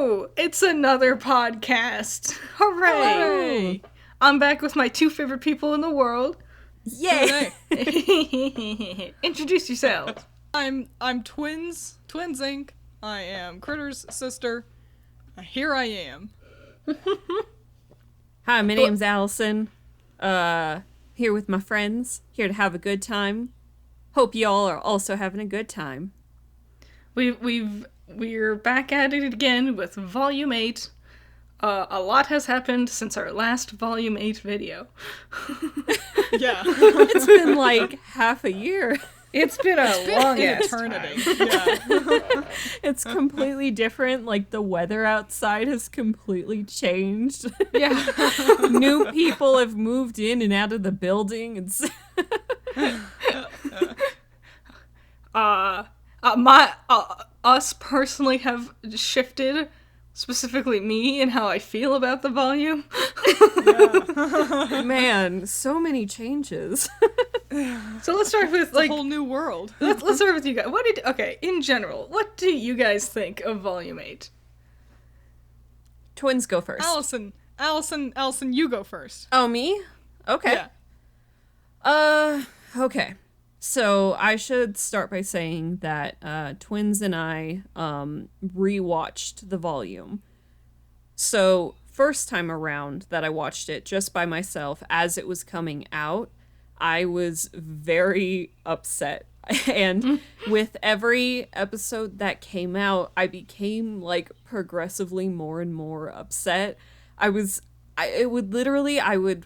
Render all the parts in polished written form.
Hello! It's another podcast. Hooray! I'm back with my two favorite people in the world. Yay! Introduce yourselves. I'm Twiins iink. I am Critter's sister. Here I am. Hi, my name's Allison. Here with my friends. Here to have a good time. Hope y'all are also having a good time. We're back at it again with Volume 8. A lot has happened since our last Volume 8 video. Yeah. It's been like half a year. It's been a long eternity. time. Yeah. It's completely different. Like, the weather outside has completely changed. Yeah. New people have moved in and out of the building. It's us personally have shifted, specifically me, and how I feel about the volume. Man, so many changes. So let's start with A whole new world. let's start with you guys. In general, what do you guys think of Volume 8? Twins go first. Allison, you go first. Oh, me? Okay. Yeah. Okay. So I should start by saying that Twins and I rewatched the volume. So first time around that I watched it just by myself as it was coming out, I was very upset. And with every episode that came out, I became like progressively more and more upset. I would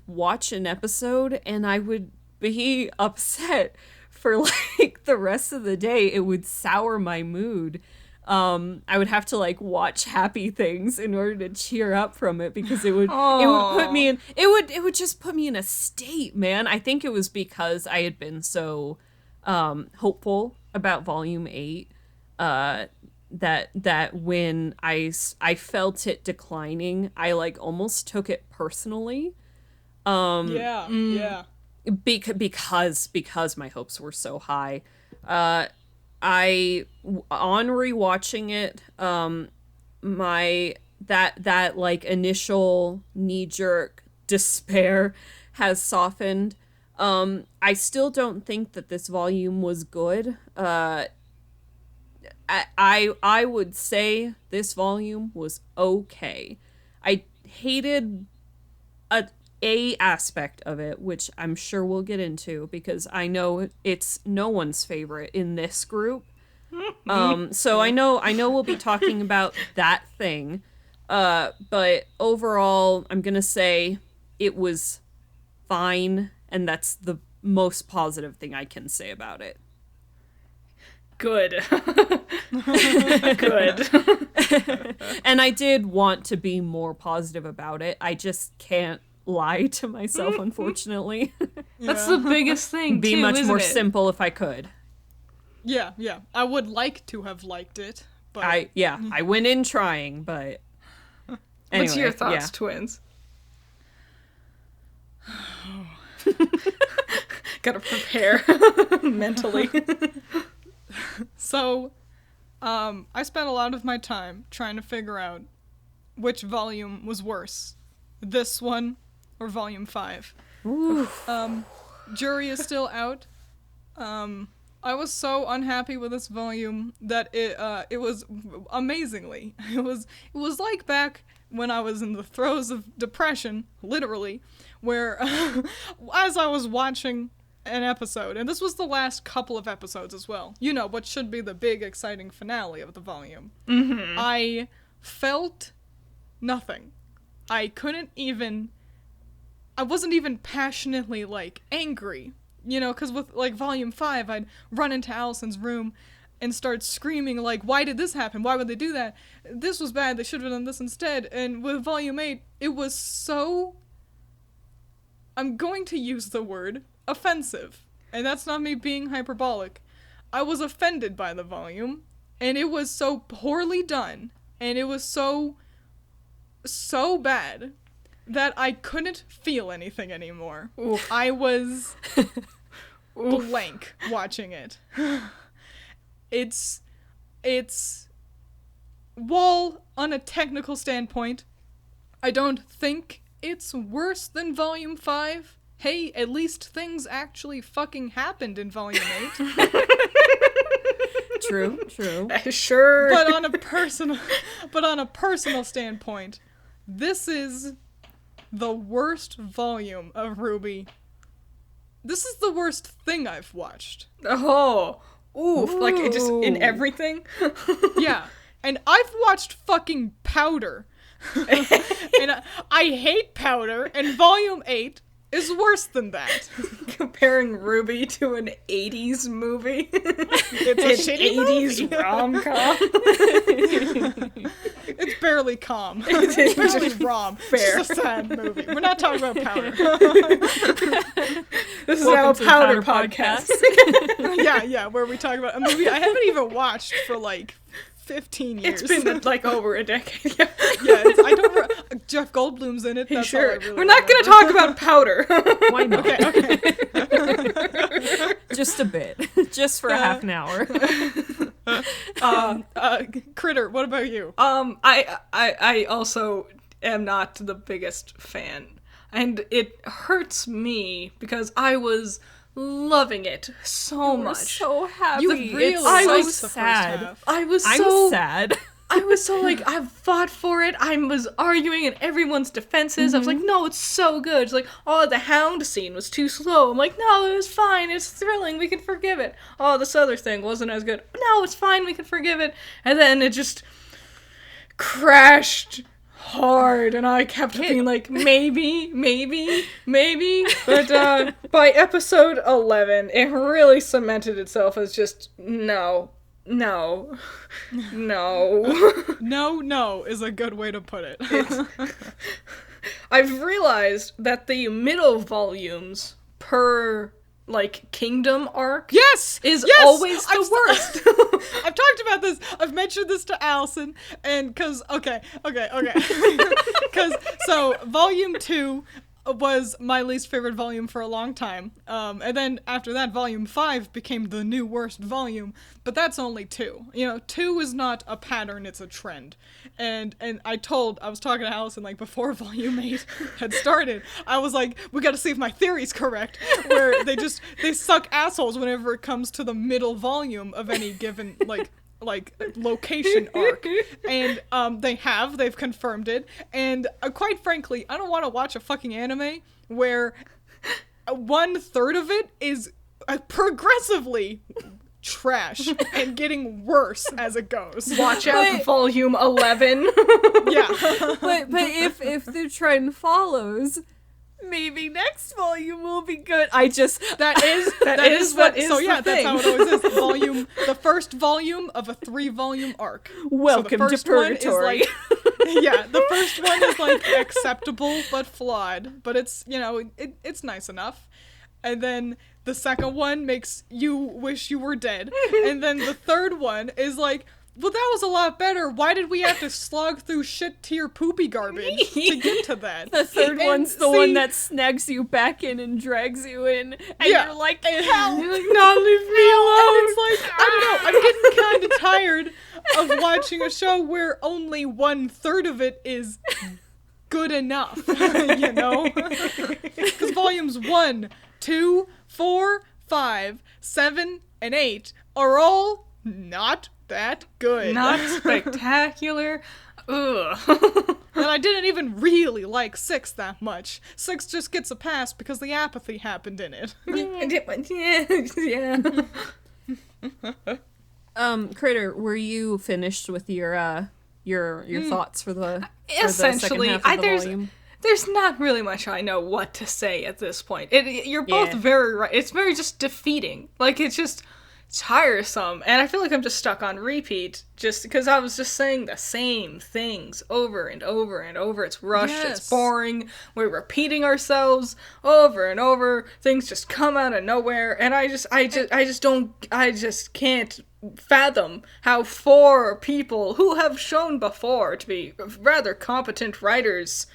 watch an episode and I would be upset for like the rest of the day. It would sour my mood. I would have to like watch happy things in order to cheer up from it because it would put me in it would just put me in a state, man. I think it was because I had been so hopeful about Volume 8 that when I felt it declining, I like almost took it personally. Yeah. Because my hopes were so high. On rewatching it, that like initial knee-jerk despair has softened. I still don't think that this volume was good. I would say this volume was okay. I hated a aspect of it, which I'm sure we'll get into because I know it's no one's favorite in this group. So I know we'll be talking about that thing. But overall, I'm gonna say it was fine, and that's the most positive thing I can say about it. Good. Good. And I did want to be more positive about it. I just can't lie to myself, unfortunately. That's the biggest thing, Be too, much isn't more it? simple if I could. Yeah. I would like to have liked it, but I went in trying, but anyway, What's your thoughts, Twins? Gotta prepare mentally. So, I spent a lot of my time trying to figure out which volume was worse, this one or Volume 5. Jury is still out. I was so unhappy with this volume that it was amazingly. It was like back when I was in the throes of depression, literally, where as I was watching an episode, and this was the last couple of episodes as well, you know, what should be the big exciting finale of the volume. Mm-hmm. I felt nothing. I wasn't even passionately, like, angry, you know, because with, like, Volume 5, I'd run into Allison's room and start screaming, like, why did this happen? Why would they do that? This was bad, they should have done this instead. And with Volume 8, it was so, I'm going to use the word offensive, and that's not me being hyperbolic. I was offended by the volume, and it was so poorly done, and it was so bad that I couldn't feel anything anymore. Oof. I was blank watching it. It's while on a technical standpoint, I don't think it's worse than Volume 5. Hey, at least things actually fucking happened in Volume 8. True. Sure. But on a personal standpoint, this is the worst volume of RWBY. This is the worst thing I've watched. Oh. Oof. Like, it just, in everything? Yeah. And I've watched fucking Powder. And I hate Powder, and Volume 8 is worse than that. Comparing RWBY to an 80s movie. It's a shitty 80s movie. rom-com. It's barely calm. It's barely rom. Fair. It's just a sad movie. We're not talking about Powder. This is now a Welcome to the Powder Powder podcast. Yeah, where we talk about a movie I haven't even watched for like 15 years. It's been like over a decade. Yeah, I don't. Jeff Goldblum's in it. That's all I Sure. really We're not going to remember. talk about Powder. Why not? Okay. Just a bit. Just for half an hour. Critter, what about you? I also am not the biggest fan. And it hurts me because I was loving it so We're much. so happy. You really It's liked so the first sad. half. I was I'm so sad. I was so like, I fought for it. I was arguing in everyone's defenses. I was like, no, it's so good. It's like, oh, the Hound scene was too slow. I'm like, no, it was fine. It's thrilling. We can forgive it. Oh, this other thing wasn't as good. No, it's fine. We can forgive it. And then it just crashed hard, and I kept being like, maybe. But by episode 11, it really cemented itself as just, no. No is a good way to put it. I've realized that the middle volumes per, like, kingdom arc Yes! is Yes! always the worst. I've talked about this. I've mentioned this to Allison, and okay. So Volume 2 was my least favorite volume for a long time. And then after that, Volume 5 became the new worst volume. But that's only 2. 2 is not a pattern, it's a trend. And I was talking to Allison, like, before Volume 8 had started, I was like, we gotta see if my theory's correct, where they suck assholes whenever it comes to the middle volume of any given, like location arc, and they've confirmed it, and quite frankly, I don't want to watch a fucking anime where 1/3 of it is progressively trash and getting worse as it goes. Watch out for volume 11. Yeah. but if the trend follows, maybe next volume will be good. that is what is so the yeah, that's thing. how it always is. The first volume of a 3-volume arc. Welcome so the to first one Purgatory. is like, yeah, the first one is like acceptable but flawed, but it's it's nice enough. And then the second one makes you wish you were dead. And then the third one is like, well, that was a lot better. Why did we have to slog through shit-tier poopy garbage to get to that? The third And one's the one that snags you back in and drags you in, and you're like, help! You're like, no, leave me alone. And it's like, I don't know, I'm getting kind of tired of watching a show where only 1/3 of it is good enough, Because volumes 1, 2, 4, 5, 7, and 8 are all not that good. Not spectacular. Ugh. And I didn't even really like 6 that much. 6 just gets a pass because the apathy happened in it. Yeah. Critter, were you finished with your thoughts for the Essentially, second half of the volume? there's not really much I know what to say at this point. You're both very right. It's very just defeating. Like, it's just tiresome. And I feel like I'm just stuck on repeat just because I was just saying the same things over and over and over. It's rushed. Yes. It's boring. We're repeating ourselves over and over. Things just come out of nowhere. And I just can't fathom how 4 people who have shown before to be rather competent writers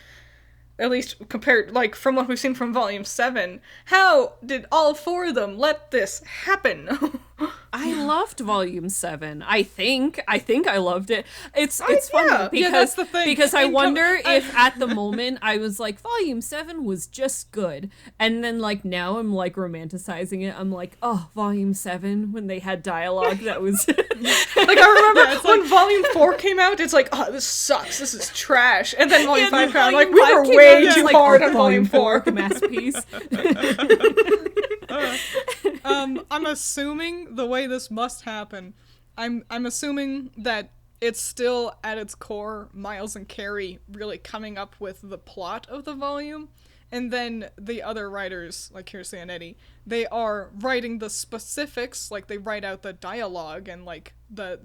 at least compared, like, from what we've seen from Volume 7, how did all 4 of them let this happen? I loved Volume 7. I think I loved it. It's funny yeah. because that's the thing. because I And wonder if at the moment I was like Volume 7 was just good, and then like now I'm like romanticizing it. I'm like, oh, Volume 7 when they had dialogue that was Like, I remember when Volume 4 came out, it's like, oh, this sucks, this is trash. And then Volume 5 came out, like, we were way too hard on Volume 4. Masterpiece. I'm assuming the way this must happen, I'm assuming that it's still at its core Miles and Carrie really coming up with the plot of the volume, and then the other writers like Kirsty and Eddie, they are writing the specifics, like they write out the dialogue and like the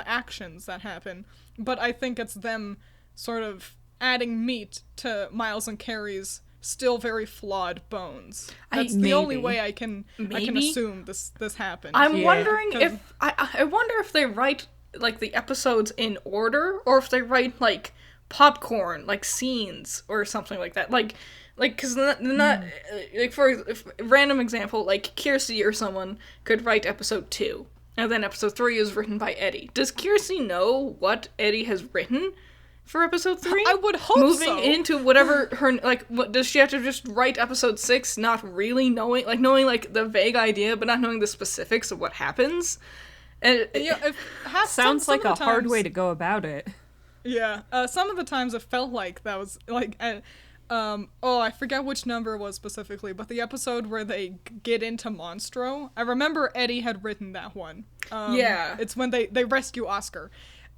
actions that happen. But I think it's them sort of adding meat to Miles and Carrie's still very flawed bones. That's the only way I can assume this happened. I'm wondering if I wonder if they write like the episodes in order, or if they write like popcorn, like scenes or something like that. Like because not like for random example, like Kirsty or someone could write episode 2, and then episode 3 is written by Eddie. Does Kirsty know what Eddie has written for episode 3? I would hope Moving so. into whatever her, like, what, does she have to just write episode 6 not really knowing, like, knowing, like, the vague idea, but not knowing the specifics of what happens? And Sounds like a hard way to. to go about it. Yeah, some of the times it felt like that was, like, I forget which number it was specifically, but the episode where they get into Monstro, I remember Eddie had written that one. Yeah. It's when they rescue Oscar.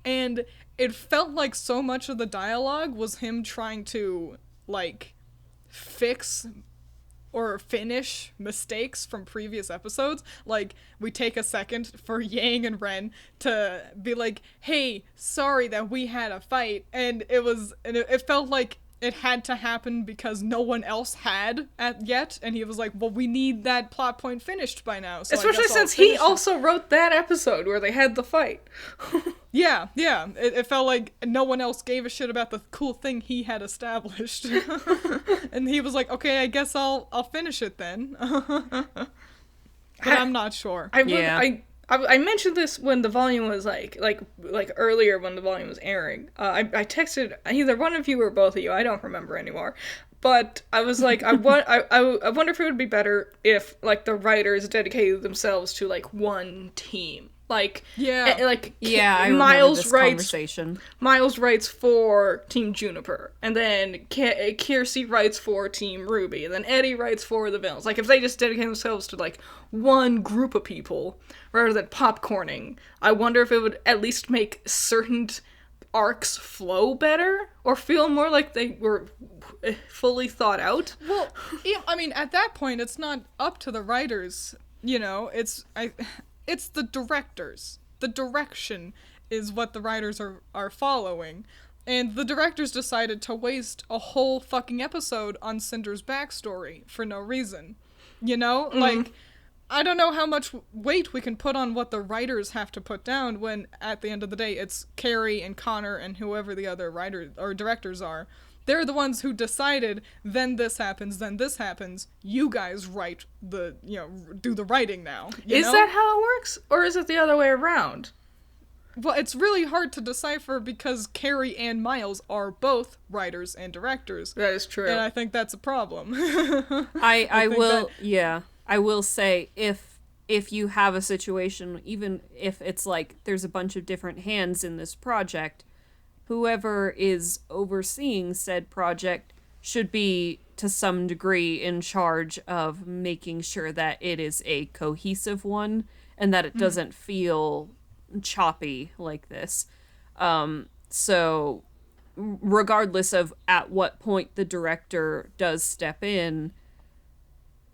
And it felt like so much of the dialogue was him trying to, like, fix or finish mistakes from previous episodes. Like, we take a second for Yang and Ren to be like, hey, sorry that we had a fight. And it felt like it had to happen because no one else had yet, and he was like, well, we need that plot point finished by now. So especially since he also wrote that episode where they had the fight. Yeah. It felt like no one else gave a shit about the cool thing he had established. And he was like, okay, I guess I'll finish it then. But I'm not sure. I mentioned this when the volume was like earlier when the volume was airing. I texted either one of you or both of you. I don't remember anymore. But I was like, I wonder if it would be better if like the writers dedicated themselves to like one team. Like I Miles this writes conversation. Miles writes for Team Juniper, and then Kirsty writes for Team RWBY, and then Eddie writes for the villains. Like, if they just dedicate themselves to, like, one group of people, rather than popcorning, I wonder if it would at least make certain arcs flow better, or feel more like they were fully thought out. Well, I mean, at that point, it's not up to the writers, you know, it's the directors. The direction is what the writers are following. And the directors decided to waste a whole fucking episode on Cinder's backstory for no reason. You know? Mm-hmm. Like, I don't know how much weight we can put on what the writers have to put down when, at the end of the day, it's Carrie and Connor and whoever the other writers or directors are. They're the ones who decided, then this happens, you guys write do the writing now. Is that how it works? Or is it the other way around? Well, it's really hard to decipher because Carrie and Miles are both writers and directors. That is true. And I think that's a problem. I will say if you have a situation, even if it's like there's a bunch of different hands in this project, whoever is overseeing said project should be, to some degree, in charge of making sure that it is a cohesive one and that it doesn't feel choppy like this. So, regardless of at what point the director does step in,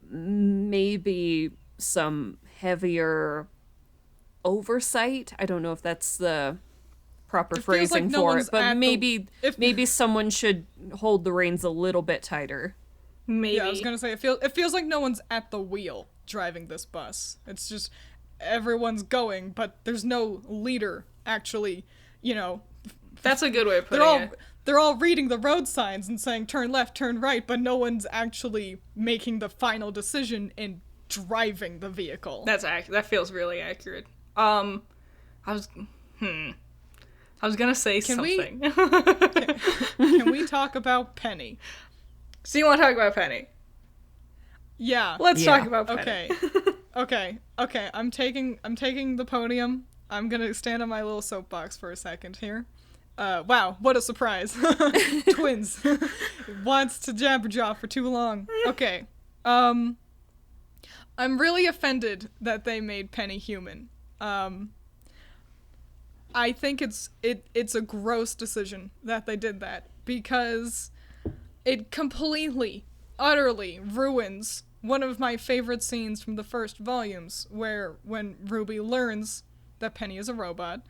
maybe some heavier oversight. I don't know if that's the proper phrasing for it, but maybe someone should hold the reins a little bit tighter. Maybe. Yeah, I was gonna say it feels like no one's at the wheel driving this bus. It's just everyone's going, but there's no leader actually. You know, that's a good way of putting it. they're all reading the road signs and saying turn left, turn right, but no one's actually making the final decision and driving the vehicle. That feels really accurate. I was gonna say something. Can we talk about Penny? So you want to talk about Penny? Yeah. Let's talk about Penny. Okay. I'm taking the podium. I'm gonna stand on my little soapbox for a second here. Wow, what a surprise. Twins. Wants to jabberjaw for too long. Okay. I'm really offended that they made Penny human. I think it's a gross decision that they did that, because it completely, utterly ruins one of my favorite scenes from the first volumes, when RWBY learns that Penny is a robot.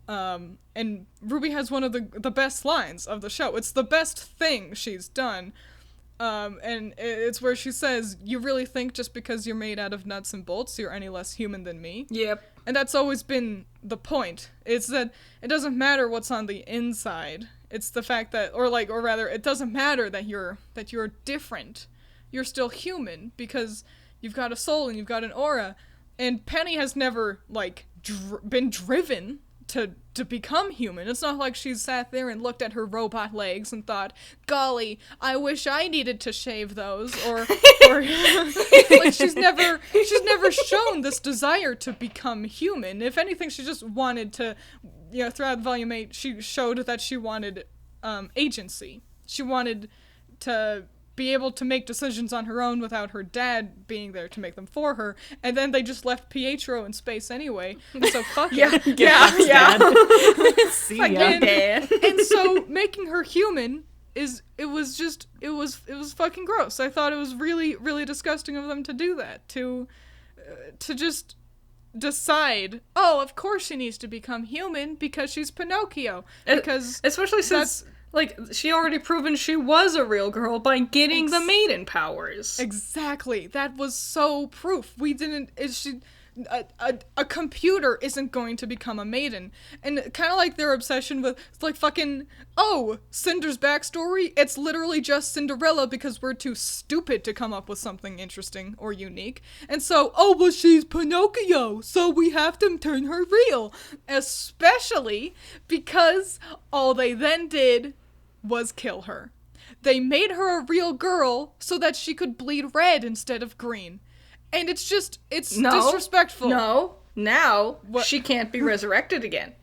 And RWBY has one of the best lines of the show. It's the best thing she's done. And it's where she says, "You really think just because you're made out of nuts and bolts, you're any less human than me?" Yep. And that's always been the point. It's that it doesn't matter what's on the inside. It's the fact that, or rather, it doesn't matter that you're different. You're still human because you've got a soul and you've got an aura. And Penny has never, been driven to become human. It's not like she's sat there and looked at her robot legs and thought, golly, I wish I needed to shave those, or she's never shown this desire to become human. If anything, she just wanted to, throughout Volume 8, she showed that she wanted agency. She wanted to be able to make decisions on her own without her dad being there to make them for her, and then they just left Pietro in space anyway, so fuck it. Yeah. See ya. And so making her human it was fucking gross. I thought it was really, really disgusting of them to do that, to just decide, oh, of course she needs to become human because she's Pinocchio, because especially since she already proven she was a real girl by getting the maiden powers. Exactly. That was so proof. A computer isn't going to become a maiden. And kind of like their obsession with, Cinder's backstory, it's literally just Cinderella because we're too stupid to come up with something interesting or unique. And so, she's Pinocchio, so we have to turn her real. Especially because all they then did was kill her. They made her a real girl so that she could bleed red instead of green. And it's disrespectful. No, now she can't be resurrected again.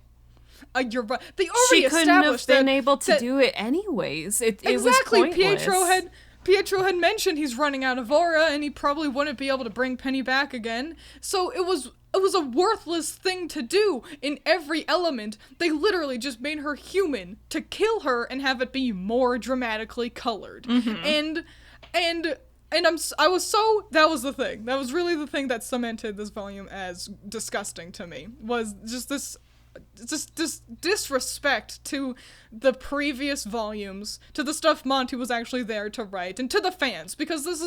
You're right. They already established that. She couldn't have been able to do it anyways. It was pointless. Pietro had mentioned he's running out of aura, and he probably wouldn't be able to bring Penny back again. So it was a worthless thing to do in every element. They literally just made her human to kill her and have it be more dramatically colored. Mm-hmm. And that was the thing. That was really the thing that cemented this volume as disgusting to me, was just this disrespect to the previous volumes, to the stuff Monty was actually there to write, and to the fans, because this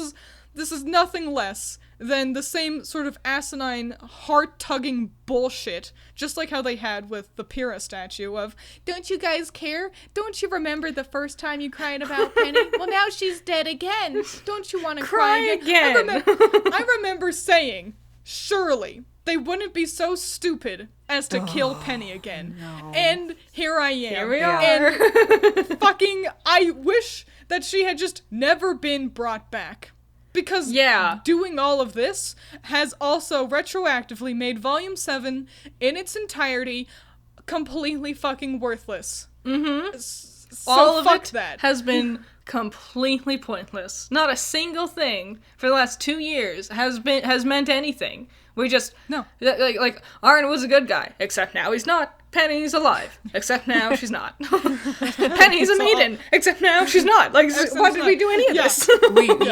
is nothing less than the same sort of asinine, heart-tugging bullshit, just like how they had with the Pyrrha statue of, don't you guys care? Don't you remember the first time you cried about Penny? Well, now she's dead again. Don't you want to cry again? I remember saying, surely they wouldn't be so stupid as to kill Penny again. No. And here I am. Here we are. And I wish that she had just never been brought back. Because doing all of this has also retroactively made Volume 7 in its entirety completely fucking worthless. Mm-hmm. So all of fuck it that. has been completely pointless. Not a single thing for the last 2 years has meant anything. We just like Ironwood's a good guy, except now he's not. Penny's alive, except now she's not. Penny's a maiden, except now she's not. Why did we do any of this? We could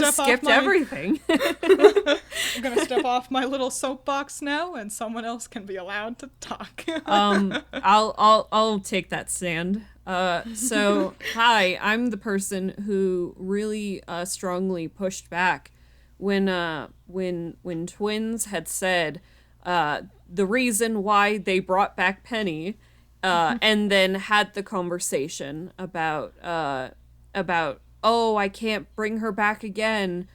have skipped everything. I'm gonna step off my little soapbox now, and someone else can be allowed to talk. I'll take that stand. So hi, I'm the person who really strongly pushed back when Twiins had said the reason why they brought back Penny and then had the conversation about, oh, I can't bring her back again.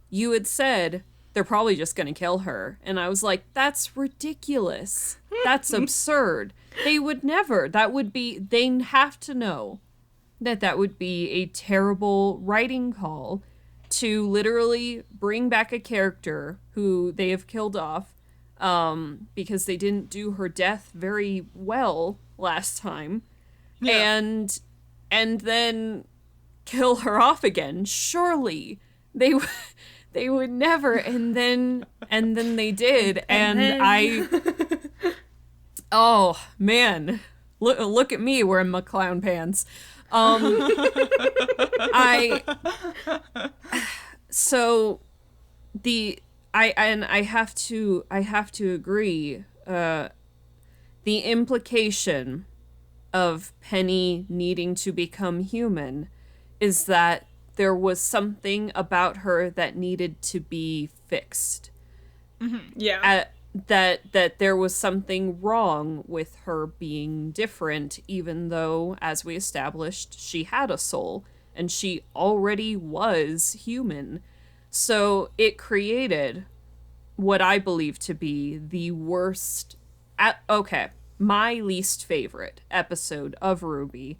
You had said they're probably just going to kill her. And I was like, that's ridiculous. That's absurd. They would never. They'd have to know that would be a terrible writing call to literally bring back a character who they have killed off because they didn't do her death very well last time. Yeah. And then kill her off again. Surely they would never. And then they did. And oh man, look at me wearing my clown pants. I have to agree. The implication of Penny needing to become human is that there was something about her that needed to be fixed. Mm-hmm. Yeah. That there was something wrong with her being different, even though, as we established, she had a soul and she already was human. So it created what I believe to be the worst, my least favorite episode of RWBY,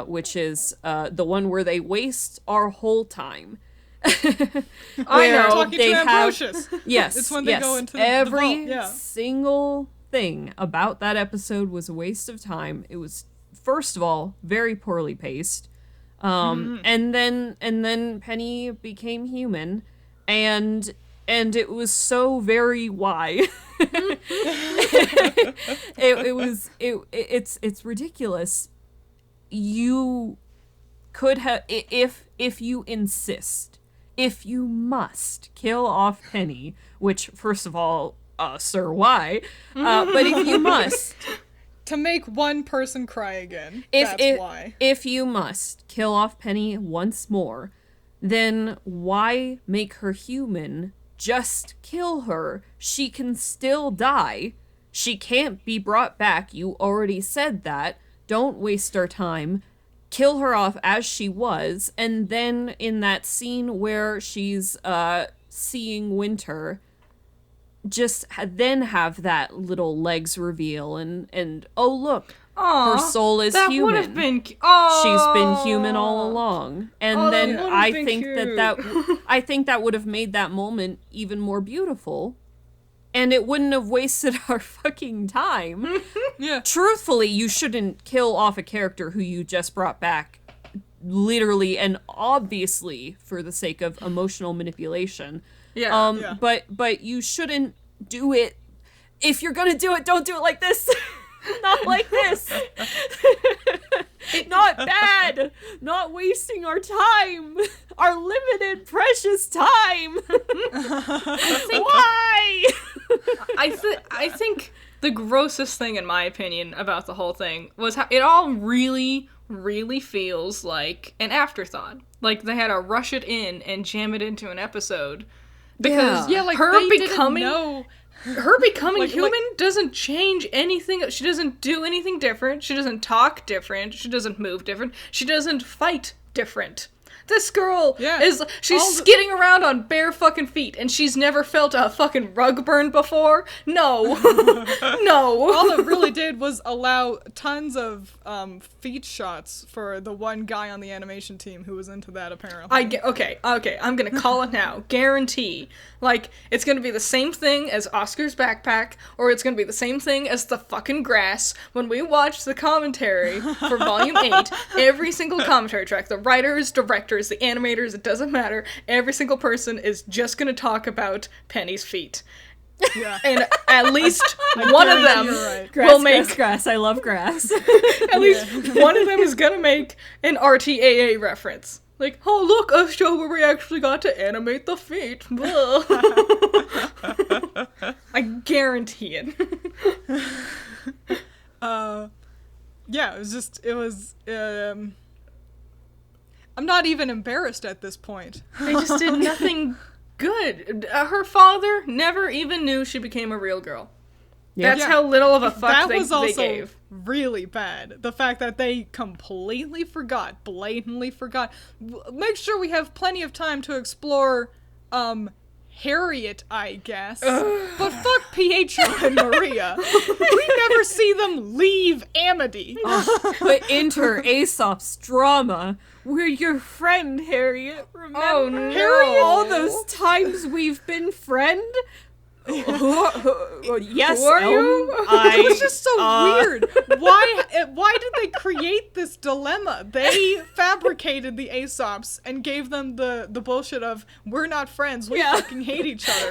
which is the one where they waste our whole time. I know. Talking to Ambrosius. Yes, it's when they go into every the vault. single thing about that episode was a waste of time. It was, first of all, very poorly paced, and then Penny became human, and it was so very why. It's ridiculous. You could have, if you insist. If you must kill off Penny, which, first of all, sir, why? But if you must... To make one person cry again, that's why. If you must kill off Penny once more, then why make her human? Just kill her. She can still die. She can't be brought back. You already said that. Don't waste our time. Kill her off as she was, and then in that scene where she's seeing Winter, just then have that little legs reveal and oh look, her soul is that human. Would have been, she's been human all along, and then I think cute. I think that would have made that moment even more beautiful. And it wouldn't have wasted our fucking time. Yeah. Truthfully, you shouldn't kill off a character who you just brought back, literally and obviously for the sake of emotional manipulation. Yeah. But you shouldn't do it. If you're gonna do it, don't do it like this. Not like this. Not bad. Not wasting our time. Our limited, precious time. Why? I think the grossest thing, in my opinion, about the whole thing was how it all really, really feels like an afterthought. Like they had to rush it in and jam it into an episode. Because like her they becoming didn't know. Her becoming human doesn't change anything. She doesn't do anything different. She doesn't talk different. She doesn't move different. She doesn't fight different. This girl she's skidding around on bare fucking feet, and she's never felt a fucking rug burn before? No. No. All it really did was allow tons of feet shots for the one guy on the animation team who was into that, apparently. Okay, I'm gonna call it now. Guarantee. Like, it's gonna be the same thing as Oscar's backpack, or it's gonna be the same thing as the fucking grass. When we watch the commentary for Volume 8, every single commentary track, the writers, directors, the animators, it doesn't matter, every single person is just gonna talk about Penny's feet. Yeah. And at least one of them will make... Grass. I love grass. At least one of them is gonna make an RTAA reference. Like, oh, look, a show where we actually got to animate the feet. I guarantee it. It was I'm not even embarrassed at this point. They just did nothing good. Her father never even knew she became a real girl. That's how little of a fuck that they was also gave. really bad. The fact that they completely forgot, blatantly forgot. Make sure we have plenty of time to explore, Harriet, I guess. But fuck Pietro and Maria. We never see them leave Amity. But enter Aesop's drama. We're your friend, Harriet. Remember? Oh, no. Harriet? All those times we've been friend? Yes, Who are you? It was just so weird. Why did they create this dilemma? They fabricated the Aesops and gave them the bullshit of, we're not friends, we fucking hate each other.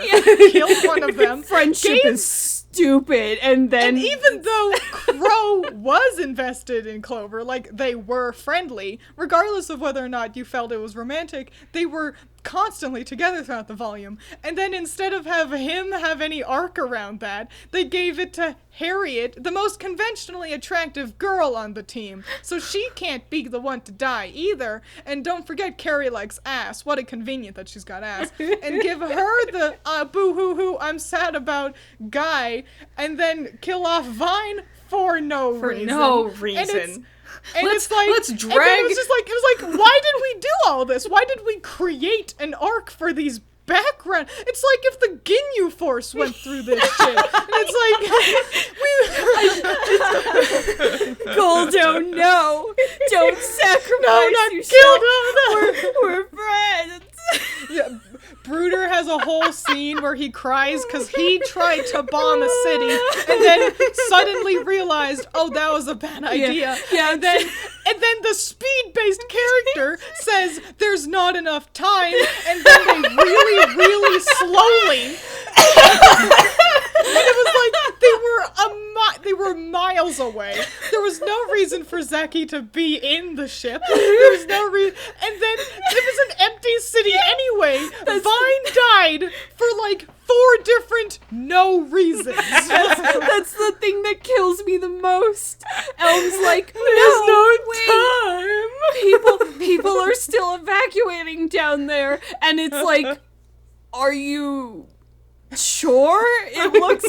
Killed one of them. Friendship is stupid, and then... And even though Crow was invested in Clover, like, they were friendly, regardless of whether or not you felt it was romantic, they were constantly together throughout the volume. And then instead of have him have any arc around that, they gave it to Harriet, the most conventionally attractive girl on the team. So she can't be the one to die either. And don't forget Carrie likes ass. What a convenient that she's got ass. And give her the boo-hoo-hoo, I'm sad about guy, and then kill off Vine for no reason. No reason. And Let's it's like, drag. And then it was like, why did we do all this? Why did we create an arc for these background? It's like if the Ginyu Force went through this shit. And it's like, Goldo, no! Don't sacrifice no, not yourself! Gildo, no. We're friends! Yeah, Bruder has a whole scene where he cries because he tried to bomb a city and then suddenly realized, oh, that was a bad idea. Yeah. And then the speed-based character says there's not enough time, and then they really, really slowly. And it was like they were miles away. There was no reason for Zeki to be in the ship. There was no reason. And then it was an empty city anyway. Vine died for like 4 different no reasons. That's the thing that kills me the most. Elm's like, There's no wait, people are still evacuating down there, and it's like, are you sure? It looks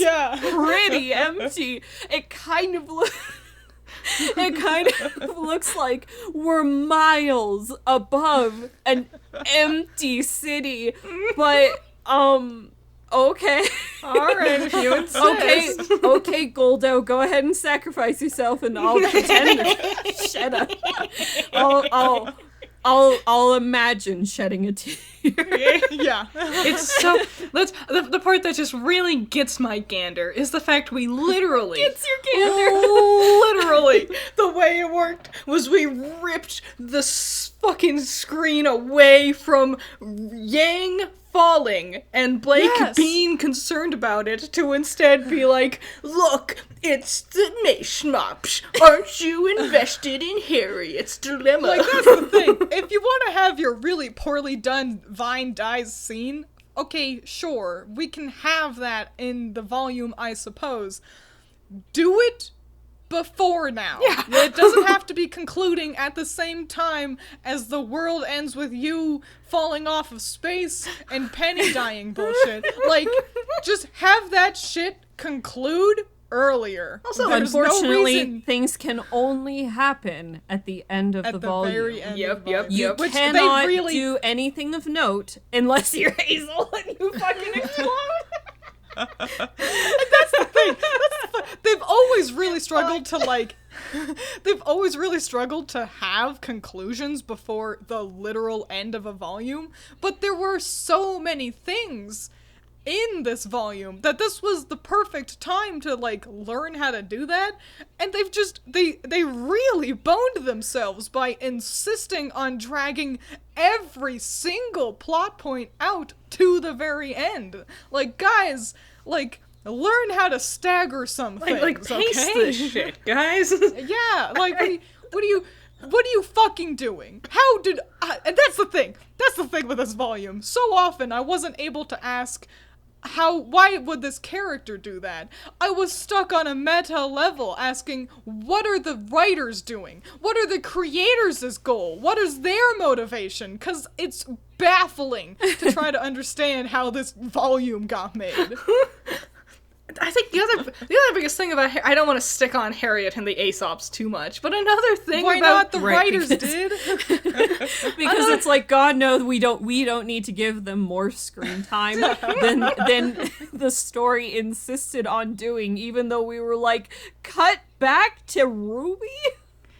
pretty empty. It kind of looks like we're miles above an empty city, but okay. Alright, if you insist. Okay, Goldo, go ahead and sacrifice yourself, and I'll pretend to shut up. I'll imagine shedding a tear. Yeah. It's so... The part that just really gets my gander is the fact we literally... Gets your gander. Literally, the way it worked was we ripped the fucking screen away from Yang falling and Blake being concerned about it to instead be like, look, it's the Mishmash. Aren't you invested in Harriet's dilemma? Like, that's the thing. If you want to have your really poorly done Vine dies scene, okay, sure, we can have that in the volume, I suppose. Do it before now. Yeah. It doesn't have to be concluding at the same time as the world ends with you falling off of space and Penny dying bullshit. Like, just have that shit conclude earlier. Also, there's unfortunately, no reason things can only happen at the end of the volume. Very end Yep, of the yep, volume. You yep. Which cannot they really do anything of note unless you're Hazel and you fucking explode. That's the thing. They've always really struggled to they've always really struggled to have conclusions before the literal end of a volume, but there were so many things in this volume that this was the perfect time to learn how to do that, and they've just they really boned themselves by insisting on dragging every single plot point out to the very end. Like, guys, learn how to stagger some things, pace okay? this shit, guys. Yeah, what are you fucking doing? How did and that's the thing with this volume. So often I wasn't able to ask why would this character do that? I was stuck on a meta level asking, what are the writers doing? What are the creators' goal? What is their motivation? 'Cause it's baffling to try to understand how this volume got made. I think the other biggest thing about I don't want to stick on Harriet and the Aesops too much, but another thing Why about not? The writers did. Because it's like, God, no, we don't need to give them more screen time than the story insisted on doing, even though we were like, cut back to RWBY?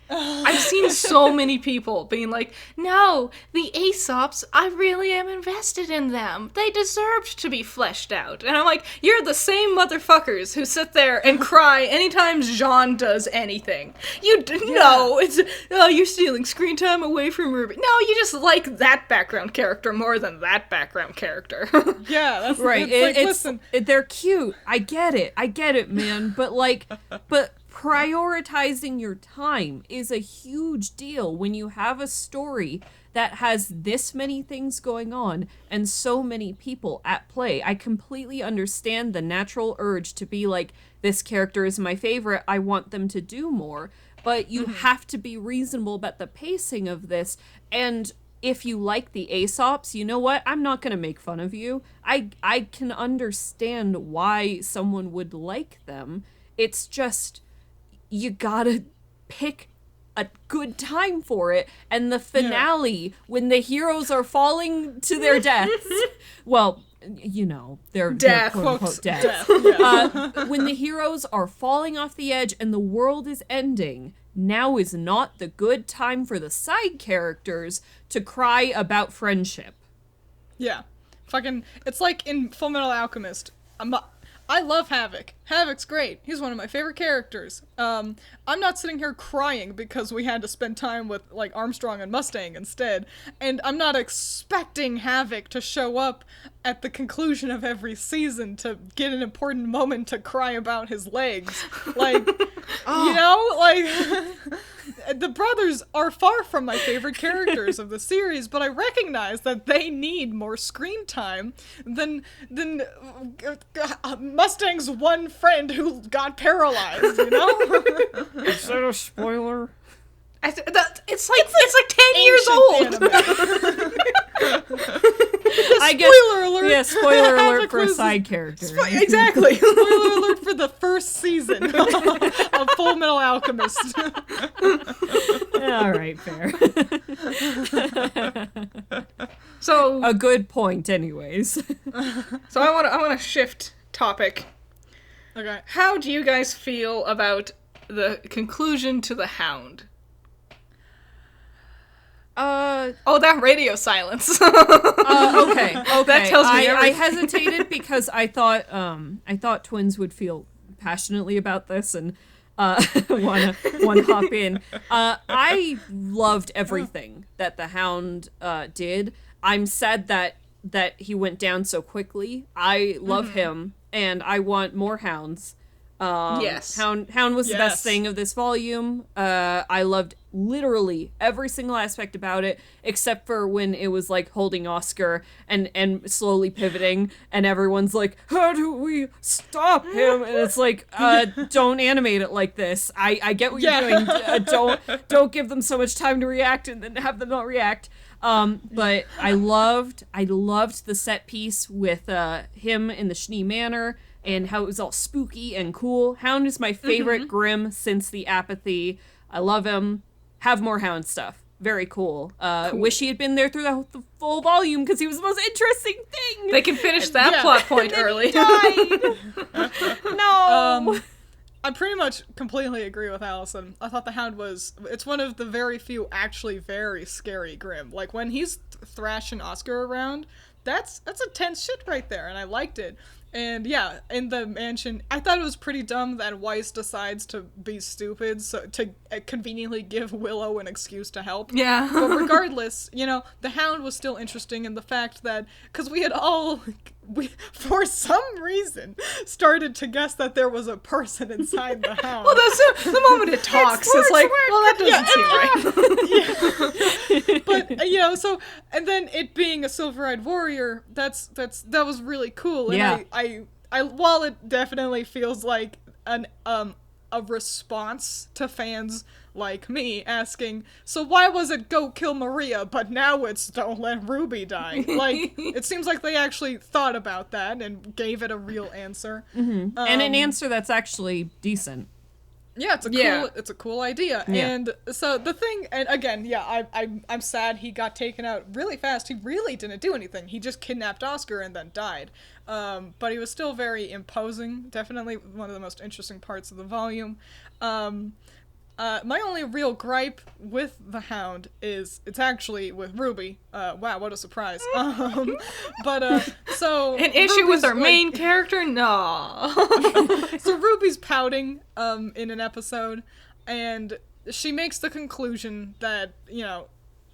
I've seen so many people being like, no, the Aesops, I really am invested in them. They deserved to be fleshed out. And I'm like, you're the same motherfuckers who sit there and cry anytime Jean does anything. No, it's, oh, you're stealing screen time away from RWBY. No, you just like that background character more than that background character. Yeah, that's Right. listen. They're cute. I get it, man. But prioritizing your time is a huge deal when you have a story that has this many things going on and so many people at play. I completely understand the natural urge to be like, this character is my favorite, I want them to do more, but you have to be reasonable about the pacing of this. And if you like the Aesops, you know what? I'm not going to make fun of you. I can understand why someone would like them. It's just, you gotta pick a good time for it. And the finale, when the heroes are falling to their deaths, well, you know, their quote-unquote death. When the heroes are falling off the edge and the world is ending, now is not the good time for the side characters to cry about friendship. Yeah. Fucking, it's like in Fullmetal Alchemist. I love Havoc. Havoc's great. He's one of my favorite characters. I'm not sitting here crying because we had to spend time with, like, Armstrong and Mustang instead. And I'm not expecting Havoc to show up at the conclusion of every season to get an important moment to cry about his legs. Like, you know, like... The brothers are far from my favorite characters of the series, but I recognize that they need more screen time than Mustang's one friend who got paralyzed, you know? Is that a spoiler? It's like 10 years old. I guess, spoiler alert. Yeah, spoiler alert Havoc for a was- side character. Exactly. Spoiler alert for the first season of Full Metal Alchemist. All right, fair. So A good point, anyways. So I want to shift topic. Okay. How do you guys feel about the conclusion to the Hound? Oh, that radio silence. Okay. That tells me I everything. hesitated because I thought Twiins would feel passionately about this and wanna hop in. I loved everything that the Hound did. I'm sad that he went down so quickly. I love him and I want more Hounds. Yes. Hound was the best Yes. thing of this volume. I loved literally every single aspect about it, except for when it was like holding Oscar and slowly pivoting, and everyone's like, how do we stop him? And it's like, don't animate it like this. I get what you're doing. Don't give them so much time to react and then have them not react. But I loved the set piece with him in the Schnee Manor and how it was all spooky and cool. Hound is my favorite Grimm since the Apathy. I love him. Have more Hound stuff. Very cool. Wish he had been there through the full volume because he was the most interesting thing. They can finish that plot point early. No. I pretty much completely agree with Allison. I thought the Hound it's one of the very few actually very scary Grimm. Like when he's thrashing Oscar around, that's a tense shit right there, and I liked it. And yeah, in the mansion, I thought it was pretty dumb that Weiss decides to be stupid so to conveniently give Willow an excuse to help. Yeah. But regardless, you know, the Hound was still interesting in the fact that, because we had all, for some reason, started to guess that there was a person inside the Hound. Well, that's the moment it talks. It's like, well, that doesn't seem right. But you know, so and then it being a silver-eyed warrior, that was really cool. And Yeah. I while it definitely feels like a response to fans like me, asking, so why was it go kill Maria, but now it's don't let RWBY die? Like, it seems like they actually thought about that and gave it a real answer. And an answer that's actually decent. Yeah, it's a cool idea. Yeah. And so the thing, and again, yeah, I'm sad he got taken out really fast. He really didn't do anything. He just kidnapped Oscar and then died. But he was still very imposing. Definitely one of the most interesting parts of the volume. My only real gripe with the Hound is it's actually with RWBY. Wow, what a surprise. So An issue with RWBY's, our main character? No. So RWBY's pouting in an episode, and she makes the conclusion that,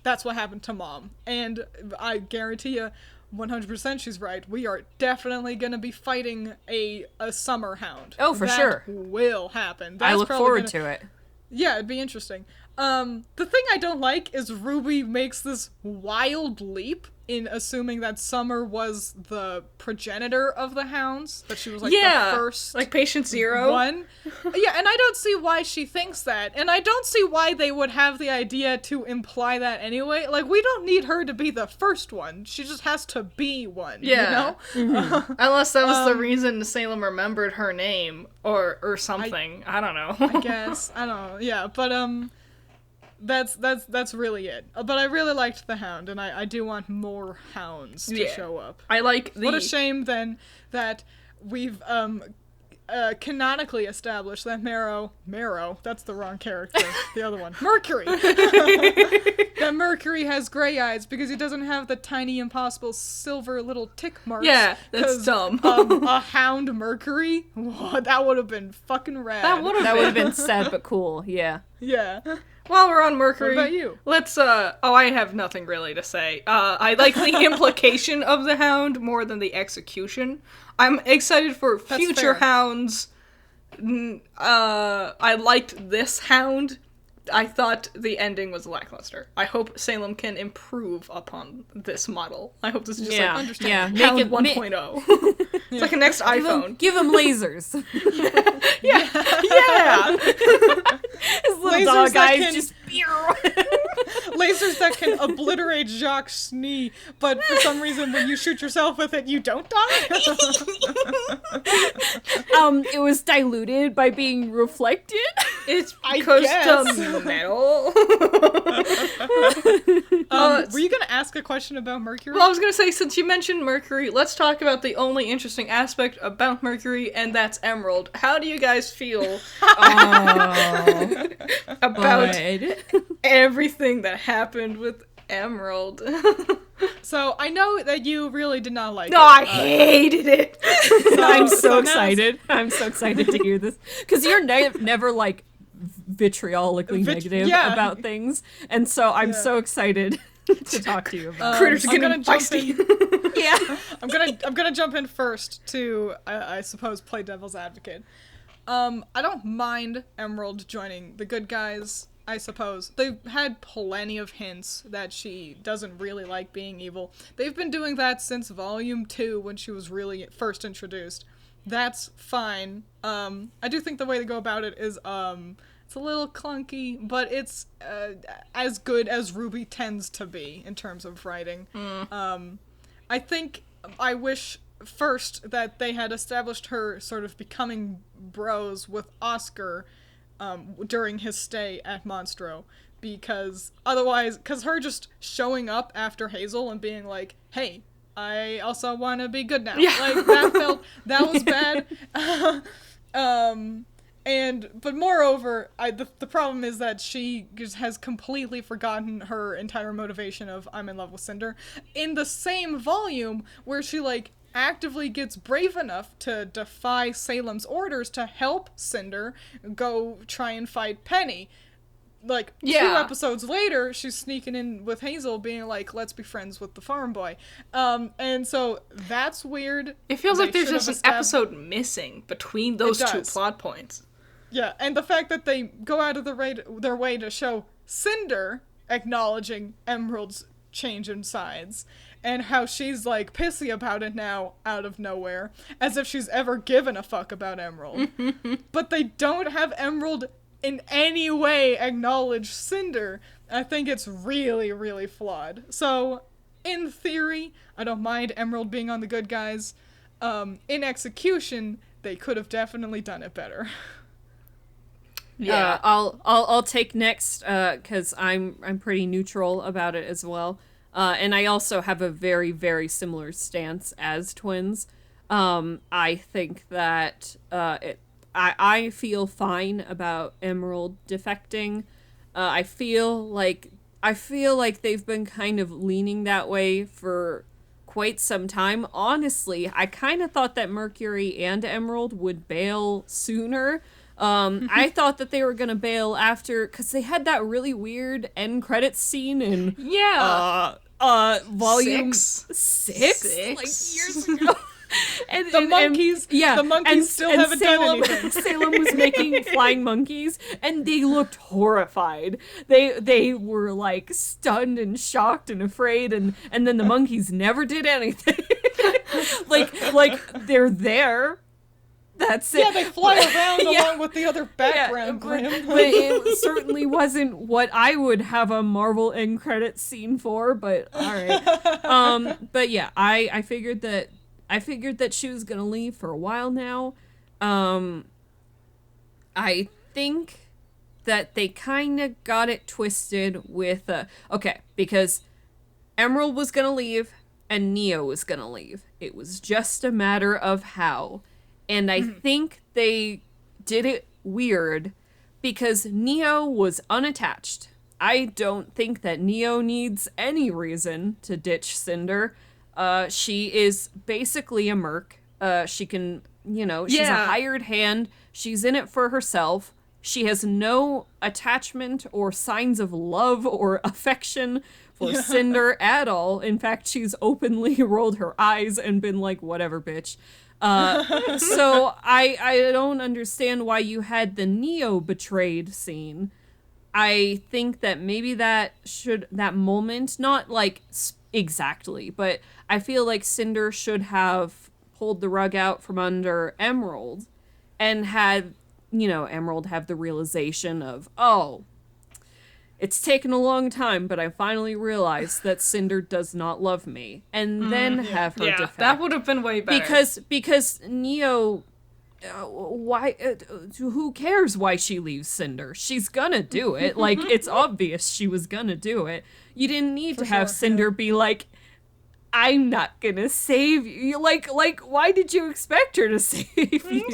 that's what happened to Mom. And I guarantee you, 100% she's right. We are definitely going to be fighting a summer Hound. Oh, for sure. That will happen. I look forward to it. Yeah, it'd be interesting. The thing I don't like is RWBY makes this wild leap in assuming that Summer was the progenitor of the Hounds, that she was like the first like Patient Zero one. Yeah, and I don't see why she thinks that, and I don't see why they would have the idea to imply that anyway. Like, we don't need her to be the first one. She just has to be one. Yeah. You know? Unless that was the reason Salem remembered her name or something. I don't know. I guess. I don't know. Yeah, but that's really it. But I really liked the Hound, and I do want more Hounds to show up. I like the... What a shame, then, that we've canonically established that Marrow, that's the wrong character, the other one, Mercury, that Mercury has gray eyes because he doesn't have the tiny impossible silver little tick marks. Yeah, that's dumb. A Hound Mercury? Whoa, that would have been fucking rad. That would That would have been sad but cool, yeah. Yeah. While we're on Mercury, What about you? let's, I have nothing really to say. I like the implication of the Hound more than the execution. I'm excited for future fair. Hounds. I liked this Hound. I thought the ending was lackluster. I hope Salem can improve upon this model. I hope this is just Yeah, like yeah. Hound Make it- 1.0. It's like a next iPhone. Give him lasers. Yeah. His little Lasers dog that eyes can- just... Lasers that can obliterate Jacques' knee, but for some reason when you shoot yourself with it, you don't die? It was diluted by being reflected. It's I because guess. the metal. Were you gonna ask a question about Mercury? Well, I was gonna say, since you mentioned Mercury, let's talk about the only interesting aspect about Mercury, and that's Emerald. How do you guys feel about everything that happened with Emerald? So I know that you really did not like No, it. I hated it. I'm so so now- excited. I'm so excited to hear this. Because you're never, like, vitriolically negative yeah. about things. And so I'm so excited to talk to you about Critters I'm are gonna getting jump feisty. in. Yeah. I'm gonna jump in first to I suppose play devil's advocate. I don't mind Emerald joining the good guys. I suppose they've had plenty of hints that she doesn't really like being evil. They've been doing that since Volume 2 when she was really first introduced. That's fine. I do think the way they go about it is it's a little clunky, but it's as good as RWBY tends to be in terms of writing. I think I wish first that they had established her sort of becoming bros with Oscar during his stay at Monstro, because otherwise, because her just showing up after Hazel and being like, hey, I also want to be good now. Yeah. Like, that was bad. But moreover, the problem is that she just has completely forgotten her entire motivation of I'm in love with Cinder in the same volume where she, like, actively gets brave enough to defy Salem's orders to help Cinder go try and fight Penny. Like, 2 episodes later, she's sneaking in with Hazel being like, let's be friends with the farm boy. And so that's weird. It feels They like there's should have just an episode missing between those two does. plot points. Yeah, and the fact that they go out of their way to show Cinder acknowledging Emerald's change in sides, and how she's, like, pissy about it now out of nowhere, as if she's ever given a fuck about Emerald. But they don't have Emerald in any way acknowledge Cinder, I think it's really, really flawed. So, in theory, I don't mind Emerald being on the good guys. In execution, they could have definitely done it better. Yeah, I'll take next because I'm pretty neutral about it as well, and I also have a very, very similar stance as Twiins. I think that I feel fine about Emerald defecting. I feel like they've been kind of leaning that way for quite some time. Honestly, I kind of thought that Mercury and Emerald would bail sooner. I thought that they were gonna bail after, because they had that really weird end credits scene in volume 6 like years ago. And the monkeys still haven't done anything. Salem was making flying monkeys, and they looked horrified. They were like stunned and shocked and afraid, and then the monkeys never did anything. like they're there. That's it. Yeah, they fly around along with the other background. But it certainly wasn't what I would have a Marvel end credits scene for. But all right. But yeah, I figured that she was gonna leave for a while now. I think that they kind of got it twisted with because Emerald was gonna leave and Neo was gonna leave. It was just a matter of how. And I think they did it weird because Neo was unattached. I don't think that Neo needs any reason to ditch Cinder. She is basically a merc. She can, she's a hired hand. She's in it for herself. She has no attachment or signs of love or affection for Cinder at all. In fact, she's openly rolled her eyes and been like, whatever, bitch. So I don't understand why you had the Neo betrayed scene. I think that maybe that moment, not like exactly, but I feel like Cinder should have pulled the rug out from under Emerald and had, Emerald have the realization of, oh, it's taken a long time, but I finally realized that Cinder does not love me. And then have her defect. That would have been way better. Because Neo, why? Who cares why she leaves Cinder? She's gonna do it. Like, it's obvious she was gonna do it. You didn't need to have Cinder be like, I'm not gonna save you. Like, why did you expect her to save you?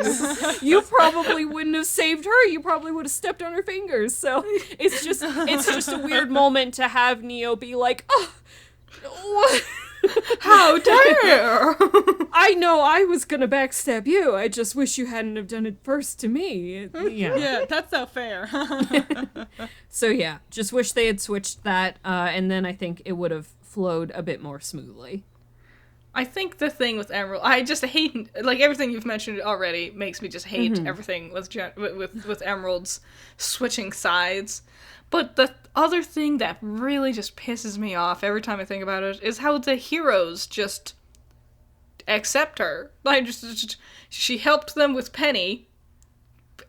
You probably wouldn't have saved her. You probably would have stepped on her fingers. So it's just a weird moment to have Neo be like, oh, what? How dare! I know I was gonna backstab you. I just wish you hadn't have done it first to me. Yeah, that's not fair. So yeah, just wish they had switched that, and then I think it would have flowed a bit more smoothly. I think the thing with Emerald, I just hate, like, everything you've mentioned already makes me just hate everything with Emerald's switching sides. But the other thing that really just pisses me off every time I think about it is how the heroes just accept her. Like, just she helped them with Penny,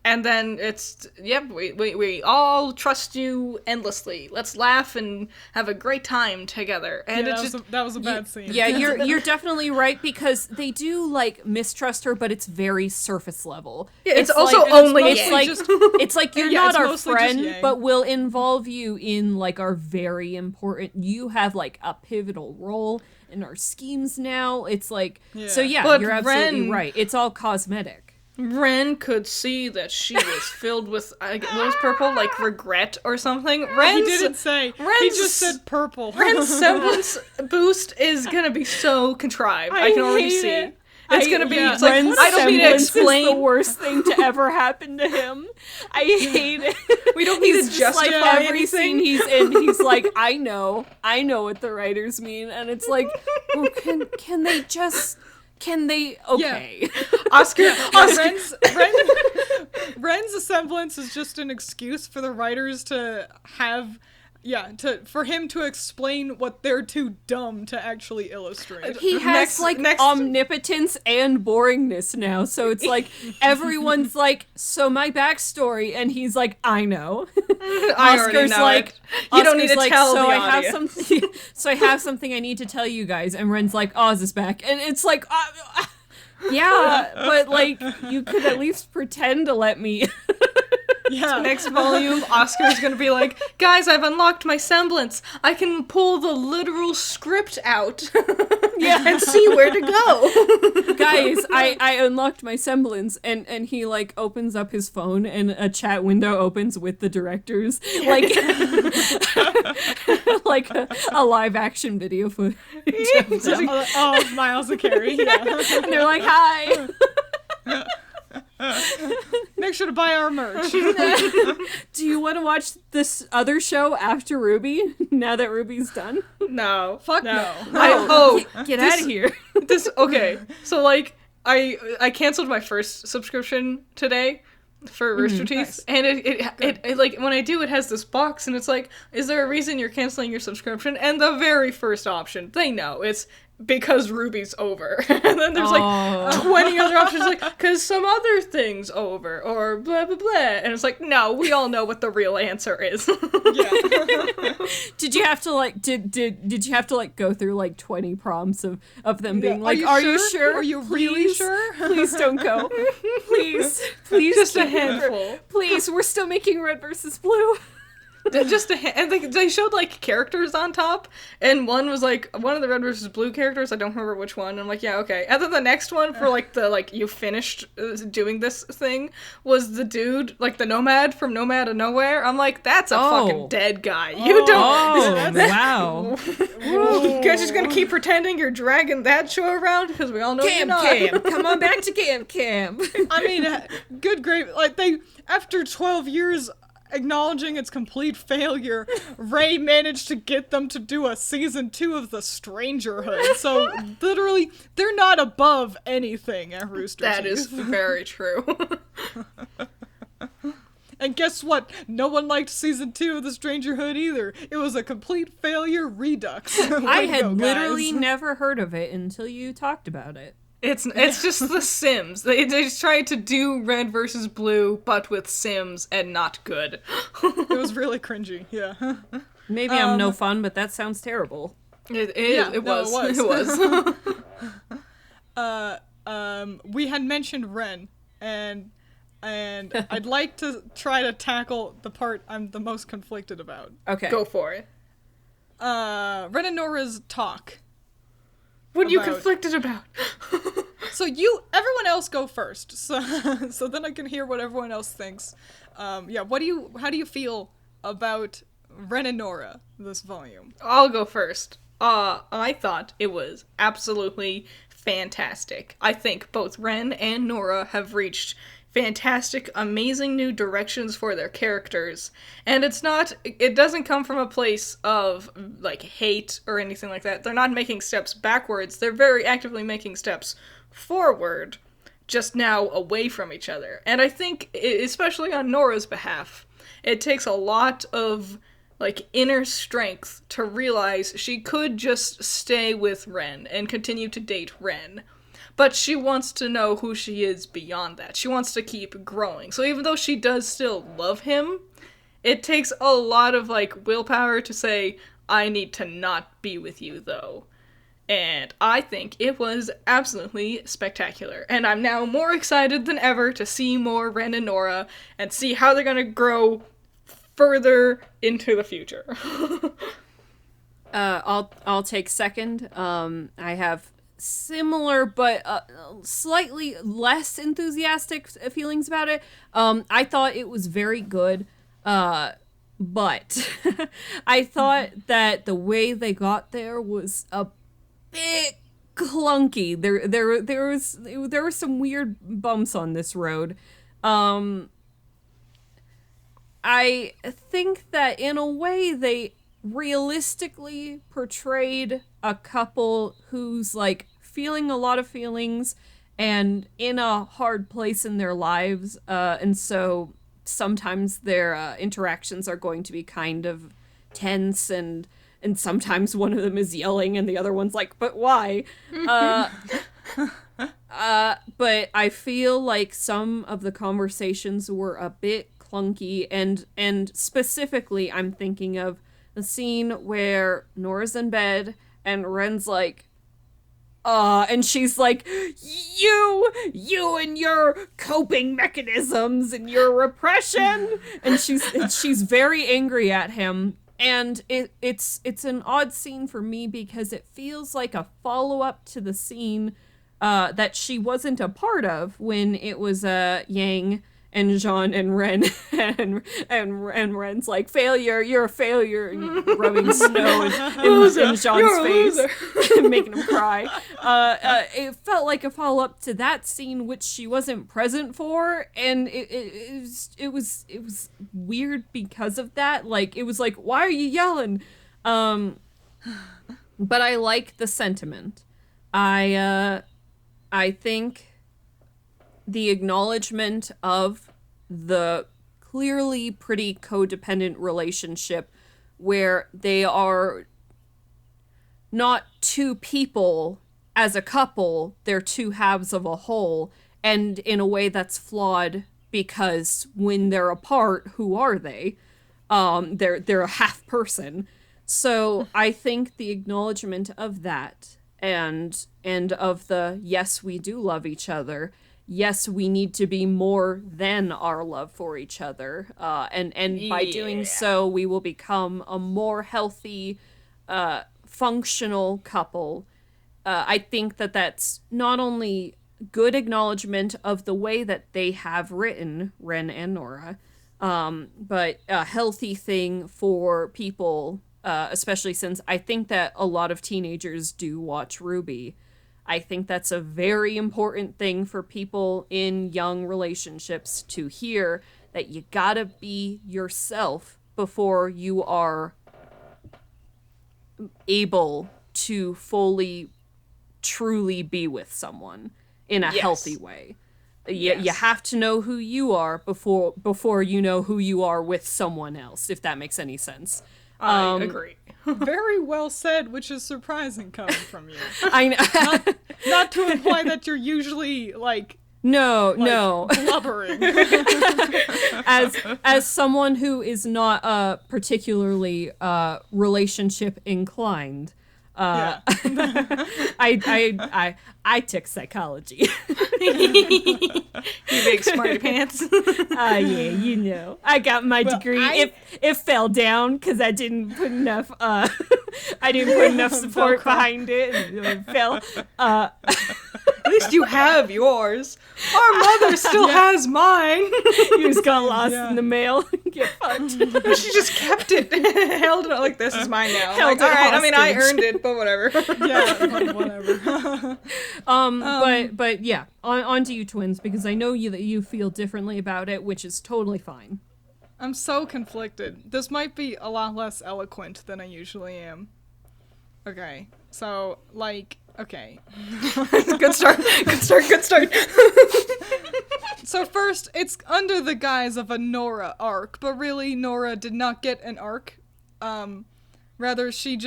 and then it's, we all trust you endlessly. Let's laugh and have a great time together. And that was a bad scene. Yeah, you're definitely right, because they do, like, mistrust her, but it's very surface level. Yeah, it's also like, only it's like you're not our friend, but we'll involve you in, like, our very important, you have, like, a pivotal role in our schemes now. It's like, so yeah, but you're absolutely right. It's all cosmetic. Ren could see that she was filled with, what was purple? Like, regret or something? He didn't say. He just said purple. Ren's semblance boost is gonna be so contrived. I can already see. It. It's gonna be, it's like, Ren's I don't need to explain. Is the worst thing to ever happen to him. I hate it. We don't need to justify like every anything. scene he's in, he's like, I know what the writers mean, and it's like, well, can they just... Can they? Okay. Yeah. Oscar. Ren's semblance is just an excuse for the writers to have Yeah, for him to explain what they're too dumb to actually illustrate. He has omnipotence and boringness now, so it's like everyone's like, so my backstory, and he's like, I know. I already know like, you don't need to tell the audience. I have something I need to tell you guys, and Ren's like, Oz is back, and it's like, yeah, but like you could at least pretend to let me. Yeah. Next volume, Oscar's gonna be like, guys, I've unlocked my semblance. I can pull the literal script out and see where to go. Guys, I unlocked my semblance, and he like opens up his phone and a chat window opens with the directors. Like like a live action video footage of them. Oh, Miles and Carrie, yeah. And they're like, hi. Make sure to buy our merch. Do you want to watch this other show after RWBY? Now that RWBY's done? No. Fuck no. Get out of here. Okay. So like I canceled my first subscription today for Rooster Teeth, nice. And it like when I do, it has this box, and it's like, is there a reason you're canceling your subscription? And the very first option, they know it's because RWBY's over. And then there's like 20 other options, like, because some other thing's over, or blah, blah, blah. And it's like, no, we all know what the real answer is. Yeah. Did you have to, like, did you have to, like, go through, like, 20 prompts of them being like, are you sure? Are you really sure? Please don't go. Please. Just a handful. Please, we're still making Red versus Blue. And they showed like characters on top, and one was like one of the Red versus Blue characters. I don't remember which one. And I'm like, yeah, okay. And then the next one for like the like you finished doing this thing was the dude, like the nomad from Nomad of Nowhere. I'm like, that's a fucking dead guy. You don't. Oh wow. You guys just gonna keep pretending you're dragging that show around because we all know you're not. Cam, come on back to Cam. I mean, good gravy. Like they after 12 years. Acknowledging its complete failure, Ray managed to get them to do a season 2 of The Strangerhood. So, literally, they're not above anything at Rooster Teeth. That is very true. And guess what? No one liked season 2 of The Strangerhood either. It was a complete failure redux. I had literally never heard of it until you talked about it. It's just The Sims. They just tried to do Red versus Blue, but with Sims, and not good. It was really cringy, yeah. Maybe I'm no fun, but that sounds terrible. It was. We had mentioned Ren, and I'd like to try to tackle the part I'm the most conflicted about. Okay. Go for it. Ren and Nora's talk. What are you conflicted about? So everyone else go first. So then I can hear what everyone else thinks. How do you feel about Ren and Nora, this volume? I'll go first. I thought it was absolutely fantastic. I think both Ren and Nora have reached fantastic, amazing new directions for their characters. And it doesn't come from a place of, like, hate or anything like that. They're not making steps backwards. They're very actively making steps forward, just now away from each other. And I think, especially on Nora's behalf, it takes a lot of, like, inner strength to realize she could just stay with Ren and continue to date Ren. But she wants to know who she is beyond that. She wants to keep growing. So even though she does still love him, it takes a lot of, like, willpower to say, I need to not be with you, though. And I think it was absolutely spectacular. And I'm now more excited than ever to see more Ren and Nora and see how they're gonna grow further into the future. I'll take second. I have similar but slightly less enthusiastic feelings about it. I thought it was very good, but I thought that the way they got there was a bit clunky. There were some weird bumps on this road. I think that in a way they realistically portrayed a couple who's like feeling a lot of feelings and in a hard place in their lives, and so sometimes their interactions are going to be kind of tense and sometimes one of them is yelling and the other one's like, but why? But I feel like some of the conversations were a bit clunky, and specifically I'm thinking of the scene where Nora's in bed and Ren's like, and she's like, you and your coping mechanisms and your repression, and she's very angry at him, and it's an odd scene for me because it feels like a follow-up to the scene that she wasn't a part of when it was Yang and Jean and Ren, and Ren's like, failure, you're a failure, and rubbing snow in Jean's face, making him cry. It felt like a follow-up to that scene, which she wasn't present for, and it was weird because of that. Like, it was like, why are you yelling? But I like the sentiment. I think the acknowledgement of the clearly pretty codependent relationship where they are not two people as a couple, they're two halves of a whole, and in a way that's flawed because when they're apart, who are they? They're a half person. So I think the acknowledgement of that and of the, yes, we do love each other, yes, we need to be more than our love for each other. And by doing so, we will become a more healthy, functional couple. I think that that's not only good acknowledgement of the way that they have written Ren and Nora, but a healthy thing for people, especially since I think that a lot of teenagers do watch RWBY. I think that's a very important thing for people in young relationships to hear, that you gotta be yourself before you are able to fully, truly be with someone in a healthy way. You have to know who you are before you know who you are with someone else, if that makes any sense. I agree. Very well said, which is surprising coming from you. I know. Not to imply that you're usually, like... No. Blubbering. As someone who is not particularly relationship inclined, I took psychology. You big smarty pants. Yeah, you know. I got my degree. It fell down because I didn't put enough support behind it, and it fell. At least you have yours. Our mother still has mine. You just got lost in the mail. Get fucked. She just kept it, held it like, this is mine now. Held like, all it right, I mean, I hostage. earned it, but whatever. Yeah, like, whatever. But yeah, on to you, twins, because I know that you feel differently about it, which is totally fine. I'm so conflicted. This might be a lot less eloquent than I usually am. Okay, so, like, okay. Good start. So first, it's under the guise of a Nora arc, but really, Nora did not get an arc. Rather, she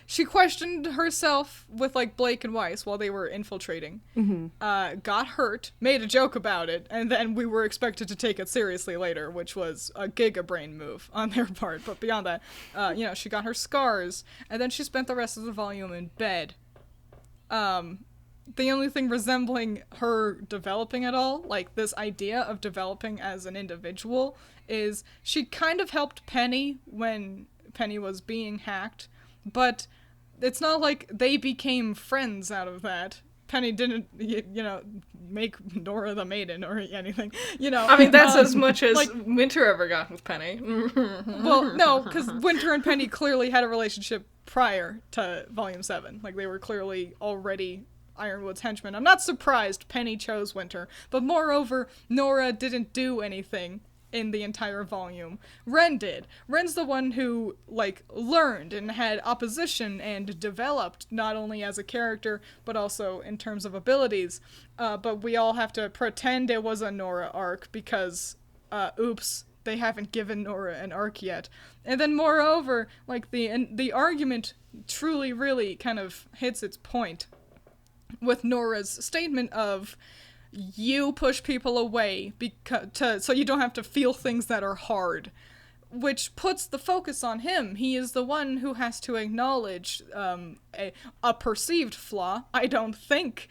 she questioned herself with, like, Blake and Weiss while they were infiltrating. Mm-hmm. Got hurt, made a joke about it, and then we were expected to take it seriously later, which was a giga-brain move on their part. But beyond that, she got her scars, and then she spent the rest of the volume in bed. The only thing resembling her developing at all, like this idea of developing as an individual, is she kind of helped Penny when Penny was being hacked, but it's not like they became friends out of that. Penny didn't, make Nora the maiden or anything, I mean, that's as much as like, Winter ever got with Penny. Well, no, because Winter and Penny clearly had a relationship prior to Volume 7. Like, they were clearly already Ironwood's henchmen. I'm not surprised Penny chose Winter, but moreover, Nora didn't do anything in the entire volume. Ren did. Ren's the one who, like, learned and had opposition and developed, not only as a character, but also in terms of abilities. But we all have to pretend it was a Nora arc because, oops, they haven't given Nora an arc yet. And then moreover, like the argument truly really kind of hits its point with Nora's statement of, you push people away so you don't have to feel things that are hard, which puts the focus on him. He is the one who has to acknowledge a perceived flaw. I don't think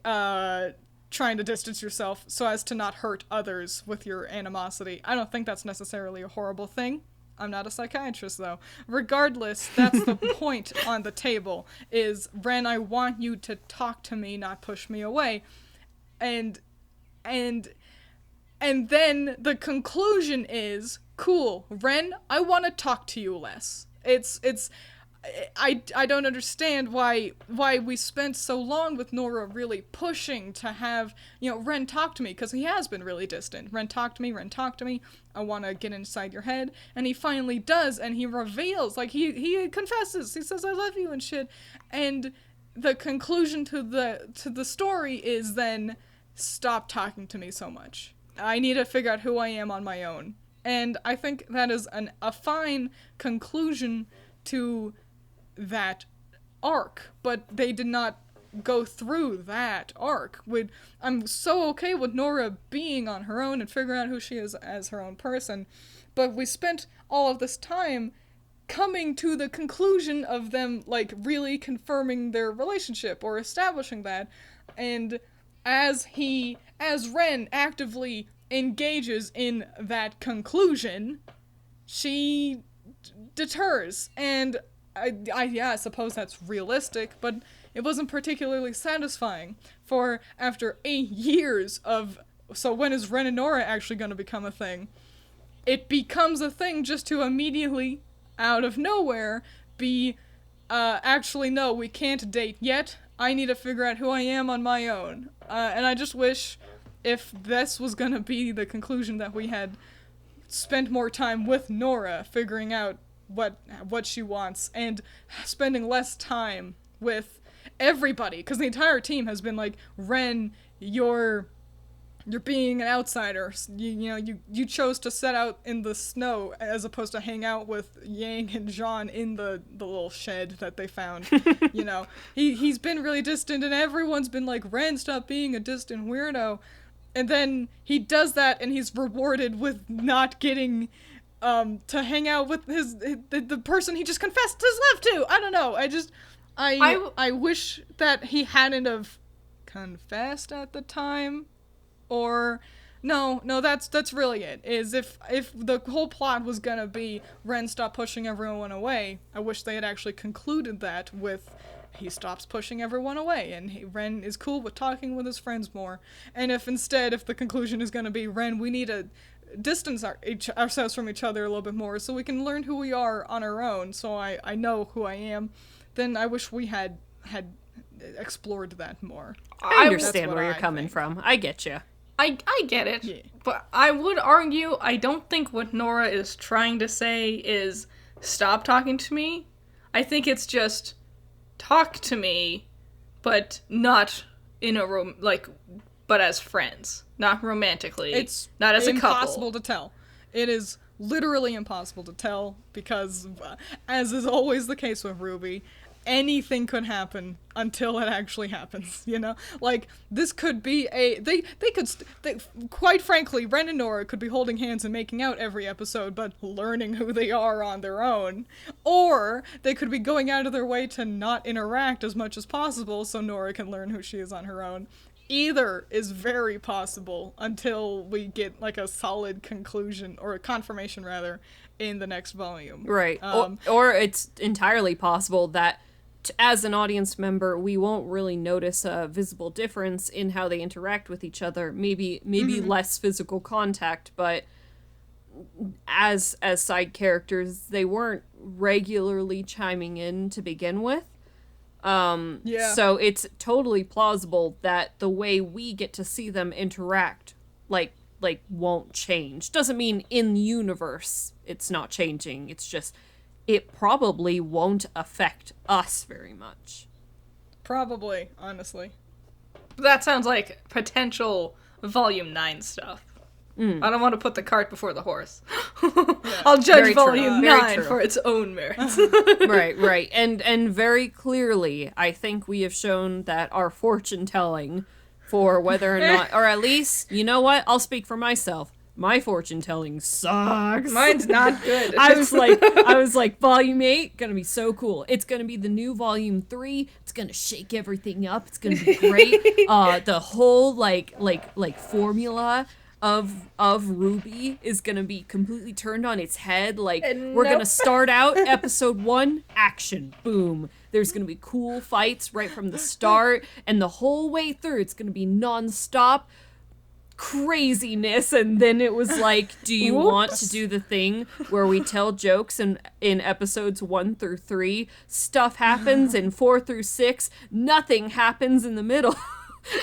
trying to distance yourself so as to not hurt others with your animosity, I don't think that's necessarily a horrible thing. I'm not a psychiatrist, though. Regardless, that's the point on the table, is, Ren, I want you to talk to me, not push me away. And then the conclusion is, cool, Ren, I want to talk to you less. I don't understand why we spent so long with Nora really pushing to have, Ren talk to me, because he has been really distant. Ren talk to me, I want to get inside your head. And he finally does, and he reveals, like, he confesses, he says, I love you and shit. And the conclusion to the story is then, stop talking to me so much. I need to figure out who I am on my own. And I think that is a fine conclusion to that arc, but they did not go through that arc. I'm so okay with Nora being on her own and figuring out who she is as her own person, but we spent all of this time coming to the conclusion of them, like, really confirming their relationship or establishing that, and as Ren actively engages in that conclusion, she deters, and I suppose that's realistic, but it wasn't particularly satisfying. For after 8 years of, so when is Ren and Nora actually going to become a thing? It becomes a thing just to immediately, out of nowhere, be, actually no, we can't date yet. I need to figure out who I am on my own. And I just wish, if this was going to be the conclusion, that we had spent more time with Nora figuring out what she wants, and spending less time with everybody, because the entire team has been like, Ren, you're being an outsider. You chose to set out in the snow as opposed to hang out with Yang and Jean in the little shed that they found. He's been really distant, and everyone's been like, Ren, stop being a distant weirdo. And then he does that, and he's rewarded with not getting to hang out with the person he just confessed his love to. I don't know. I wish that he hadn't have confessed at the time. Or no, that's really it. Is if the whole plot was gonna be Ren stop pushing everyone away, I wish they had actually concluded that with he stops pushing everyone away, and Ren is cool with talking with his friends more. And if the conclusion is gonna be, Ren, we need to distance ourselves from each other a little bit more so we can learn who we are on our own, so I know who I am, then I wish we had explored that more. I understand where you're coming from. I get you. I get it, yeah. But I would argue I don't think what Nora is trying to say is stop talking to me. I think it's just talk to me, but not in but as friends, not romantically. It's not as a couple. It's impossible to tell. It is literally impossible to tell because, as is always the case with RWBY, anything could happen until it actually happens, Like, this could be quite frankly, Ren and Nora could be holding hands and making out every episode, but learning who they are on their own. Or they could be going out of their way to not interact as much as possible so Nora can learn who she is on her own. Either is very possible until we get, like, a solid conclusion, or a confirmation, rather, in the next volume. Right. Or it's entirely possible that as an audience member, we won't really notice a visible difference in how they interact with each other. Maybe less physical contact, but as side characters, they weren't regularly chiming in to begin with. Yeah. So it's totally plausible that the way we get to see them interact, like won't change. Doesn't mean in universe it's not changing. It's just it probably won't affect us very much. Probably, honestly. That sounds like potential Volume 9 stuff. I don't want to put the cart before the horse. I'll judge Very true. Volume Very 9 true. for its own merits. Right. And very clearly, I think we have shown that our fortune telling for whether or not, or at least, you know what? I'll speak for myself. My fortune telling sucks. Mine's not good. I was like, Volume 8, gonna be so cool. It's gonna be the new Volume 3. It's gonna shake everything up. It's gonna be great. The whole like formula of RWBY is gonna be completely turned on its head. Like, we're gonna start out episode 1, action, boom. There's gonna be cool fights right from the start, and the whole way through, it's gonna be non-stop craziness. And then it was like, do you want to do the thing where we tell jokes in episodes 1 through 3, stuff happens in 4 through 6, nothing happens in the middle,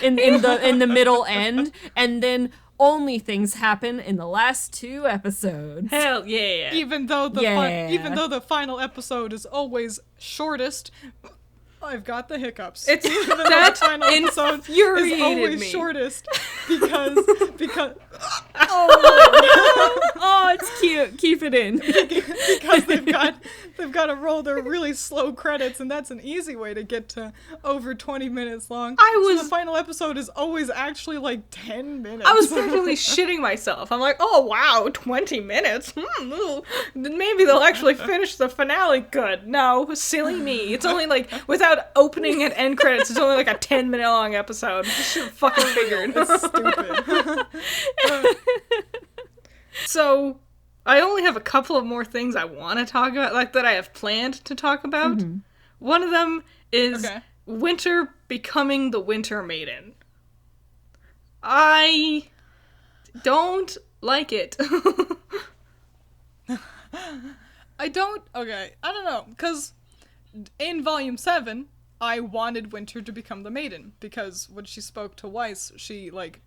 in the middle end, and then only things happen in the last 2 episodes. Hell yeah. Even though the final episode is always shortest, I've got the hiccups. It's that final episode is infuriated always me. shortest because Oh, it's cute. Keep it in. because they've got to roll their really slow credits, and that's an easy way to get to over 20 minutes long. So the final episode is always actually like 10 minutes. I was practically shitting myself. I'm like, oh wow, 20 minutes? Ooh. Then maybe they'll actually finish the finale good. No, silly me. It's only like, without opening and end credits, it's only like a 10-minute long episode. This shit fucking figured. stupid. So, I only have a couple of more things I want to talk about, like that I have planned to talk about. Mm-hmm. One of them is Okay. Winter becoming the Winter Maiden. I don't like it. I don't know, because in Volume 7, I wanted Winter to become the Maiden, because when she spoke to Weiss, she made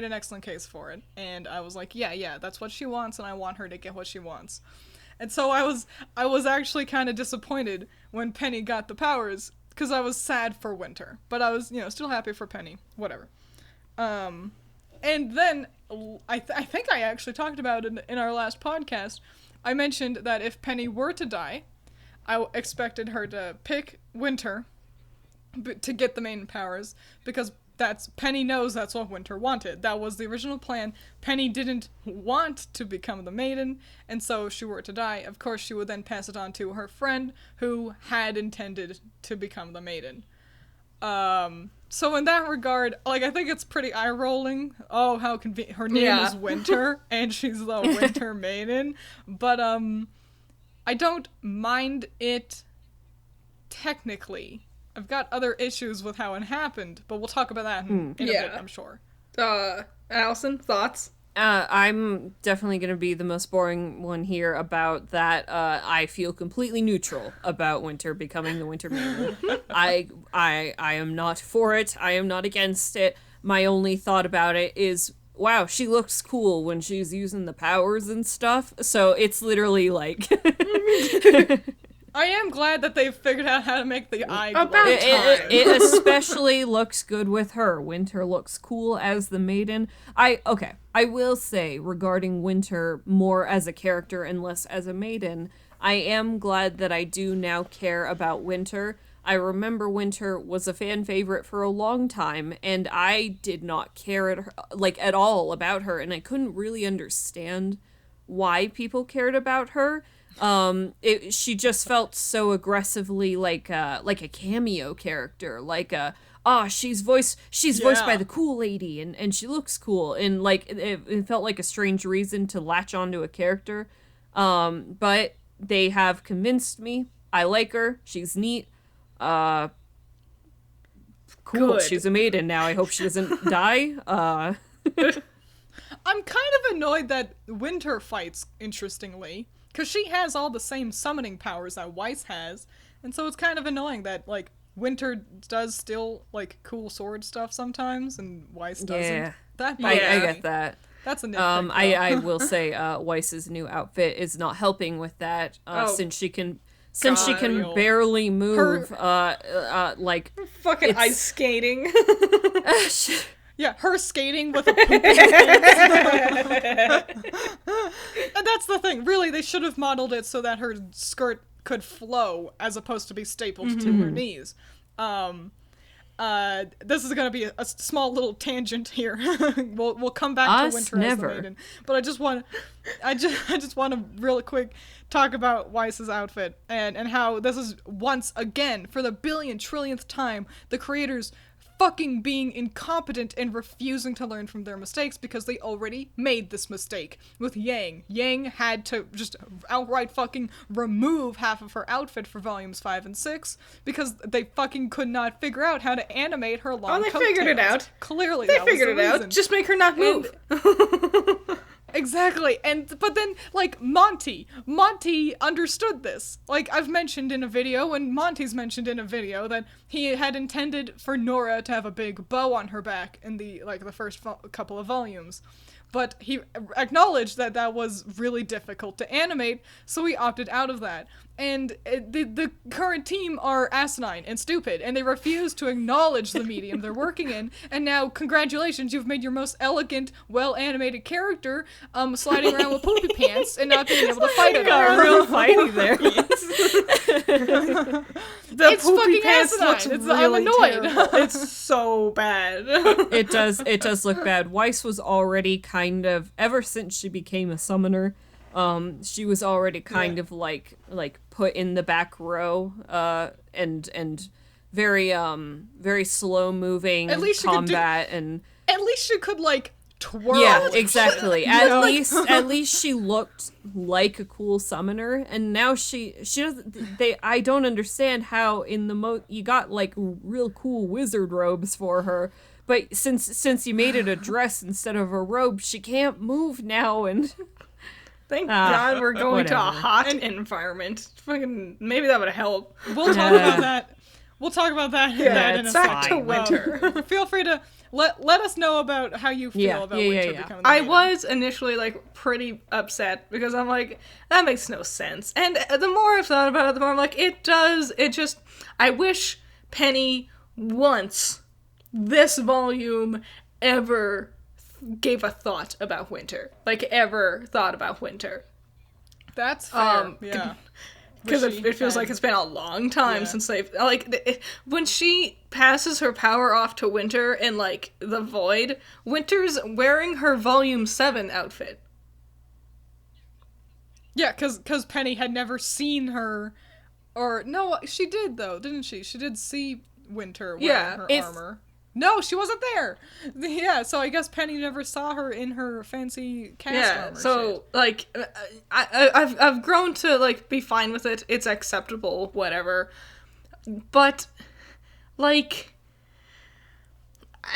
an excellent case for it, and I was like, yeah, that's what she wants, and I want her to get what she wants. And so I was actually kind of disappointed when Penny got the powers, because I was sad for Winter, but I was, still happy for Penny, whatever. And then, I think I actually talked about it in our last podcast, I mentioned that if Penny were to die, I expected her to pick Winter to get the main powers, because Penny knows that's what Winter wanted. That was the original plan. Penny didn't want to become the maiden, and so if she were to die, of course she would then pass it on to her friend, who had intended to become the maiden. So in that regard, I think it's pretty eye-rolling. Oh, how convenient. Her name is Winter, and she's the Winter Maiden. But, I don't mind it technically. I've got other issues with how it happened, but we'll talk about that in a bit, I'm sure. Allison, thoughts? I'm definitely going to be the most boring one here about that. I feel completely neutral about Winter becoming the Winter Maiden. I am not for it. I am not against it. My only thought about it is, wow, she looks cool when she's using the powers and stuff. So it's literally like... I am glad that they've figured out how to make the eye glow. About time. It especially looks good with her. Winter looks cool as the maiden. I will say, regarding Winter more as a character and less as a maiden, I am glad that I do now care about Winter. I remember Winter was a fan favorite for a long time, and I did not care at all about her, and I couldn't really understand why people cared about her. She just felt so aggressively like a cameo character, she's voiced by the cool lady, and she looks cool, and it felt like a strange reason to latch onto a character. But they have convinced me. I like her. She's neat. Cool. Good. She's a maiden now. I hope she doesn't die. I'm kind of annoyed that Winter fights, interestingly, because she has all the same summoning powers that Weiss has, and so it's kind of annoying that, Winter does still, cool sword stuff sometimes, and Weiss doesn't. Yeah. That I bothers me. get that. That's a nitpick, I will say Weiss's new outfit is not helping with that, since she can barely move, fucking ice skating. Yeah, her skating with a poop in pants. And that's the thing. Really, they should have modeled it so that her skirt could flow as opposed to be stapled to her knees. This is gonna be a small little tangent here. we'll come back to Winter never. as the maiden, but I just want to real quick talk about Weiss's outfit and how this is once again for the trillionth time the creators fucking being incompetent and refusing to learn from their mistakes because they already made this mistake with Yang. Yang had to just outright fucking remove half of her outfit for volumes 5 and 6 because they fucking could not figure out how to animate her long they figured it coattails. out. Clearly, They that was figured the it out. reason. Just make her not move. Exactly, but then, like, Monty understood this. Like, I've mentioned in a video, and Monty's mentioned in a video, that he had intended for Nora to have a big bow on her back in the first couple of volumes. But he acknowledged that that was really difficult to animate, so he opted out of that. And the current team are asinine and stupid, and they refuse to acknowledge the medium they're working in. And now, congratulations, you've made your most elegant, well-animated character sliding around with poopy pants and not being able to fight at all. Real fighting there. The It's poopy fucking pants asinine. looks I'm really annoyed. terrible. It's so bad. It does look bad. Weiss was already kind of, ever since she became a summoner, she was already kind of like put in the back row, and very slow moving At least she could combat and At least she could, like, twirl. yeah, exactly. At know? least she looked like a cool summoner, and now she doesn't. I don't understand how in the you got like real cool wizard robes for her, but since you made it a dress instead of a robe, she can't move now, and Thank God we're going to a whatever. hot environment. Fucking maybe that would help. We'll talk about that. We'll talk about that, in a back second. to winter. Feel free to let us know about how you feel about winter becoming the I maiden. was initially like pretty upset because I'm like, that makes no sense. And the more I've thought about it, the more I'm like, it does. It just, I wish Penny once this volume ever gave a thought about winter. Like, ever thought about winter. That's fair. Yeah. Because Wish it feels he like had. it's been a long time Yeah. since they've, like, when she passes her power off to Winter in, like, the Void, Winter's wearing her Volume 7 outfit. Yeah, because Penny had never seen her, or no, she did though, didn't she? She did see Winter wearing Yeah, her if- armor. No, she wasn't there. Yeah, so I guess Penny never saw her in her fancy cast armor. So, shit. like, I've grown to, like, be fine with it. It's acceptable, whatever. But, like,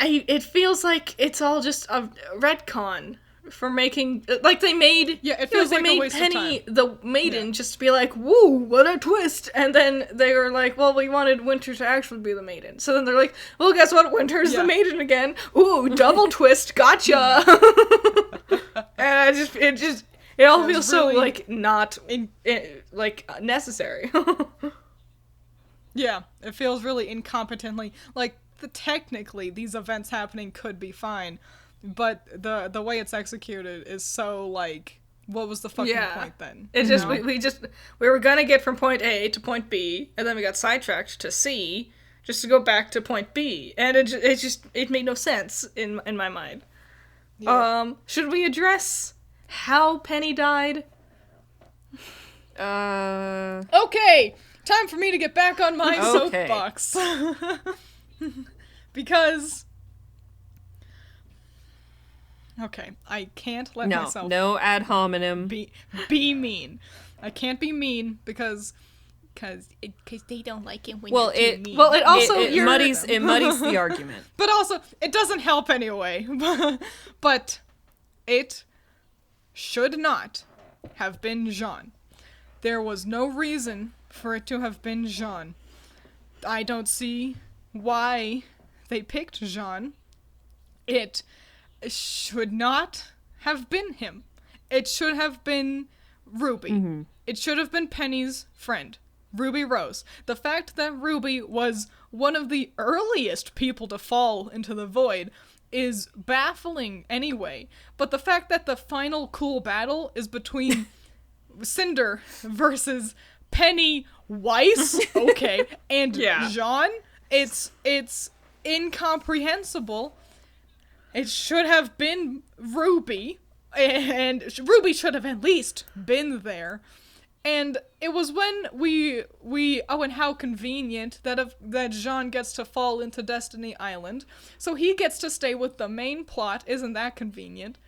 it feels like it's all just a retcon for making, like, they made, Yeah, it feels they like a made waste of Penny time. the maiden just to be like, woo, what a twist, and then they were like, well, we wanted Winter to actually be the maiden, so then they're like, well, guess what, Winter's the maiden again, ooh, double twist, gotcha. And it all feels so, really like, not, like, necessary. Yeah, it feels really incompetently, like, technically these events happening could be fine, but the way it's executed is so, like, what was the fucking point then? It You just, know? we were gonna get from point A to point B, and then we got sidetracked to C, just to go back to point B, and it made no sense in my mind. Yeah. Should we address how Penny died? Okay, time for me to get back on my Okay. soapbox. Because... Okay, I can't let myself no ad hominem. be mean. I can't be mean because they don't like it when Well, you're too mean. Well, it also it muddies the argument. But also, it doesn't help anyway. But it should not have been Jean. There was no reason for it to have been Jean. I don't see why they picked Jean. It should not have been him. It should have been Ruby. Mm-hmm. It should have been Penny's friend, Ruby Rose. The fact that Ruby was one of the earliest people to fall into the void is baffling anyway. But the fact that the final cool battle is between Cinder versus Penny Weiss, okay, and Jean, it's incomprehensible. It should have been RWBY, and RWBY should have at least been there. And it was when and how convenient that Jean gets to fall into Destiny Island. So he gets to stay with the main plot. Isn't that convenient?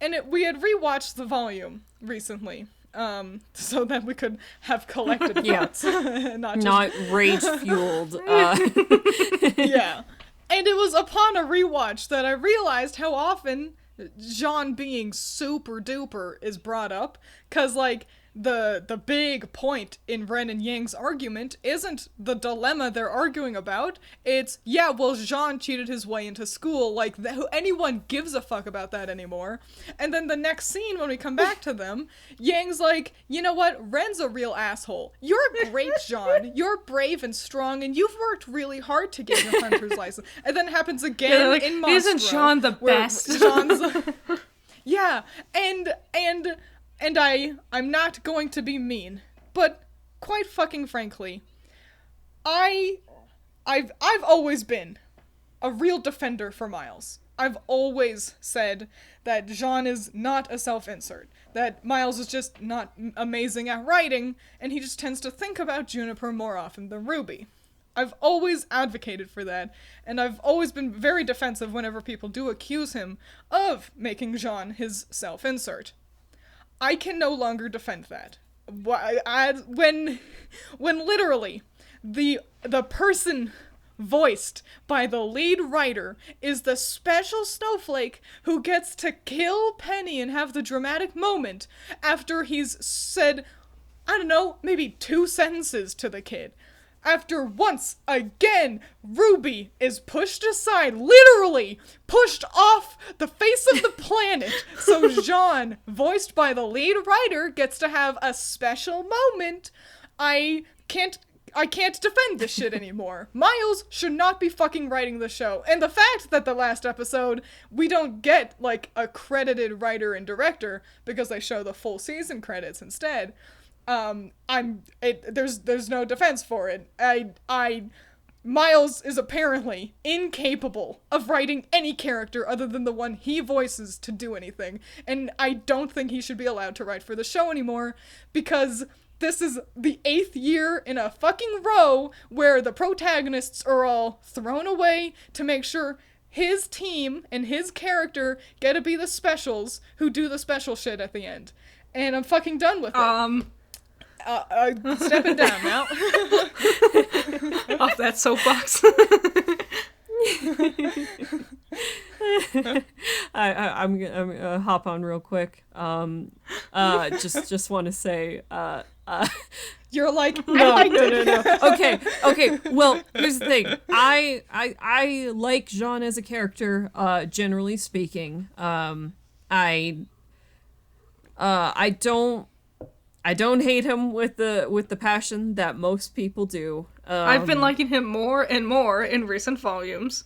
And we had rewatched the volume recently, so that we could have collected thoughts. not rage-fueled. Yeah. And it was upon a rewatch that I realized how often Jean being super duper is brought up. 'Cause, like, the big point in Ren and Yang's argument isn't the dilemma they're arguing about. It's, Jean cheated his way into school. Like, anyone gives a fuck about that anymore. And then the next scene, when we come back to them, Yang's like, you know what? Ren's a real asshole. You're great, Jean. You're brave and strong, and you've worked really hard to get your hunter's license. And then it happens again in Monstro. Isn't Jean the best? Jean's And I'm not going to be mean, but quite fucking frankly, I've always been a real defender for Miles. I've always said that Jean is not a self-insert, that Miles is just not amazing at writing, and he just tends to think about Juniper more often than RWBY. I've always advocated for that, and I've always been very defensive whenever people do accuse him of making Jean his self-insert. I can no longer defend that. When literally the person voiced by the lead writer is the special snowflake who gets to kill Penny and have the dramatic moment after he's said, I don't know, maybe 2 sentences to the kid. After once again, RWBY is pushed aside, literally pushed off the face of the planet, so Jean, voiced by the lead writer, gets to have a special moment. I can't defend this shit anymore. Miles should not be fucking writing the show. And the fact that the last episode, we don't get, like, a credited writer and director, because they show the full season credits instead, there's no defense for it. Miles is apparently incapable of writing any character other than the one he voices to do anything, and I don't think he should be allowed to write for the show anymore, because this is the 8th year in a fucking row where the protagonists are all thrown away to make sure his team and his character get to be the specials who do the special shit at the end. And I'm fucking done with it. Stepping down now. Off that soapbox. I'm gonna hop on real quick. Just want to say, you're like, no. Okay. Well, here's the thing. I like Jean as a character. Generally speaking, I don't hate him with the passion that most people do. I've been liking him more and more in recent volumes.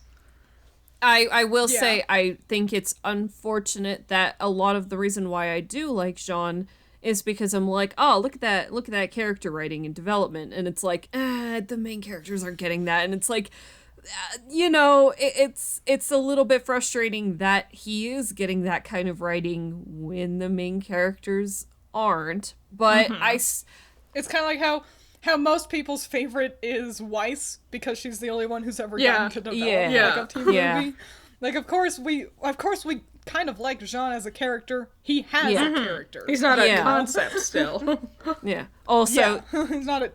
I will say I think it's unfortunate that a lot of the reason why I do like Jean is because I'm like, oh, look at that character writing and development, and it's like, the main characters aren't getting that, and it's like, it's a little bit frustrating that he is getting that kind of writing when the main characters aren't, but it's kind of like how most people's favorite is Weiss, because she's the only one who's ever gotten to develop like a TV movie. Like, of course we kind of like Jean as a character. He has a character. He's not a concept still. Also, he's not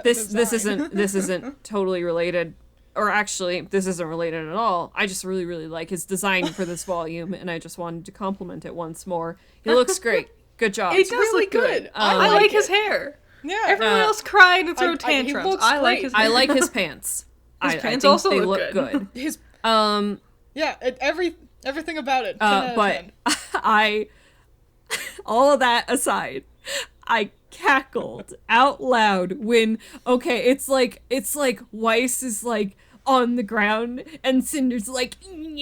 this isn't totally related. Or actually, this isn't related at all. I just really, really like his design for this volume, and I just wanted to compliment it once more. He looks great. Good job. It does really look good. I like his hair. Yeah. Everyone else cried and threw tantrums. I like his hair. I like his pants. His pants I think also they look good. His yeah, everything about it. 10 but 10. All of that aside, I cackled out loud when it's like Weiss is like, on the ground, and Cinder's like, and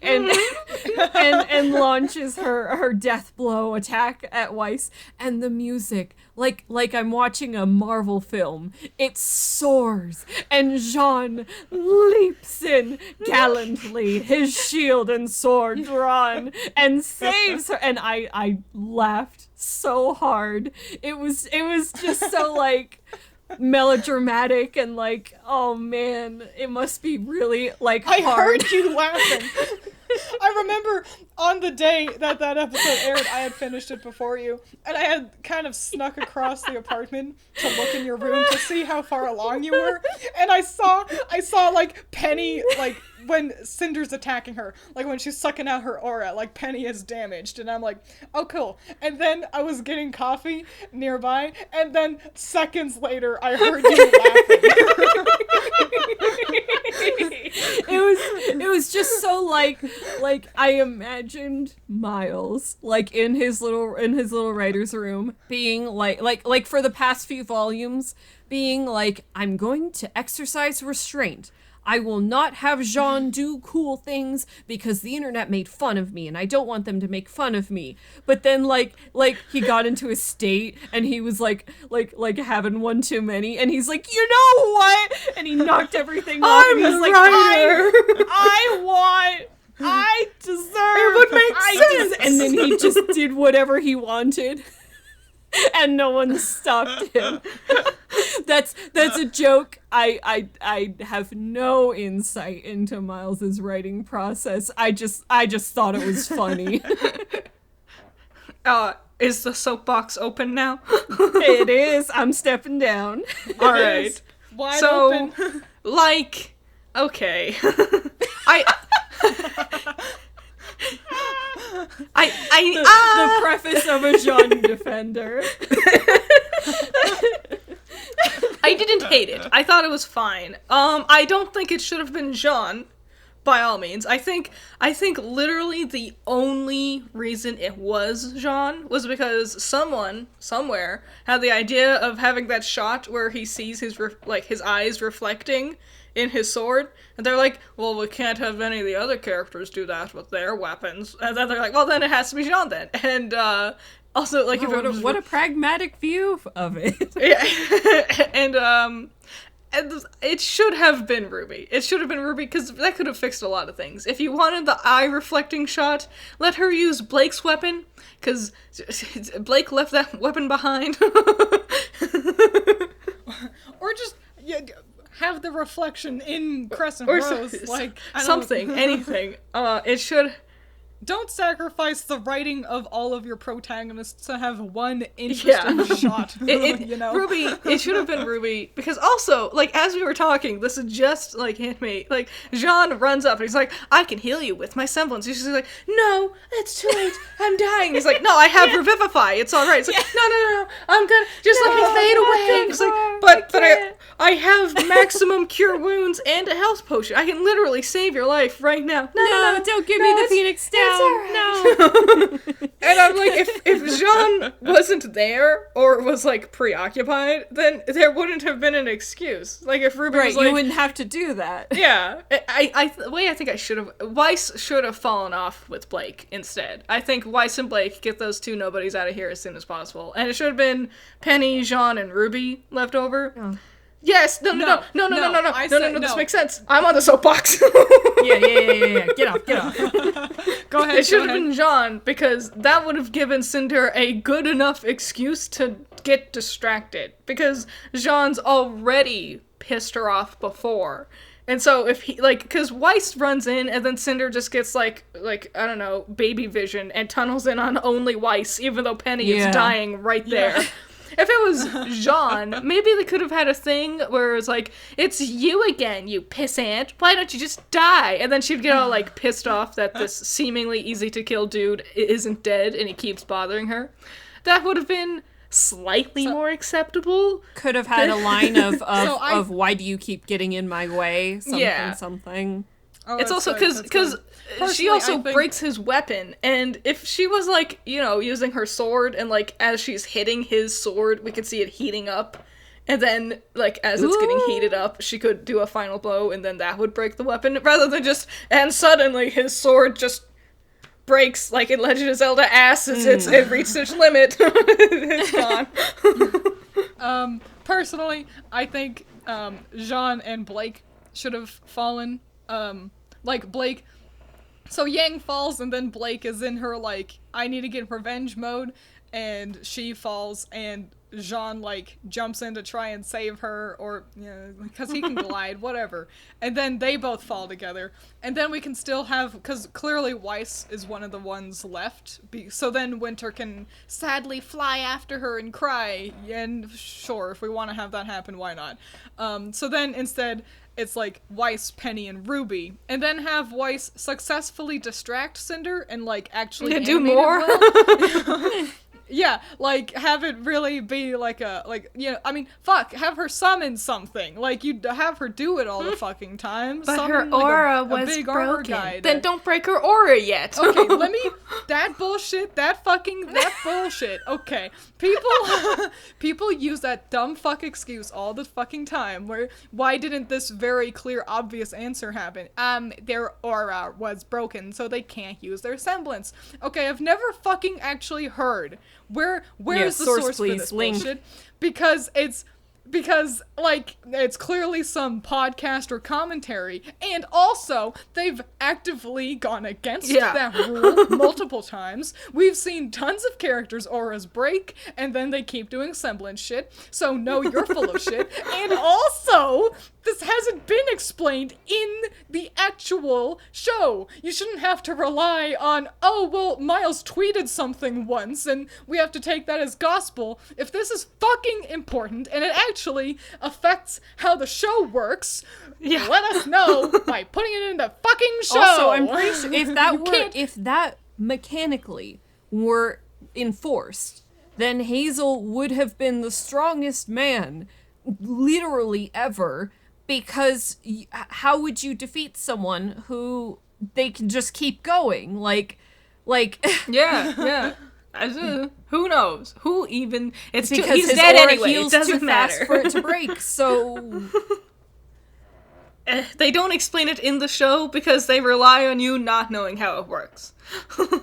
and launches her death blow attack at Weiss, and the music, like I'm watching a Marvel film, it soars, and Jean leaps in gallantly, his shield and sword drawn, and saves her, and I laughed so hard. It was just so like melodramatic, and like, oh man, it must be really like hard. I heard you laughing. I remember on the day that episode aired, I had finished it before you, and I had kind of snuck across the apartment to look in your room to see how far along you were, and I saw like Penny, like when Cinder's attacking her, like when she's sucking out her aura, like Penny is damaged, and I'm like, oh cool. And then I was getting coffee nearby, and then seconds later I heard you laughing. It was just so like I imagined Miles like in his little writer's room being like for the past few volumes being like, I'm going to exercise restraint. I will not have Jean do cool things because the internet made fun of me and I don't want them to make fun of me. But then like he got into a state and he was like having one too many, and he's like, you know what? And he knocked everything off, and he's like, I deserve. It would make sense. And then he just did whatever he wanted. And no one stopped him. That's a joke. I have no insight into Miles's writing process. I just thought it was funny. Is the soapbox open now? It is. I'm stepping down. All right. Wide open. Like, okay. The preface of a Jean defender. I didn't hate it. I thought it was fine. I don't think it should have been Jean, by all means. I think literally the only reason it was Jean was because someone, somewhere, had the idea of having that shot where he sees his eyes reflecting in his sword, and they're like, well, we can't have any of the other characters do that with their weapons. And then they're like, well, then it has to be Jean then. And, also, like, what a pragmatic view of it. Yeah. and it should have been RWBY. It should have been RWBY, because that could have fixed a lot of things. If you wanted the eye-reflecting shot, let her use Blake's weapon, because Blake left that weapon behind. Or just have the reflection in Crescent Rose, anything. It should. Don't sacrifice the writing of all of your protagonists to have one interesting shot. You know? RWBY, it should have been RWBY, because also, like, as we were talking, this is just, like, hit me. Like, Jean runs up, and he's like, I can heal you with my semblance. He's just like, no, it's too late, I'm dying. He's like, no, I have Revivify, it's alright. It's like, no, I'm gonna, just let me fade away. He's like, but I have maximum cure wounds and a health potion. I can literally save your life right now. No, don't give me the Phoenix down. No. And I'm like, if Jean wasn't there or was like preoccupied, then there wouldn't have been an excuse. Like if RWBY was like, you wouldn't have to do that. Yeah, the way I think I should have, Weiss should have fallen off with Blake instead. I think Weiss and Blake get those two nobodies out of here as soon as possible, and it should have been Penny, Jean, and RWBY left over. Oh. Yes, no, this makes sense. I'm on the soapbox. Yeah. Get off. Go ahead. It should have been Jean, because that would have given Cinder a good enough excuse to get distracted, because Jean's already pissed her off before. And so if he, like, because Weiss runs in and then Cinder just gets like, I don't know, baby vision and tunnels in on only Weiss, even though Penny is dying right there. Yeah. If it was Jean, maybe they could have had a thing where it's like, it's you again, you pissant. Why don't you just die? And then she'd get all, like, pissed off that this seemingly easy-to-kill dude isn't dead and he keeps bothering her. That would have been slightly more acceptable. Could have had a line of why do you keep getting in my way? Something. Oh, it's also because she also breaks his weapon, and if she was, like, you know, using her sword, and, like, as she's hitting his sword, we could see it heating up, And then, like, as it's getting heated up, she could do a final blow, and then that would break the weapon, rather than just, and suddenly his sword just breaks, like in Legend of Zelda, as it reached its limit. It's gone. Personally, I think Jean and Blake should have fallen. Like, Blake... So Yang falls, and then Blake is in her, like, I need to get revenge mode, and she falls, and Jean, like, jumps in to try and save her, or, you know, because he can glide, whatever. And then they both fall together. And then we can still have, because clearly Weiss is one of the ones left, so then Winter can sadly fly after her and cry, and sure, if we want to have that happen, why not? So then, instead, it's like Weiss, Penny, and Ruby, and then have Weiss successfully distract Cinder and, like, actually do animate it more? well. Yeah, like, have it really be like a, like, you know, I mean, fuck, have her summon something. Like, you'd have her do it all the fucking time. But summon, her like, aura a was big armor broken. guy Then that- don't break her aura yet. Okay, that bullshit, that bullshit. Okay, people use that dumb fuck excuse all the fucking time, where, why didn't this very clear, obvious answer happen? Their aura was broken, so they can't use their semblance. Okay, I've never fucking actually heard. Where's the source for this bullshit? Because like, it's clearly some podcast or commentary, and also, they've actively gone against that rule multiple times. We've seen tons of characters' auras break, and then they keep doing semblance shit, so no, you're full of shit. And also, this hasn't been explained in the actual show. You shouldn't have to rely on, oh, well, Miles tweeted something once, and we have to take that as gospel. If this is fucking important, and it actually affects how the show works, let us know by putting it in the fucking show. Also, I'm pretty sure if that mechanically were enforced, then Hazel would have been the strongest man, literally ever, because how would you defeat someone who they can just keep going? Like Yeah. Who knows? Who even? It's because he's his dead aura anyway. heals It doesn't too matter. fast for it to break. So They don't explain it in the show because they rely on you not knowing how it works.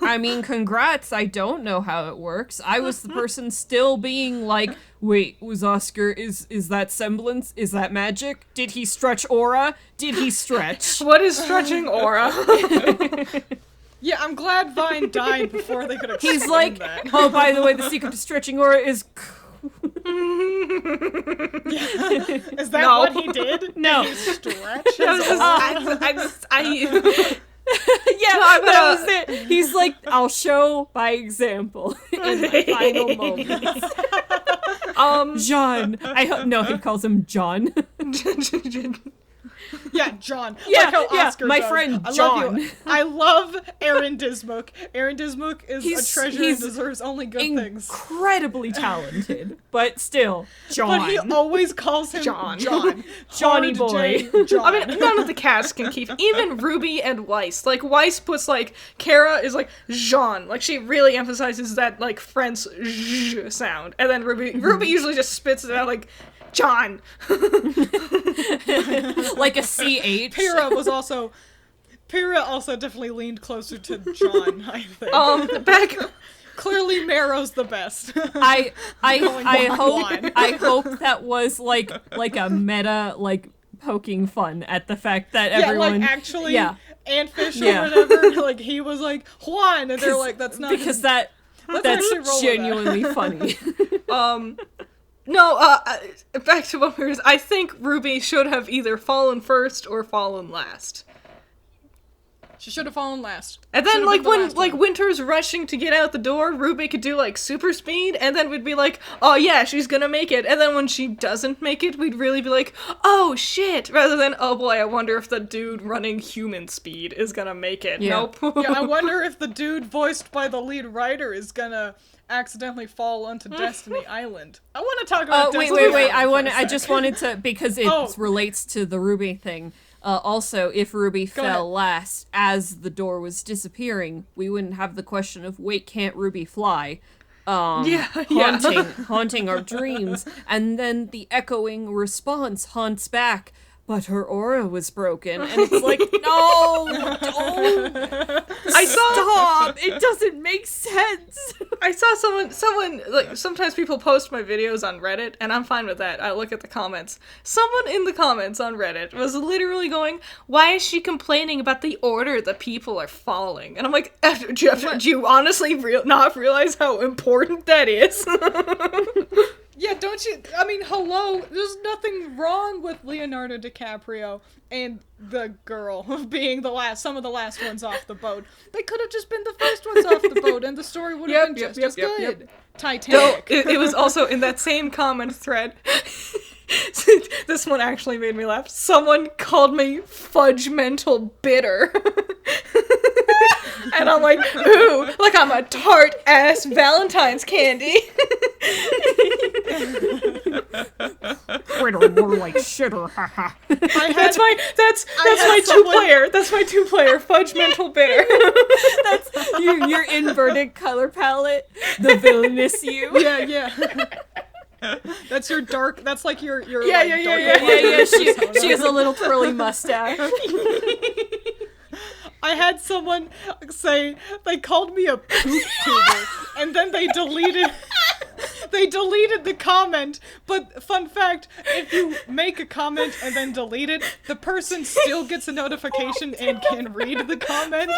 I mean, congrats. I don't know how it works. I was the person still being like, wait, was Oscar, is that semblance? Is that magic? Did he stretch aura? Did he stretch? What is stretching aura? Yeah, I'm glad Vine died before they could explain He's like, that. oh, by the way, the secret to stretching aura is... Is that No. what he did? No. Did he stretch his Yeah, that was it. He's like, I'll show by example in the final moments. John. No, he calls him John. Yeah, John. Yeah, like how yeah, Oscar my does. friend I love John. you. I love Aaron Dismuke. Aaron Dismuke is a treasure and deserves only good things. Incredibly talented, but still, John. But he always calls him John. John. Johnny Hard boy. J. John. I mean, none of the cast can keep. Even Ruby and Weiss. Like, Weiss puts, like, Kara is like, Jean. Like, she really emphasizes that, like, French zh sound. And then Ruby usually just spits it out like, John. Like a CH. Pyrrha also definitely leaned closer to John, I think. Back. Clearly Marrow's the best. I one. hope that was like a meta, like, poking fun at the fact that Yeah, everyone like actually Antfish Yeah. or whatever, like he was like Juan and they're like, that's not because that's actually roll with genuinely funny. No, back to what we were. I think Ruby should have either fallen first or fallen last. She should have fallen last. And then, Should've like, been the when, last like, one. Winter's rushing to get out the door, Ruby could do, like, super speed, and then we'd be like, oh yeah, she's gonna make it. And then when she doesn't make it, we'd really be like, oh shit, rather than, oh boy, I wonder if the dude running human speed is gonna make it. Yeah. Nope. Yeah, I wonder if the dude voiced by the lead writer is gonna accidentally fall onto Destiny Island. I want to talk about Wait. Destiny Island I just wanted to, because it relates to the Ruby thing. Also, if Ruby fell last as the door was disappearing, we wouldn't have the question of, wait, can't Ruby fly? Yeah. haunting our dreams, and then the echoing response haunts back, but her aura was broken, and it's like, no, don't. Stop. It doesn't make sense. I saw someone, like, sometimes people post my videos on Reddit, and I'm fine with that. I look at the comments. Someone in the comments on Reddit was literally going, why is she complaining about the order the people are following? And I'm like, Jeff, do you honestly not realize how important that is? Yeah, don't you? I mean, hello. There's nothing wrong with Leonardo DiCaprio and the girl being some of the last ones off the boat. They could have just been the first ones off the boat, and the story would have been just as good. Titanic. No, it was also in that same comment thread. This one actually made me laugh. Someone called me Judgmental bitter. And I'm like, ooh, like I'm a tart-ass Valentine's candy. Critter, more like shitter, haha. That's my two-player. That's my two-player, Judgmental bitter. That's your inverted color palette, the villainous you. Yeah. That's your dark. That's like your Yeah. She has a little curly mustache. I had someone say they called me a poop tuber, and then they deleted the comment. But fun fact, if you make a comment and then delete it, the person still gets a notification and can read the comment.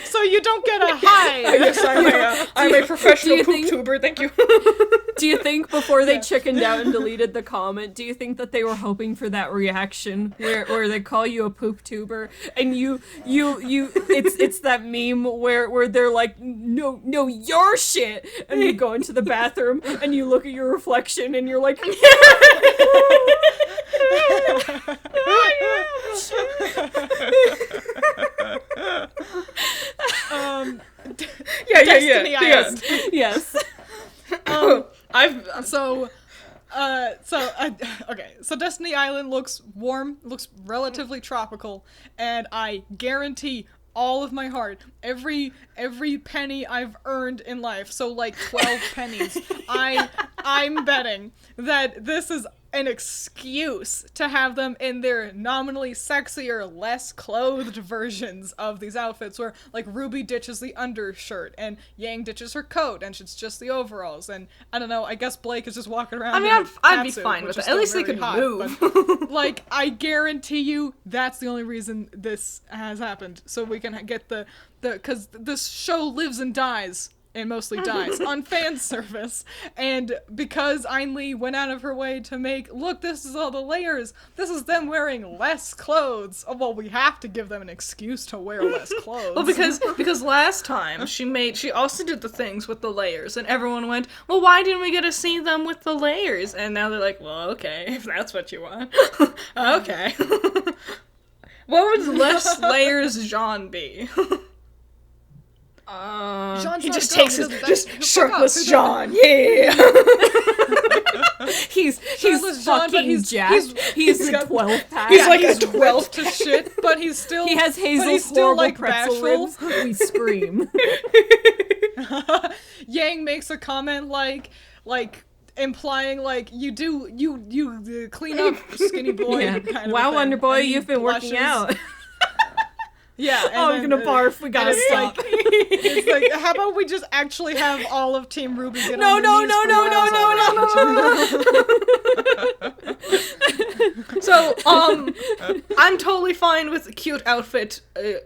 So you don't get a hi. Yes, I'm a professional poop tuber, thank you. Do you think before they chickened out and deleted the comment, do you think that they were hoping for that reaction where they call you a poop tuber and you it's that meme where they're like, no, your shit, and you go into the bathroom and you look at your reflection and you're like, Destiny Island. Yes. So Destiny Island looks warm, looks relatively tropical, and I guarantee all of my heart, every penny I've earned in life, so like 12 pennies, I'm betting that this is an excuse to have them in their nominally sexier, less clothed versions of these outfits, where like RWBY ditches the undershirt and Yang ditches her coat and it's just the overalls, and I don't know, I guess Blake is just walking around. I mean, I'd be fine with it. At least they could move. But, like, I guarantee you that's the only reason this has happened, so we can get the because this show lives and dies, and mostly dies, on fan service. And because Ayn Lee went out of her way to make, look, this is all the layers. This is them wearing less clothes. Oh, well, we have to give them an excuse to wear less clothes. Well, because last time she also did the things with the layers, and everyone went, well, why didn't we get to see them with the layers? And now they're like, well, okay, if that's what you want. Okay. What would less layers Jean be? Jean's He not just dumb. takes He his doesn't- just fuck shirtless off. Jean, yeah. He's Shirtless Jean, but fucking jacked. He's a got- 12-pack. he's like a he's 12 ripped to shit, but he's still. He has but Hazel's he's still horrible like pretzel bashful. ribs. We scream. Yang makes a comment like implying like you clean up, skinny boy. Yeah. Kind of Wow, thing. Wonder Boy, And he you've been working blushes. out. Yeah. And I'm then, gonna barf. We gotta and it's stop. like, it's like, how about we just actually have all of Team RWBY get No, on no, their no, knees no, for no, Rousey? So, I'm totally fine with cute outfit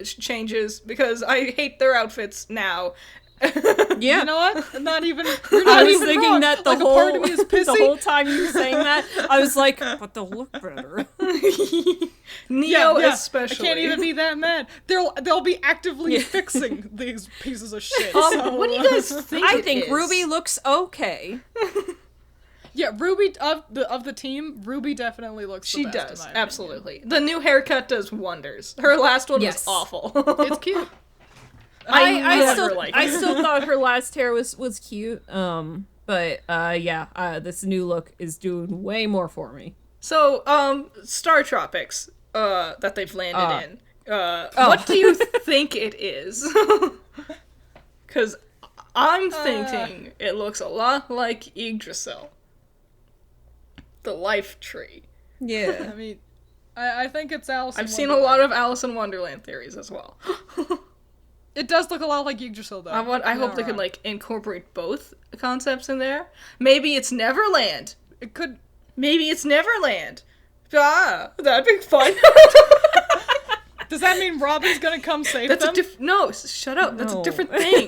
changes, because I hate their outfits now. Yeah. You know what? Not even. You're I not was even thinking wrong. that the like, whole a part of me is pissy. the whole time you were saying that, I was like, but they'll look better. Neo Yeah, especially. I can't even be that mad. They'll be actively fixing these pieces of shit. So, What do you guys think I it think is? RWBY looks okay. Yeah, RWBY of the team, RWBY definitely looks. She the best, does, in my opinion. absolutely. The new haircut does wonders. Her last one Yes. was awful. It's cute. I never still liked I it. still thought her last hair was cute. But this new look is doing way more for me. So, Star Tropics, that they've landed in. What do you think it is? Because I'm thinking it looks a lot like Yggdrasil. The life tree. Yeah. I mean, I think it's Alice. I've seen a lot of Alice in Wonderland theories as well. It does look a lot like Yggdrasil, though. I hope they could, like, incorporate both concepts in there. Maybe it's Neverland. It could. Maybe it's Neverland. Ah, that'd be fun. Does that mean Robin's gonna come save That's them? No, shut up. That's a No. different thing.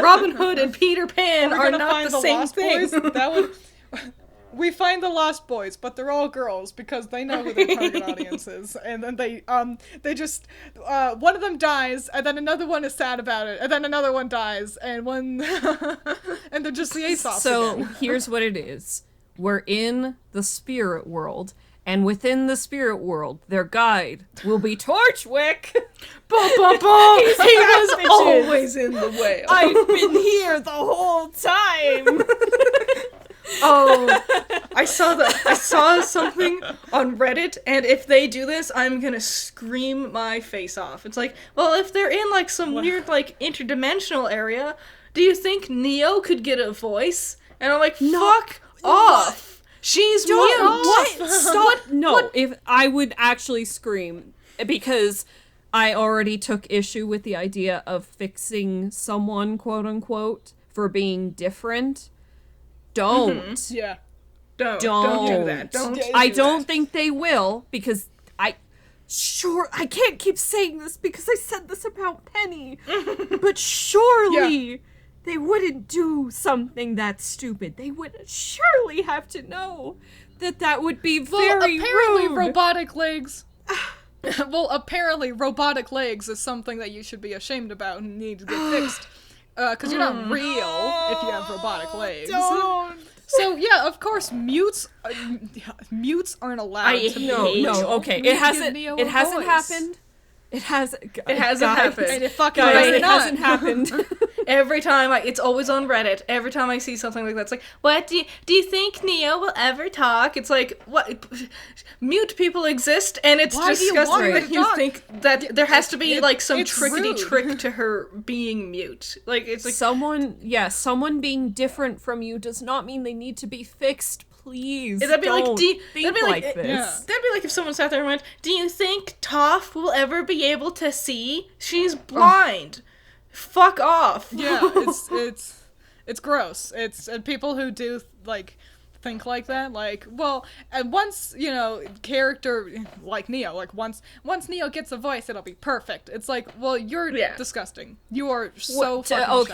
Robin Hood and Peter Pan are not the same Lost thing. Boys? That would. We find the Lost Boys, but they're all girls because they know who their target audience is, and then they just one of them dies, and then another one is sad about it, and then another one dies, and one and they're just the Aesops So again. here's what it is. We're in the spirit world, and within the spirit world, their guide will be Torchwick. Boom, boom, boom. He was bitches. always in the way. I've been here the whole time. Oh, I saw something on Reddit, and if they do this, I'm gonna scream my face off. It's like, well, if they're in, like, some weird, like, interdimensional area, do you think Neo could get a voice? And I'm like, fuck off! She's mute! What? Stop! No, if I would actually scream, because I already took issue with the idea of fixing someone, quote unquote, for being different. Don't. Yeah. Don't do that. Don't. I do don't that. think they will, because I can't keep saying this because I said this about Penny, but surely they wouldn't do something that stupid. They would surely have to know that would be very apparently rude. robotic legs. Well, apparently robotic legs is something that you should be ashamed about and need to get fixed. Because you're not real if you have robotic legs. Don't. So yeah, of course, mutes aren't allowed to be. No, okay. We It give hasn't. Neo It a hasn't voice. happened. It hasn't happened. And it fucking Guys, better it not. hasn't happened. Every time it's always on Reddit. Every time I see something like that, it's like, what do you think Neo will ever talk? It's like, what? Mute people exist, and it's Why do you want disgusting her that to you talk? think that there has to be like some it's trickety rude. trick to her being mute. Like, it's like, someone being different from you does not mean they need to be fixed. Please, that'd be like, don't think think like this. Yeah. that'd be like if someone sat there and went, "Do you think Toph will ever be able to see? She's blind. Fuck off." Yeah, it's gross. And people who do like think like that, like, well, and once, character like Neo, like once Neo gets a voice, it'll be perfect. It's like, well, you're disgusting. You are so fucking shallow.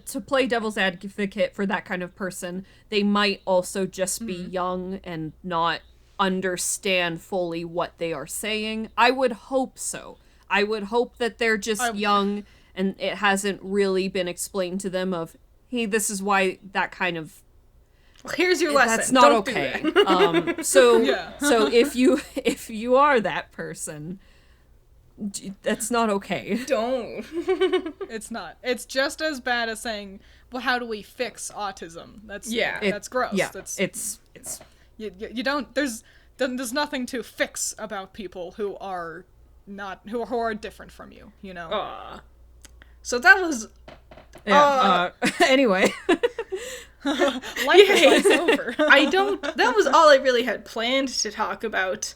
To play devil's advocate for that kind of person, they might also just be young and not understand fully what they are saying. I would hope so. I would hope that they're just young and it hasn't really been explained to them of, hey, this is why that kind of Here's your lesson. that's not Don't do okay. that. So if you are that person, that's not okay. Don't. It's not. It's just as bad as saying, well, how do we fix autism? That's gross. Yeah, That's it's you don't. There's nothing to fix about people who are different from you. Aw. So that was. anyway. Life is over. That was all I really had planned to talk about.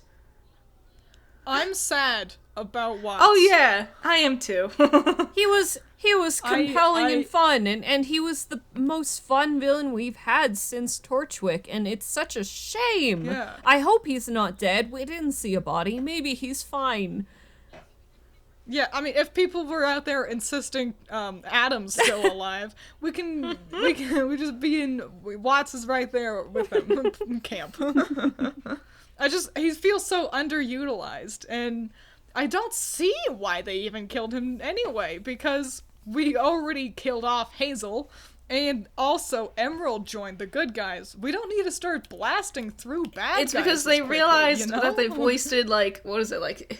I'm sad about what. Oh yeah, I am too. He was compelling and fun, and he was the most fun villain we've had since Torchwick, and it's such a shame. Yeah. I hope he's not dead. We didn't see a body. Maybe he's fine. Yeah, I mean, if people were out there insisting Adam's still alive, we just be in. Watts is right there with them in camp. He feels so underutilized, and I don't see why they even killed him anyway, because we already killed off Hazel, and also Emerald joined the good guys. We don't need to start blasting through bad guys. It's because as they quickly, realized that they've wasted, like, what is it, like,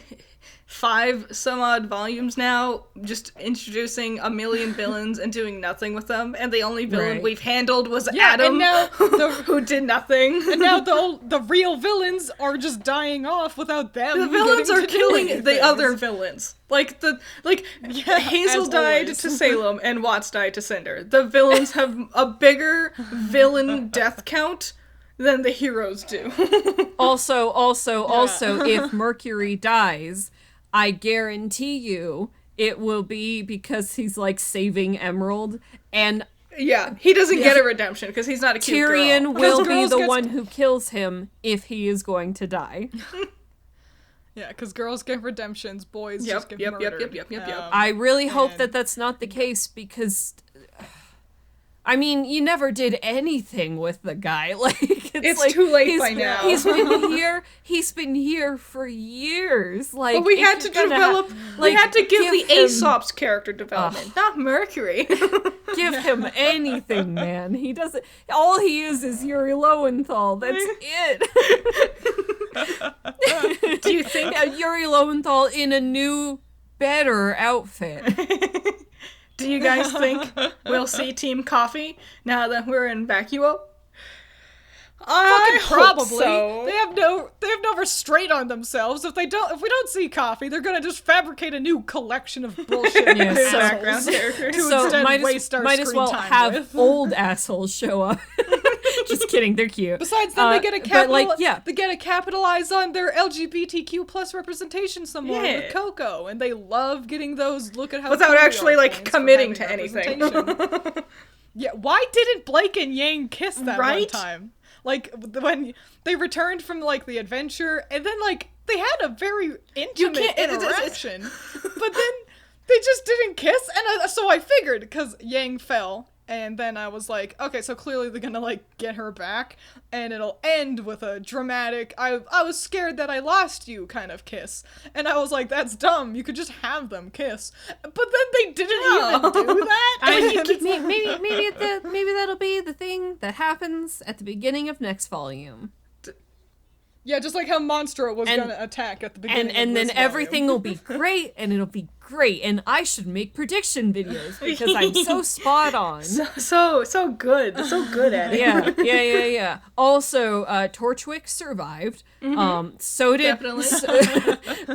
5 some odd volumes now, just introducing a million villains and doing nothing with them, and the only villain Right. we've handled was Yeah, Adam, and now who did nothing. And now the real villains are just dying off without them. The villains getting are to do killing anything. the other villains. Hazel as died always. to Salem and Watts died to Cinder. The villains have a bigger villain death count than the heroes do. Also, if Mercury dies, I guarantee you it will be because he's like saving Emerald, and Yeah, he doesn't get a redemption because he's not a cute Tyrion girl. will be girls the gets- one who kills him if he is going to die. Yeah, because girls get redemptions, boys Yep, just get yep, yep, murdered. yep, yep, yep. I really hope And- that that's not the case because, I mean, you never did anything with the guy. Like It's like, too late he's- by now. He's been here. He's been here for years. Like, But we if had to you're gonna develop. We had to give the him- Aesop's character development, not Mercury. Give him anything, man. He doesn't. All he is Yuri Lowenthal. That's it. Do you think? Yeah, Yuri Lowenthal in a new, better outfit. Do you guys think we'll see Team Coffee now that we're in Vacuo? I hope Probably. so. They have no restraint on themselves. If we don't see Coffee, they're gonna just fabricate a new collection of bullshit Yeah, so- background characters. to So instead might waste our as screen well time have with. old assholes show up. Just kidding, they're cute. Besides, then they get a but, like, they get to capitalize on their LGBTQ plus representation some more Yeah. with Coco, and they love getting those. Look at how Without cool we actually, are like, points for committing having to anything. representation. Yeah, why didn't Blake and Yang kiss that one Right? time? Like when they returned from like the adventure, and then like they had a very intimate can't- interaction, but then they just didn't kiss, and so I figured because Yang fell. And then I was like, okay, so clearly they're gonna, like, get her back, and it'll end with a dramatic, I was scared that I lost you kind of kiss. And I was like, that's dumb, you could just have them kiss. But then they didn't even do that! I mean, And it's maybe that'll be the thing that happens at the beginning of next volume. yeah, just like how Monstro was And- gonna attack at the beginning And of then this everything volume. will be great, and it'll be great, and I should make prediction videos because I'm so spot on. So good. So good at it. Yeah. Also, Torchwick survived. So did Definitely.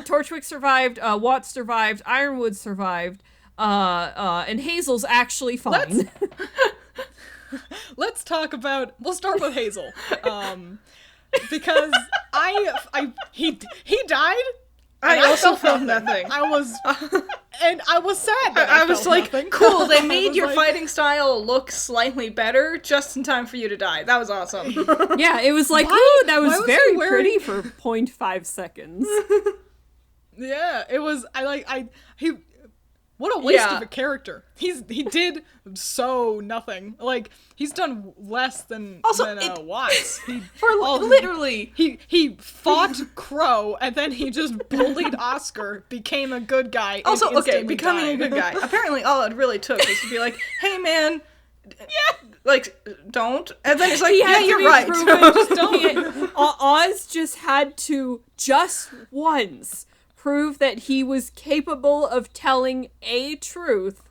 Torchwick survived. Watts survived. Ironwood survived. And Hazel's actually fine. Let's talk about, we'll start with Hazel. Because he died. I and also felt felt nothing. I was sad that I was felt like, nothing. cool, they I made was your like- fighting style look slightly better just in time for you to die. That was awesome. Yeah, it was like, Why- ooh, that why was was very he wearing- pretty for 0.5 seconds. Yeah, it was. What a waste Yeah. of a character. He did so nothing. Like he's done less than Also, Watts. Literally. He fought Crow and then he just bullied Oscar, became a good guy. and Also, okay, instantly becoming a died. good guy. Apparently, all it really took was to be like, "Hey, man, like, don't." And then he's like, He "Yeah, had to you're be right." proven, just don't. Oz just had to just once prove that he was capable of telling a truth,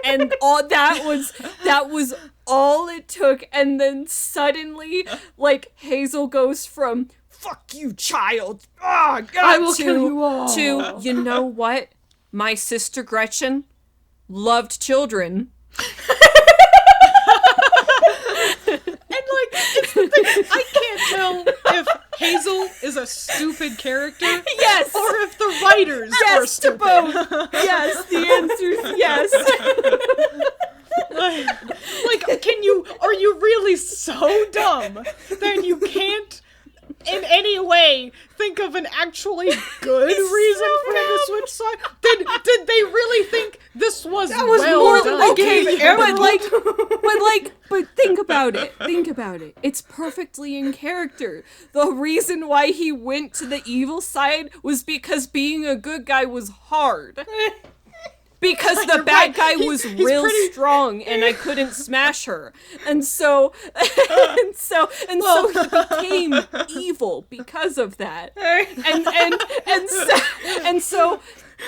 and all that was all it took. And then suddenly, like, Hazel goes from "fuck you, child," God, I will kill you all, to, you know what, my sister Gretchen loved children. And like, it's the thing, I can't tell if Hazel is a stupid character, Yes. or if the writers are Yes to stupid. both. Yes, the answer's yes. Like, are you really so dumb that you can't in any way think of an actually good reason for him to switch sides? Did they really think this was was well more done? than they gave But think about it. Think about it. It's perfectly in character. The reason why he went to the evil side was because being a good guy was hard. because the You're bad right. guy was He's real pretty- strong and I couldn't smash her. And so he became evil because of that. And so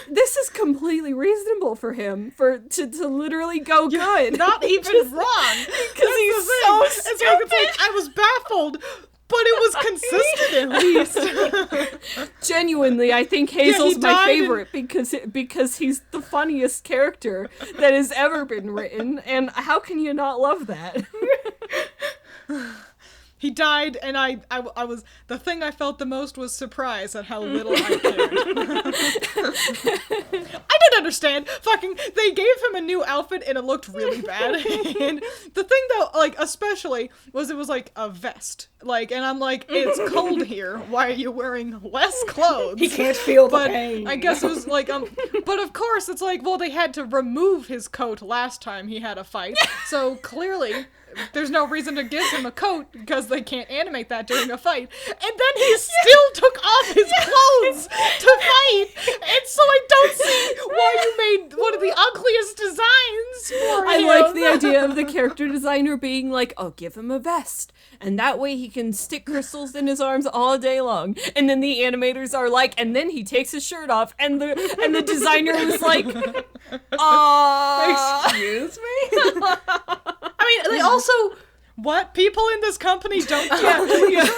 this is completely reasonable for him to literally go good. Not even wrong. Because he's so stupid. It's like, I was baffled, but it was consistent at least. Genuinely, I think Hazel's my died favorite because he's the funniest character that has ever been written, and how can you not love that? He died, and I was, the thing I felt the most was surprise at how little I cared. I didn't understand. Fucking, they gave him a new outfit, and it looked really bad. And the thing, though, like, especially, was it was, like, a vest. Like, and I'm like, it's cold here. Why are you wearing less clothes? He can't feel the But pain. I guess it was like, but of course, it's like, well, they had to remove his coat last time he had a fight. So clearly, there's no reason to give him a coat because they can't animate that during a fight. And then he still took off his clothes to fight. And so I don't see why you made one of the ugliest designs for I him. like the idea of the character designer being like, oh, give him a vest. And that way he can stick crystals in his arms all day long. And then the animators are like, and then he takes his shirt off. And the designer was like, Excuse me? I mean, they also... What? People in this company don't talk to each other?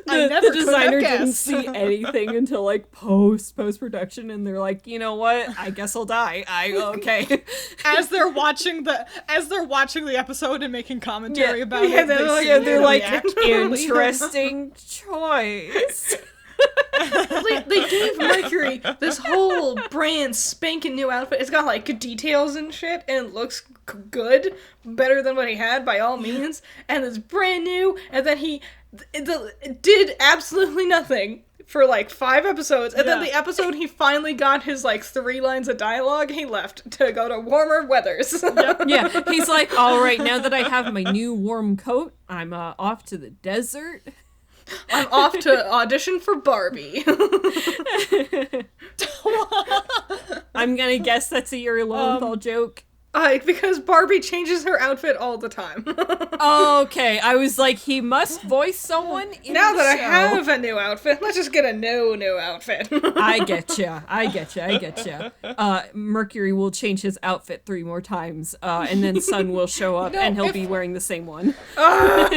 I never the designer could have didn't guessed. see anything until like post-production, and they're like, you know what? I guess I'll die. Okay. As they're watching the episode and making commentary about Yeah, it, they're like, Interesting choice. they gave Mercury this whole brand spanking new outfit. It's got like details and shit, and it looks good, better than what he had by all means. And it's brand new. And then he did absolutely nothing for like 5 episodes. And then the episode he finally got his like 3 lines of dialogue, he left to go to warmer weathers. Yeah, he's like, all right, now that I have my new warm coat, I'm off to the desert. I'm off to audition for Barbie. I'm gonna guess that's a Yuri Lowenthal joke. Because Barbie changes her outfit all the time. Okay, I was like, he must voice someone in Now the that I show. have a new outfit, let's just get a new outfit. I getcha. Mercury will change his outfit 3 more times, and then Sun will show up, and he'll be wearing the same one. I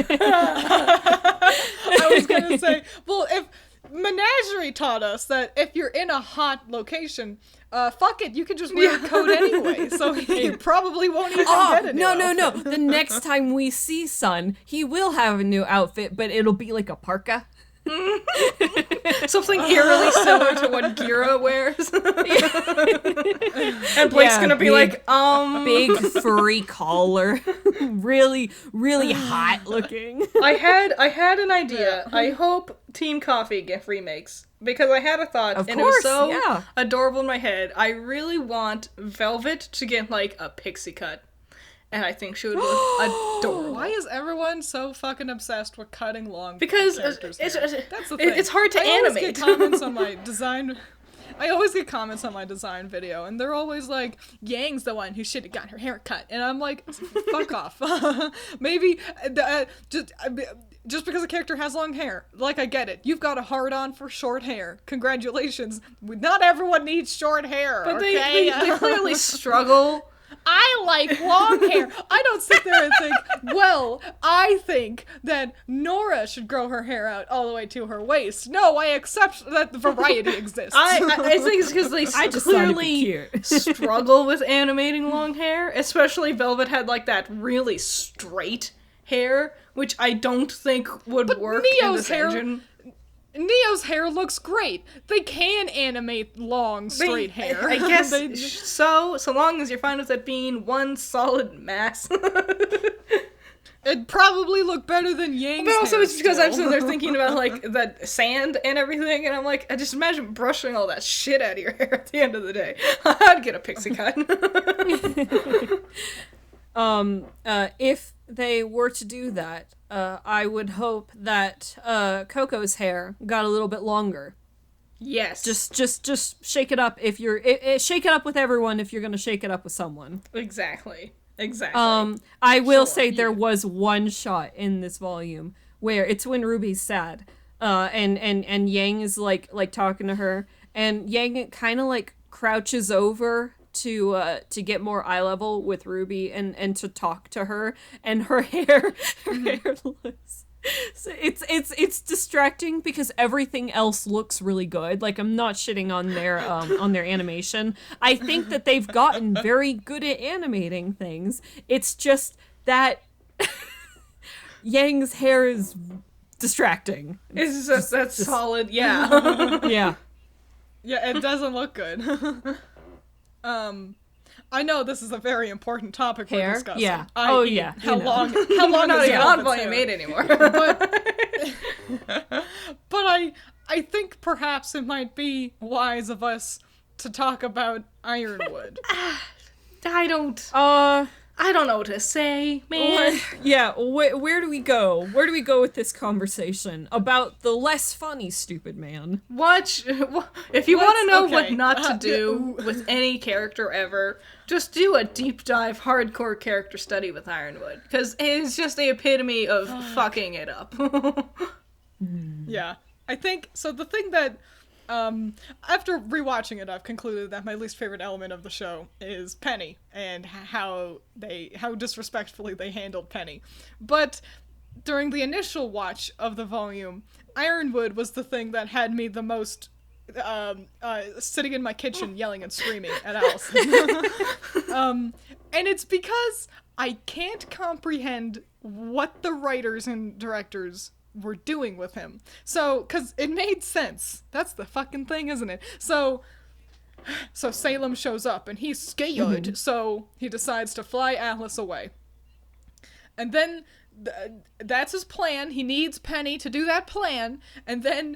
was gonna say, well, if Menagerie taught us that if you're in a hot location, fuck it, you can just wear a coat anyway, so he probably won't even get a new outfit. No. The next time we see Sun, he will have a new outfit, but it'll be like a parka. Something eerily similar to what Gira wears. And Blake's gonna be big- like, Big furry collar. really hot looking. I had an idea. I hope Team Coffee get remakes. Because I had a thought, Of and course, it was so yeah. adorable in my head. I really want Velvet to get, like, a pixie cut. And I think she would look adorable. Why is everyone so fucking obsessed with cutting long Because characters' it's hair? That's the thing. it's hard to I always animate. get comments on my design. I always get comments on my design video, and they're always like, "Yang's the one who should have got her hair cut," and I'm like, "Fuck off." Maybe just because a character has long hair, like, I get it. You've got a hard on for short hair. Congratulations. Not everyone needs short hair. But okay? they clearly struggle. I like long hair. I don't sit there and think, well, I think that Nora should grow her hair out all the way to her waist. No, I accept that the variety exists. I think it's because they I just thought it'd clearly be cute. struggle with animating long hair. Especially Velvet had like that really straight hair, which I don't think would work in Neo's this hair- engine. Neo's hair looks great. They can animate long, straight hair. I guess They- so long as you're fine with it being one solid mass. It'd probably look better than Yang's But also hair it's because I'm still. sitting there thinking about like that sand and everything, and I'm like, I just imagine brushing all that shit out of your hair at the end of the day. I'd get a pixie cut. If they were to do that, I would hope that Coco's hair got a little bit longer. Yes. Just shake it up if you're shake it up with everyone if you're gonna shake it up with someone. Exactly. I will Sure, say there was one shot in this volume where it's when Ruby's sad, and Yang is like talking to her, and Yang kind of like crouches over to get more eye level with Ruby and to talk to her, and her hair looks. So it's distracting because everything else looks really good. Like, I'm not shitting on their animation. I think that they've gotten very good at animating things. It's just that Yang's hair is distracting. It's just that's solid, yeah. Yeah. Yeah, it doesn't look good. I know this is a very important topic we're Hair? discussing. Yeah. I.e., Yeah. How You know. long We're not is even it on off volume its 8 anymore. But I think perhaps it might be wise of us to talk about Ironwood. I don't know what to say, man. Yeah, where do we go? Where do we go with this conversation about the less funny stupid man? If you want to know okay. what not to do with any character ever, just do a deep dive hardcore character study with Ironwood, because it's just the epitome of fucking it up. Yeah. I think, so the thing that, after rewatching it, I've concluded that my least favorite element of the show is Penny, and how disrespectfully they handled Penny. But during the initial watch of the volume, Ironwood was the thing that had me the most, sitting in my kitchen yelling and screaming at Allison. And it's because I can't comprehend what the writers and directors were doing with him. So, because it made sense. That's the fucking thing, isn't it? So Salem shows up and he's scared, so he decides to fly Atlas away. And then that's his plan. He needs Penny to do that plan, and then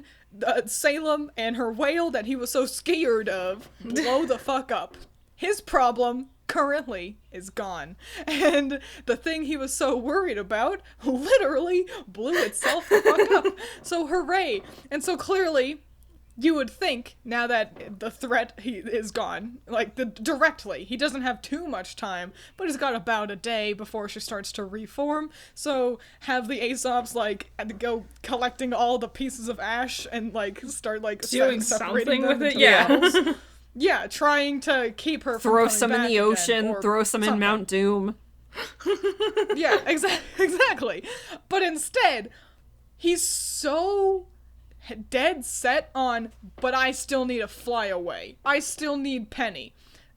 Salem and her whale that he was so scared of blow the fuck up. His problem currently is gone, and the thing he was so worried about literally blew itself the fuck up. So hooray. And so clearly you would think, now that the threat is gone, like directly, he doesn't have too much time, but he's got about a day before she starts to reform. So have the Aesops like go collecting all the pieces of ash and like start like Doing separating something them with it, into yeah. bottles. Yeah, trying to keep her from Throw coming some in back the again, ocean, or throw some in something. Mount Doom. Yeah, exactly. But instead, he's so dead set on, but I still need to fly away. I still need Penny.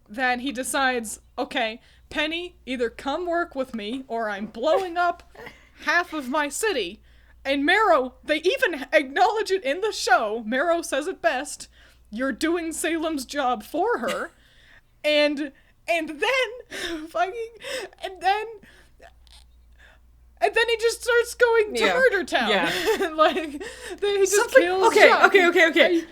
That he decides, okay, Penny, either come work with me, or I'm blowing up half of my city. And Marrow, they even acknowledge it in the show. Marrow says it best. You're doing Salem's job for her. And then fucking and then he just starts going to Murder Town. Yeah. Like then he just Something- kills okay, Jacques. okay.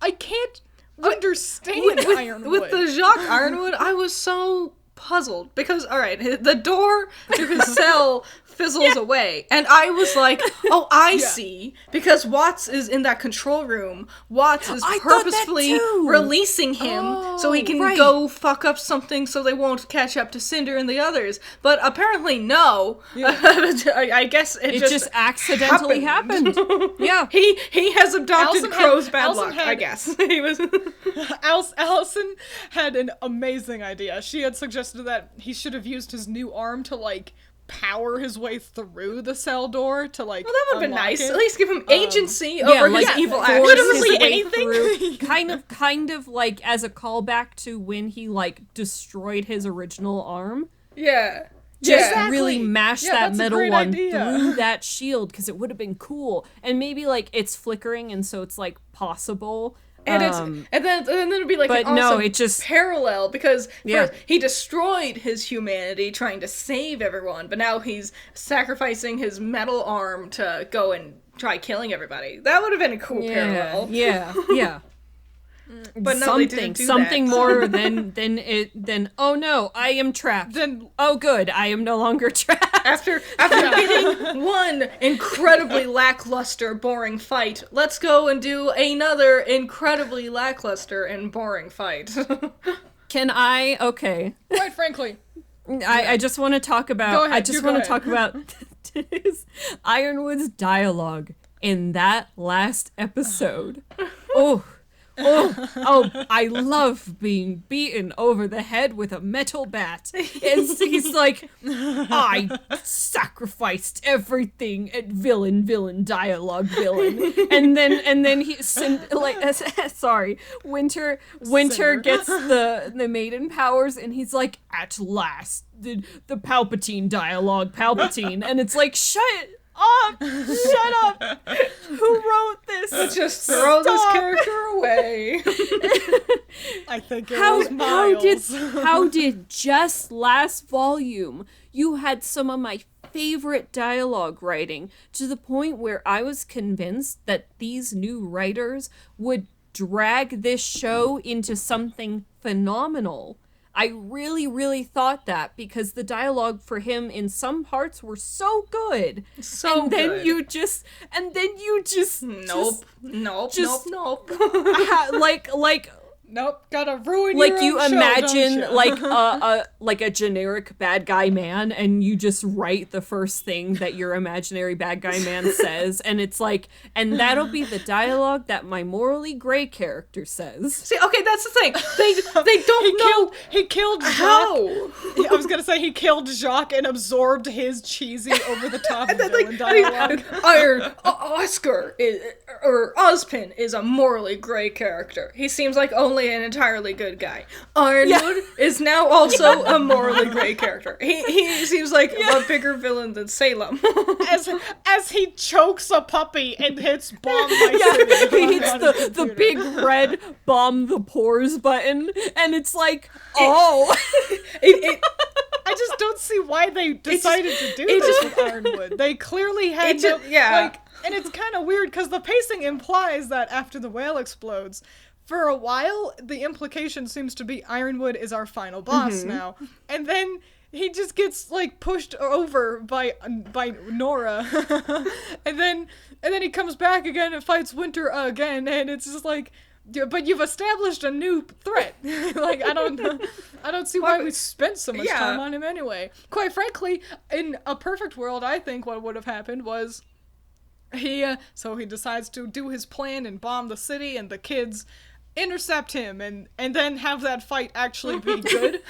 I can't understand Ironwood. With the Jacques Ironwood, I was so puzzled because, alright, the door to his cell fizzles away, and I was like, oh, I see, because Watts is in that control room. Watts is I thought that purposefully too. releasing him so he can go fuck up something so they won't catch up to Cinder and the others. But apparently, no. I guess it just accidentally happened. Yeah. He has adopted Crow's bad luck, I had- guess. He was... Allison had an amazing idea. She had suggested that he should have used his new arm to, like, power his way through the cell door to, like, Well, that would have been nice. it. At least give him agency over his evil force actions. literally his way anything. through. kind of like as a callback to when he like destroyed his original arm. Yeah. Just Exactly. really mash Yeah, that that's a middle great one idea. through that shield because it would have been cool. And maybe like it's flickering and so it's like possible. And then it'd be like but an no, awesome it just- parallel because Yeah. first he destroyed his humanity trying to save everyone, but now he's sacrificing his metal arm to go and try killing everybody. That would have been a cool parallel. Yeah. But no, they didn't do something that. more than oh no, I am trapped. Then Oh good, I am no longer trapped. After getting one incredibly lackluster, boring fight, let's go and do another incredibly lackluster and boring fight. Can I? Okay. quite frankly, I just want to talk about. Go ahead, I just you go want to ahead. talk about Ironwood's dialogue in that last episode. I love being beaten over the head with a metal bat. He's like, I sacrificed everything at villain dialogue villain, and then Winter Cinder. gets the maiden powers, and he's like, at last the Palpatine dialogue, Palpatine, and it's like, shut up! Who wrote this? Just throw this Stop. character away. I think it was How Miles. did just last volume you had some of my favorite dialogue writing to the point where I was convinced that these new writers would drag this show into something phenomenal. I really, really thought that because the dialogue for him in some parts were so good. So and then good. you just Nope. just- Nope. like Nope, gotta ruin like your you own show, imagine don't like a generic bad guy man, and you just write the first thing that your imaginary bad guy man says, and it's like, and that'll be the dialogue that my morally gray character says. See, okay, that's the thing. They don't know He killed Jacques. how. I was gonna say he killed Jacques and absorbed his cheesy over the top And then, villain dialogue. Oscar or Ozpin is a morally gray character. He seems like only an entirely good guy. Ironwood is now also a morally gray character. He seems like a bigger villain than Salem. As he chokes a puppy and hits bomb my city. He hits the big red bomb the pores button, and it's like, oh. I just don't see why they decided to do this with Ironwood. They clearly had and it's kind of weird because the pacing implies that after the whale explodes, for a while, the implication seems to be Ironwood is our final boss now. And then he just gets, like, pushed over by Nora. and then he comes back again and fights Winter again, and it's just like, but you've established a new threat. Like, I don't see why we spent so much time on him anyway. Quite frankly, in a perfect world, I think what would have happened was he decides to do his plan and bomb the city, and the kids intercept him and then have that fight actually be good.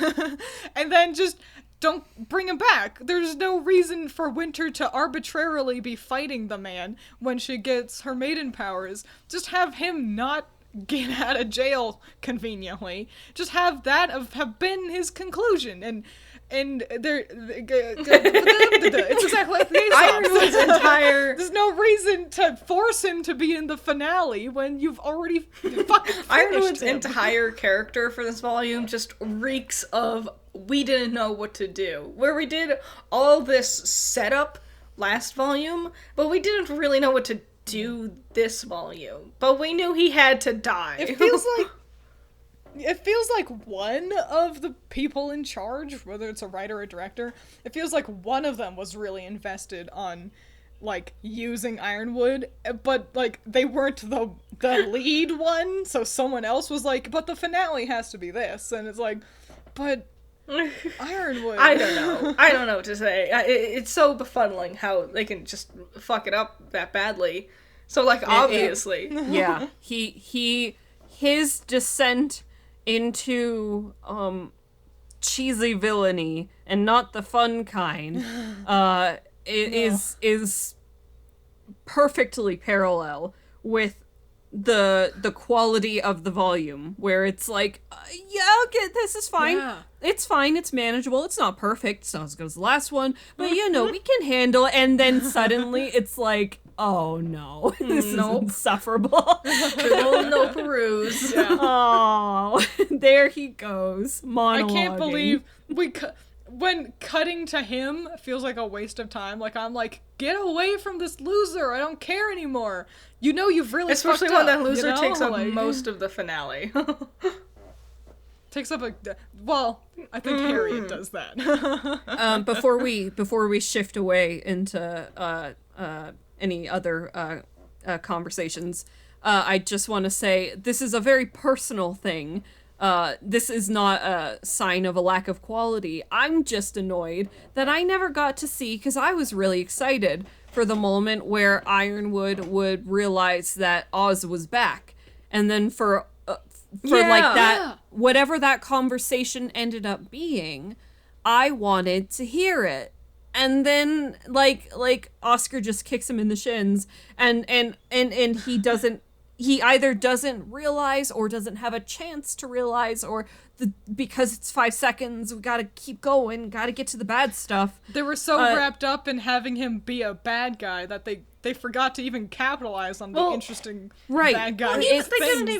And then just don't bring him back. There's no reason for Winter to arbitrarily be fighting the man when she gets her maiden powers. Just have him not get out of jail conveniently. Just have that have been his conclusion, and there it's exactly like the Ironwood's entire there's no reason to force him to be in the finale when you've already fucking finished Ironwood's him. entire character for this volume just reeks of we didn't know what to do. Where we did all this setup last volume, but we didn't really know what to do this volume. But we knew he had to die. It feels like one of the people in charge, whether it's a writer or director, it feels like one of them was really invested on, like, using Ironwood, but, like, they weren't the lead one, so someone else was like, but the finale has to be this, and it's like, but Ironwood. I don't know what to say. It's so befuddling how they can just fuck it up that badly. So, like, obviously. Yeah. His descent into cheesy villainy, and not the fun kind, is perfectly parallel with the quality of the volume, where it's like, okay, this is fine. Yeah. It's fine, it's manageable, it's not perfect, it's not as good as the last one, but we can handle it, and then suddenly it's like, oh no, this is insufferable. Little no peruse. Yeah. Oh, there he goes. Monologuing. I can't believe when cutting to him feels like a waste of time. Like, I'm like, get away from this loser. I don't care anymore. You know you've really Especially fucked when up, that loser you know? takes up Like, most of the finale. takes up a... Well, I think Harriet does that. Before we shift away into any other conversations, I just want to say this is a very personal thing. This is not a sign of a lack of quality. I'm just annoyed that I never got to see, because I was really excited for the moment where Ironwood would realize that Oz was back. And then for whatever that conversation ended up being, I wanted to hear it. And then like Oscar just kicks him in the shins, and he either doesn't realize or doesn't have a chance to realize, or because it's 5 seconds, we gotta keep going, gotta get to the bad stuff. They were so wrapped up in having him be a bad guy that they forgot to even capitalize on the interesting bad guy things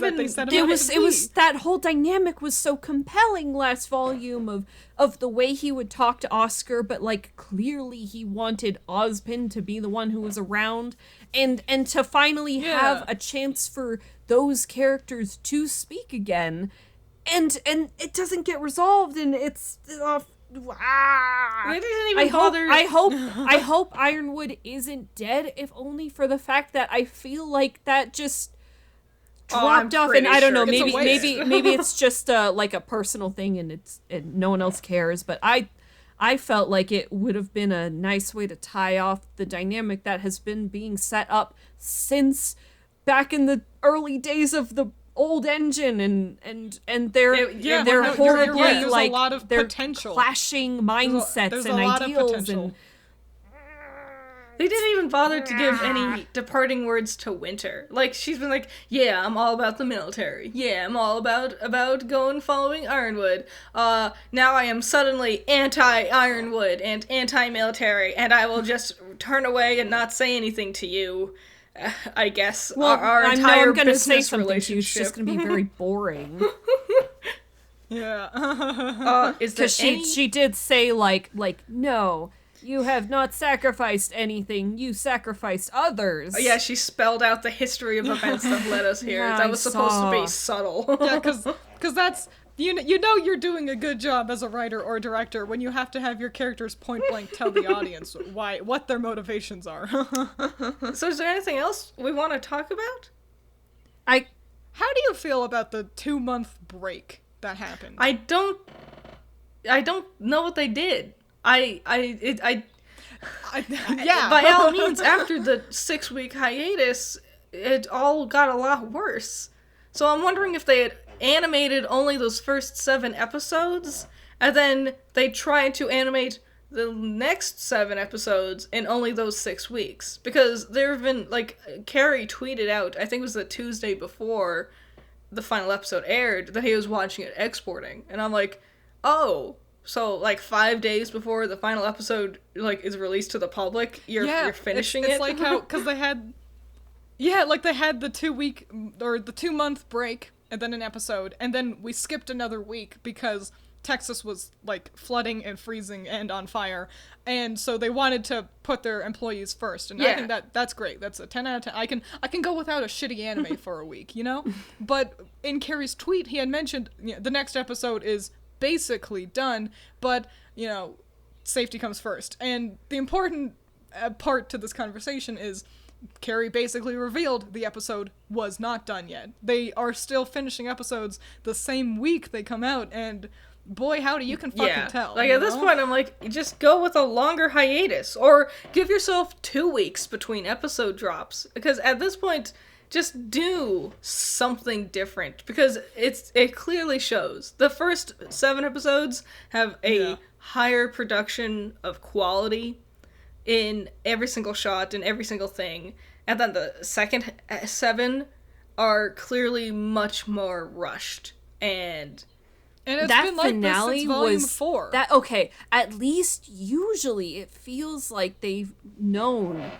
that they set him up to be. It was that whole dynamic was so compelling last volume of the way he would talk to Oscar, but like clearly he wanted Ozpin to be the one who was around, and to finally have a chance for those characters to speak again, and it doesn't get resolved, and it's They didn't even bother. I hope Ironwood isn't dead, if only for the fact that I feel like that just dropped off, and I don't know, maybe it's just like a personal thing, and no one else cares, but I felt like it would have been a nice way to tie off the dynamic that has been being set up since back in the early days of the old engine, and they're horribly right. like a lot of they're potential. clashing mindsets There's and a lot ideals, of potential. and They didn't even bother to give any departing words to Winter. Like, she's been like, yeah, I'm all about the military. Yeah, I'm all about going following Ironwood. Now I am suddenly anti-Ironwood and anti-military, and I will just turn away and not say anything to you. I guess our entire I'm gonna say business something to you. It's relationship. just gonna be very boring. Yeah. Is there Because any... she did say like no, you have not sacrificed anything. You sacrificed others. Yeah, she spelled out the history of events that led us here. Yeah, That was supposed to be subtle. Yeah, because that's you know you're doing a good job as a writer or director when you have to have your characters point blank tell the audience what their motivations are. So is there anything else we want to talk about? How do you feel about the 2-month break that happened? I don't know what they did. Yeah. By all means, after the 6-week hiatus, it all got a lot worse. So I'm wondering if they had animated only those first 7 episodes, and then they tried to animate the next 7 episodes in only those 6 weeks. Because there have been, like, Carrie tweeted out, I think it was the Tuesday before the final episode aired, that he was watching it exporting. And I'm like, oh, so, like, 5 days before the final episode, like, is released to the public, you're finishing it? It's like how, because they had... Yeah, like they had the 2-week, or the 2-month break, and then an episode, and then we skipped another week because Texas was, like, flooding and freezing and on fire, and so they wanted to put their employees first, and I think that's great. That's a 10 out of 10. I can go without a shitty anime for a week, you know? But in Carrie's tweet, he had mentioned the next episode is basically done, but, you know, safety comes first. And the important part to this conversation is Carrie basically revealed the episode was not done yet. They are still finishing episodes the same week they come out, and boy howdy, you can fucking tell. Like, at this point, I'm like, just go with a longer hiatus, or give yourself 2 weeks between episode drops, because at this point, just do something different, because it clearly shows. The first 7 episodes have a higher production of quality in every single shot and every single thing, and then the second 7 are clearly much more rushed, and it's that been like finale this since volume was 4. that okay. At least usually it feels like they've known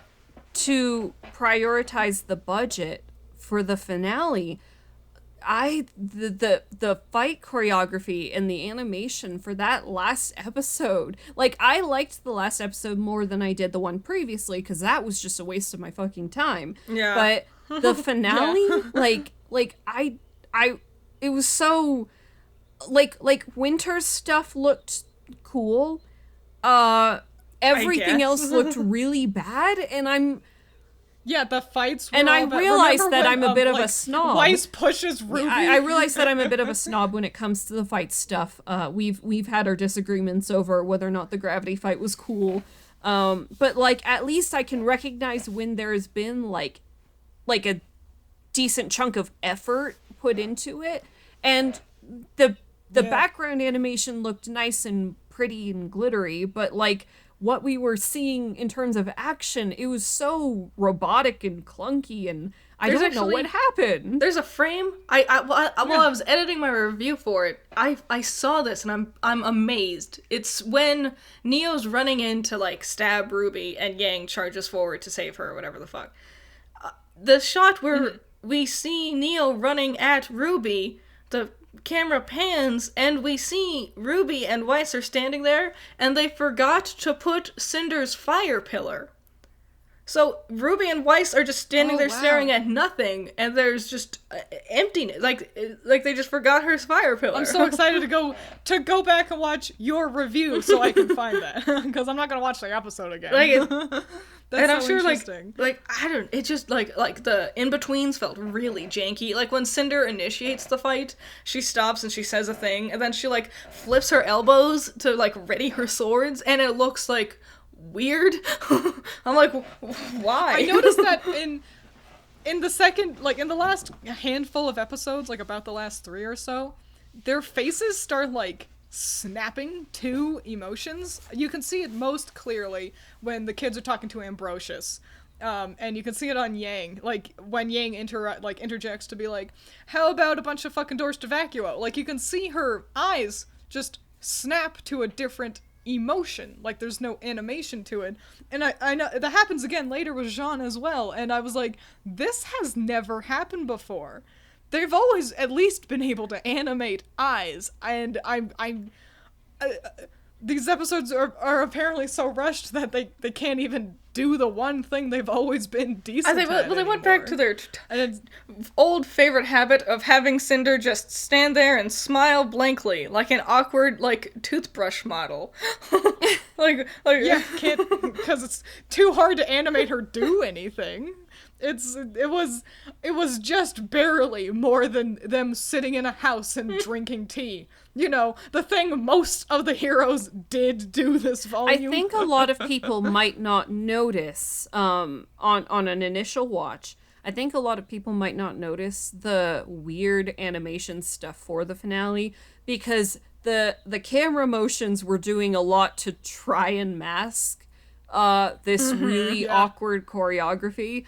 to prioritize the budget for the finale. the fight choreography and the animation for that last episode, like, I liked the last episode more than I did the one previously, because that was just a waste of my fucking time. Yeah. But the finale, it was so, like Winter's stuff looked cool. Everything else looked really bad, and Yeah, the fights were And I all that. realized Remember that when, I'm a bit of a snob. Weiss pushes Ruby. I realized that I'm a bit of a snob when it comes to the fight stuff. We've had our disagreements over whether or not the gravity fight was cool. But like, at least I can recognize when there's been like a decent chunk of effort put into it, and the background animation looked nice and pretty and glittery, but like, what we were seeing in terms of action, it was so robotic and clunky, and I don't know what happened. There's a frame. While I was editing my review for it, I saw this and I'm amazed. It's when Neo's running in to like stab Ruby and Yang charges forward to save her or whatever the fuck. The shot where we see Neo running at Ruby, the camera pans and we see Ruby and Weiss are standing there, and they forgot to put Cinder's fire pillar. So Ruby and Weiss are just standing there staring at nothing, and there's just emptiness. Like they just forgot her fire pillar. I'm so excited to go back and watch your review so I can find that, because I'm not gonna watch the episode again. That's and I'm so sure, interesting. I don't. It just like the in-betweens felt really janky. Like when Cinder initiates the fight, she stops and she says a thing, and then she like flips her elbows to like ready her swords, and it looks like weird. I'm like, why? I noticed that in the second, like in the last handful of episodes, like about the last 3 or so, their faces start like snapping to emotions. You can see it most clearly when the kids are talking to Ambrosius. And you can see it on Yang, like when Yang interjects to be like, how about a bunch of fucking doors to vacuo? Like, you can see her eyes just snap to a different emotion. Like, there's no animation to it. And I know that happens again later with Jean as well, and I was like, this has never happened before. They've always at least been able to animate eyes, and these episodes are apparently so rushed that they can't even do the one thing they've always been decent at. Well, they went back to their old favorite habit of having Cinder just stand there and smile blankly, like an awkward, like, toothbrush model. Yeah, can't, because it's too hard to animate her do anything. It was just barely more than them sitting in a house and drinking tea. You know, the thing most of the heroes did do this volume. I think a lot of people might not notice, on an initial watch, I think a lot of people might not notice the weird animation stuff for the finale, because the camera motions were doing a lot to try and mask this really awkward choreography.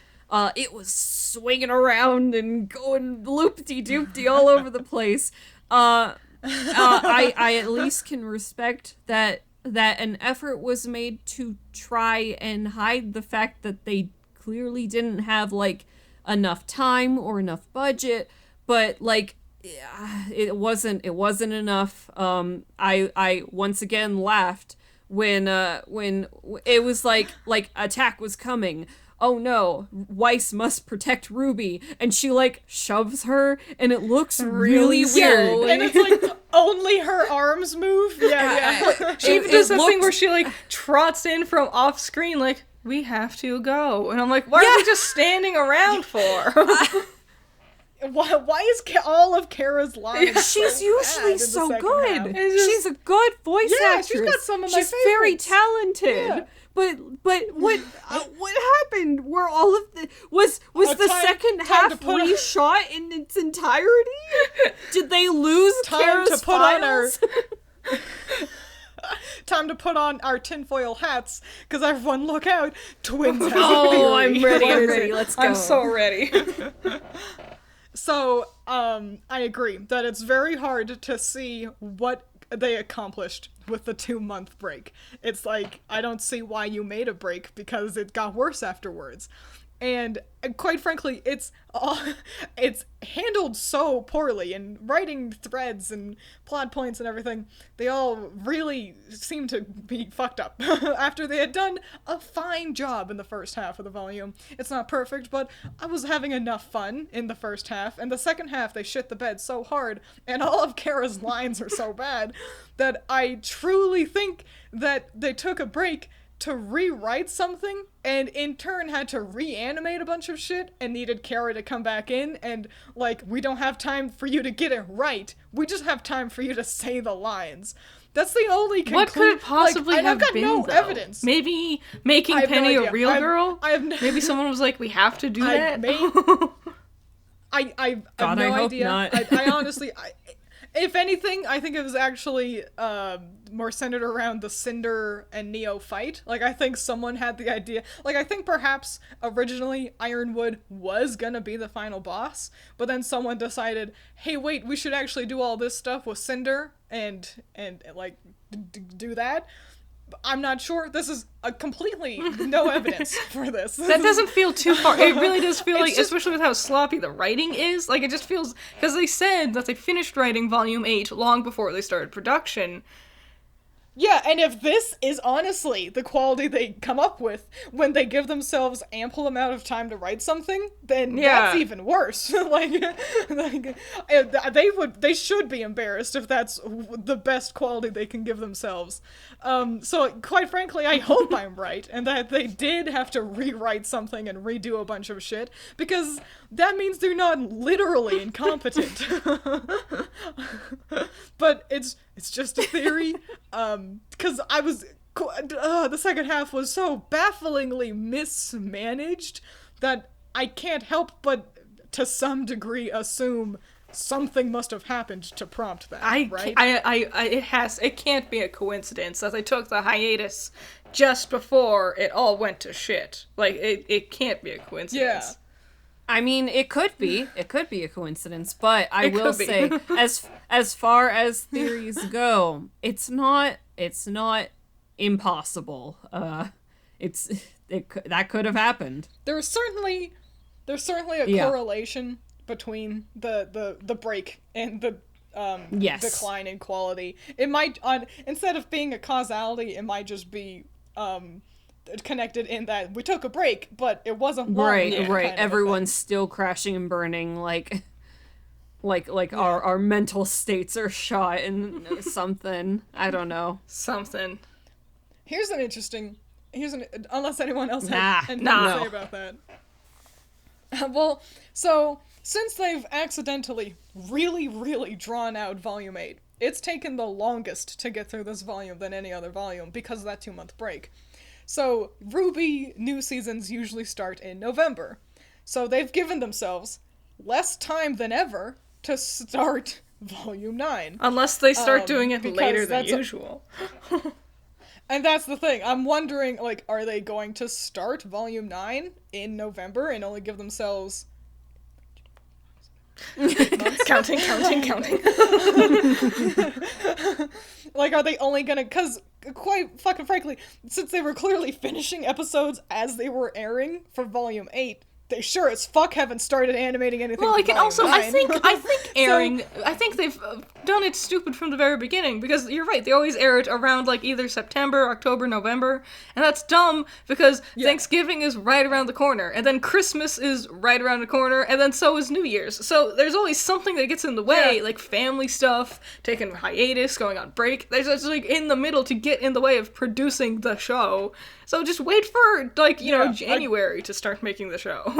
It was swinging around and going loop-de-doop-de all over the place. I at least can respect that an effort was made to try and hide the fact that they clearly didn't have, like, enough time or enough budget, but, like, it wasn't enough. I once again laughed when it was like attack was coming. Oh no, Weiss must protect Ruby, and she like shoves her, and it looks really weird. And it's like only her arms move. Yeah. She even does this thing where she like trots in from off screen, like, we have to go, and I'm like, why are we just standing around for? Why is all of Kara's lines? She's usually so good. She's a good voice actress. She's got some of my favorites. She's very talented. Yeah. But what happened? Were all of the was the second half reshot in its entirety? Did they lose Kara's to put files? on our time to put on our tinfoil hats, because everyone look out, Twiins has a theory. I'm ready. Let's go. I'm so ready. So, I agree that it's very hard to see what they accomplished with the 2-month break. It's like, I don't see why you made a break, because it got worse afterwards. And quite frankly, it's handled so poorly, and writing threads and plot points and everything, they all really seem to be fucked up after they had done a fine job in the first half of the volume. It's not perfect, but I was having enough fun in the first half, and the second half they shit the bed so hard, and all of Kara's lines are so bad, that I truly think that they took a break to rewrite something, and in turn had to reanimate a bunch of shit, and needed Kara to come back in, and, like, we don't have time for you to get it right, we just have time for you to say the lines. That's the only conclusion. What could it possibly have I've got been, no though? evidence. Maybe making I have no Penny a idea. real girl? Maybe someone was like, we have to do that? I have God, no I hope idea. not. I honestly, if anything, I think it was actually more centered around the Cinder and Neo fight. Like, I think someone had the idea. Like, I think perhaps originally Ironwood was gonna be the final boss, but then someone decided, hey, wait, we should actually do all this stuff with Cinder and like do that. I'm not sure. This is a completely no evidence for this. That doesn't feel too far. It really does feel like, just, especially with how sloppy the writing is, like, it just feels, because they said that they finished writing Volume 8 long before they started production. yeah, and if this is honestly the quality they come up with when they give themselves ample amount of time to write something, then that's even worse. They should be embarrassed if that's the best quality they can give themselves. So quite frankly, I hope I'm right, and that they did have to rewrite something and redo a bunch of shit, because that means they're not literally incompetent. But it's just a theory, because I was, the second half was so bafflingly mismanaged that I can't help but, to some degree, assume something must have happened to prompt that, right? It can't be a coincidence that they took the hiatus just before it all went to shit. Like, it can't be a coincidence. Yeah. I mean, it could be a coincidence, but I will say, as far as theories go, it's not impossible. That could have happened. There's certainly a correlation between the break and the decline in quality. It might, instead of being a causality, it might just be connected in that we took a break, but it wasn't long. Right. Kind of Everyone's still crashing and burning, like our mental states are shot and something. I don't know. Something. Unless anyone else has anything to say about that. Well, so since they've accidentally really, really drawn out Volume 8, it's taken the longest to get through this volume than any other volume because of that 2-month break. So, RWBY new seasons usually start in November. So they've given themselves less time than ever to start Volume 9. Unless they start doing it later than that's usual. And that's the thing. I'm wondering, like, are they going to start Volume 9 in November and only give themselves... Counting. Like, are they only gonna... Because, quite fucking frankly, since they were clearly finishing episodes as they were airing for Volume 8, they sure as fuck haven't started animating anything. Well, for I can Volume also, 9. I think airing, I think they've done it stupid from the very beginning, because you're right, they always air it around, like, either September, October, November, and that's dumb, because Thanksgiving is right around the corner, and then Christmas is right around the corner, and then so is New Year's. So there's always something that gets in the way, like family stuff, taking hiatus, going on break. There's just, like, in the middle to get in the way of producing the show. So just wait for, like, you know, January to start making the show.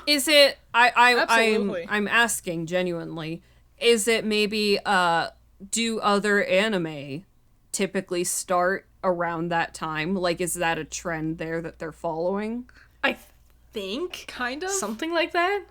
Is it, Absolutely. I'm asking genuinely, is it maybe, do other anime typically start around that time? Like, is that a trend there that they're following? I think. Kind of. Something like that?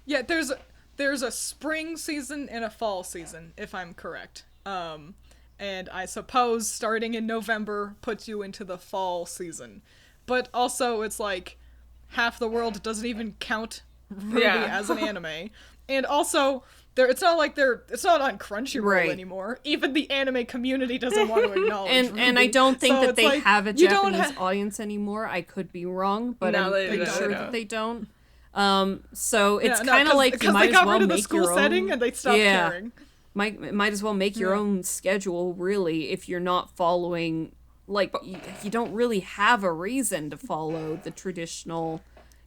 Yeah, there's a spring season and a fall season, if I'm correct. And I suppose starting in November puts you into the fall season. But also, it's like, half the world doesn't even count RWBY as an anime. And also, it's not on Crunchyroll Right. anymore. Even the anime community doesn't want to acknowledge And I don't think So that it's they like, have a you don't Japanese ha- audience anymore. I could be wrong, but No, I'm they pretty don't. sure that they don't. So it's Yeah, no, kind of like you because might they got as well rid of the make school your setting own. and they stopped Yeah. caring. Might as well make your own schedule, really, if you're not following, like, you don't really have a reason to follow the traditional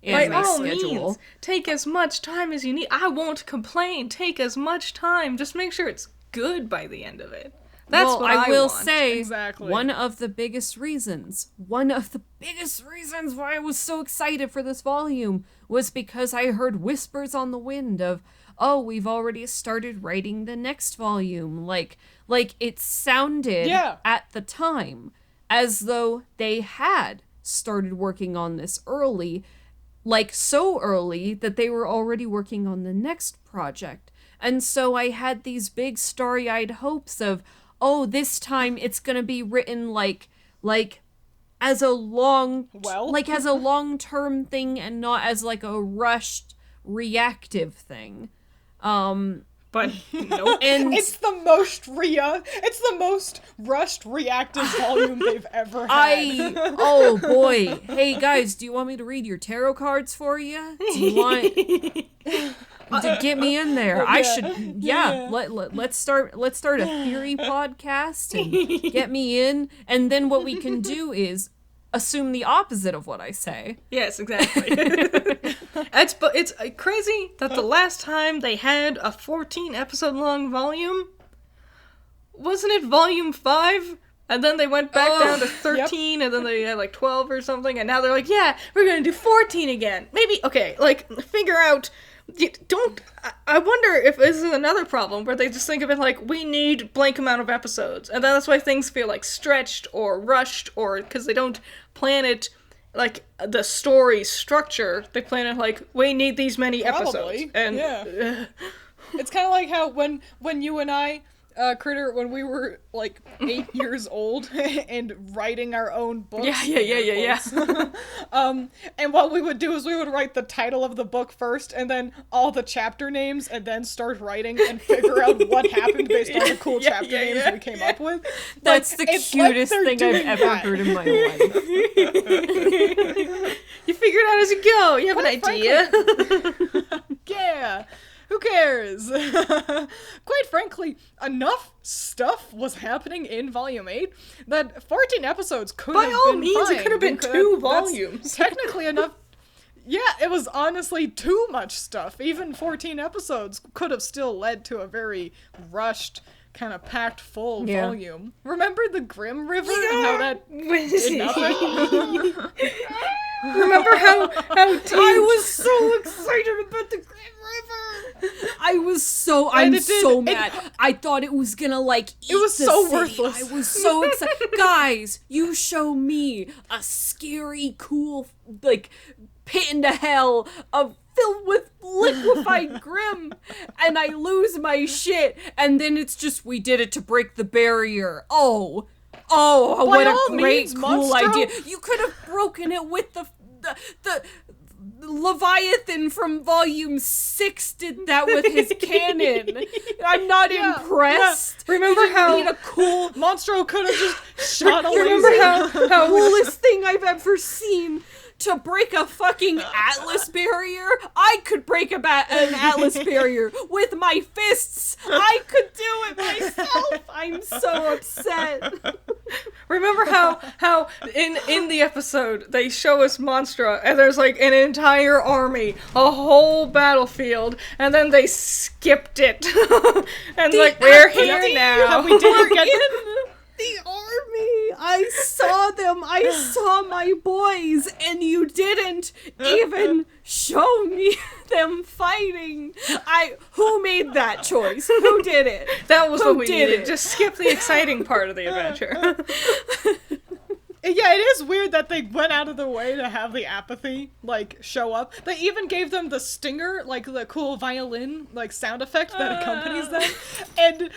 By anime all schedule. means, take as much time as you need. I won't complain. Take as much time. Just make sure it's good by the end of it. That's Well, what I will want. say, Exactly. one of the biggest reasons why I was so excited for this volume was because I heard whispers on the wind of, oh, we've already started writing the next volume. Like it sounded Yeah. at the time as though they had started working on this early, like so early that they were already working on the next project. And so I had these big starry-eyed hopes of, oh, this time it's gonna be written like as a as a long-term thing and not as like a rushed reactive thing. But nope. And It's the most rushed reactive volume they've ever had. oh boy. Hey guys, do you want me to read your tarot cards for you? Do you want to get me in there? I should let's start a theory podcast and get me in, and then what we can do is assume the opposite of what I say. Yes, exactly. It's crazy that the last time they had a 14 episode long volume, wasn't it volume 5? And then they went back down to 13, and then they had like 12 or something, and now they're like, yeah, we're gonna do 14 again. Maybe, okay, like, figure out, I wonder if this is another problem, where they just think of it like, we need blank amount of episodes, and that's why things feel like stretched or rushed, or because they don't plan it like the story structure, they plan it like, we need these many episodes. And yeah. It's kind of like how when you and I, Critter, when we were like 8 years old and writing our own books. Yeah. And what we would do is we would write the title of the book first and then all the chapter names and then start writing and figure out what happened based on the cool chapter names we came up with. That's the it's cutest like thing they're I've ever doing that. heard in my life. You figure it out as you go. You have an Quite idea. Yeah. Who cares? Quite frankly, enough stuff was happening in Volume 8 that 14 episodes could have been By all means, it fine. could have been 2 That's volumes. technically enough. Yeah, it was honestly too much stuff. Even 14 episodes could have still led to a very rushed, kind of packed full Yeah. volume. Remember the Grim River and how that did nothing? Remember how I was so excited about the Grand River. I'm And it did- so it- mad. I thought it was gonna like eat was the so city. worthless. I was so excited. Guys, you show me a scary, cool, like pit into hell of filled with liquefied grim, and I lose my shit, and then it's just we did it to break the barrier. Oh, what a all great, means, cool Monstro. idea. You could have broken it with the Leviathan fromVolume 6 did that with his cannon. I'm not impressed. Remember You didn't how- need a cool, Monstro could have just shot a Remember laser. how coolest thing I've ever seen. To break a fucking Atlas barrier? I could break an Atlas barrier with my fists. I could do it myself. I'm so upset. Remember how in the episode they show us Monstra and there's like an entire army, a whole battlefield, and then they skipped it. And like we're here now. We didn't get in the army. I saw them. I saw my boys, and you didn't even show me them fighting. Who made that choice? Who did it? That was Who what we did needed. it? Just skip the exciting part of the adventure. Yeah, it is weird that they went out of their way to have the apathy, like, show up. They even gave them the stinger, like, the cool violin, like, sound effect that accompanies them. And then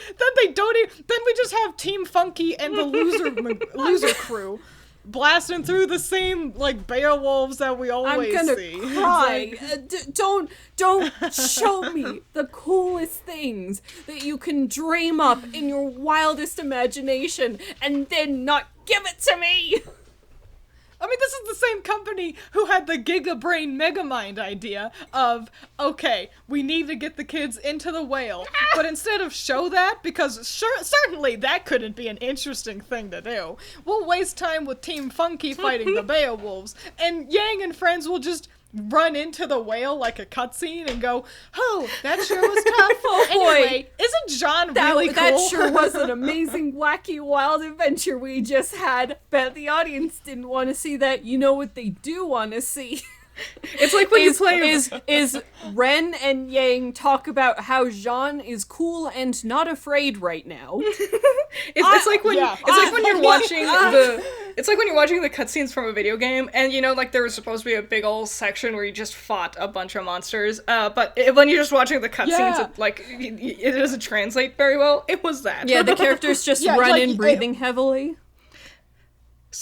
they don't even... Then we just have Team Funky and the loser crew. blasting through the same, like, Beowulfs that we always I'm gonna see. cry. Don't show me the coolest things that you can dream up in your wildest imagination and then not give it to me. I mean, this is the same company who had the Giga Brain Megamind idea of, okay, we need to get the kids into the whale, but instead of show that, because certainly that couldn't be an interesting thing to do, we'll waste time with Team Funky fighting the Beowulfs, and Yang and friends will just run into the whale like a cutscene and go, oh, that sure was tough. Oh boy. Anyway, isn't John really cool? That sure was an amazing, wacky, wild adventure we just had. Bet the audience didn't want to see that. You know what they do want to see? It's like when you play is Ren and Yang talk about how Jean is cool and not afraid right now. It's like when you're watching the cutscenes from a video game, and you know, like there was supposed to be a big old section where you just fought a bunch of monsters, but when you're just watching the cutscenes, it doesn't translate very well. It was that. Yeah, the characters just run in breathing heavily.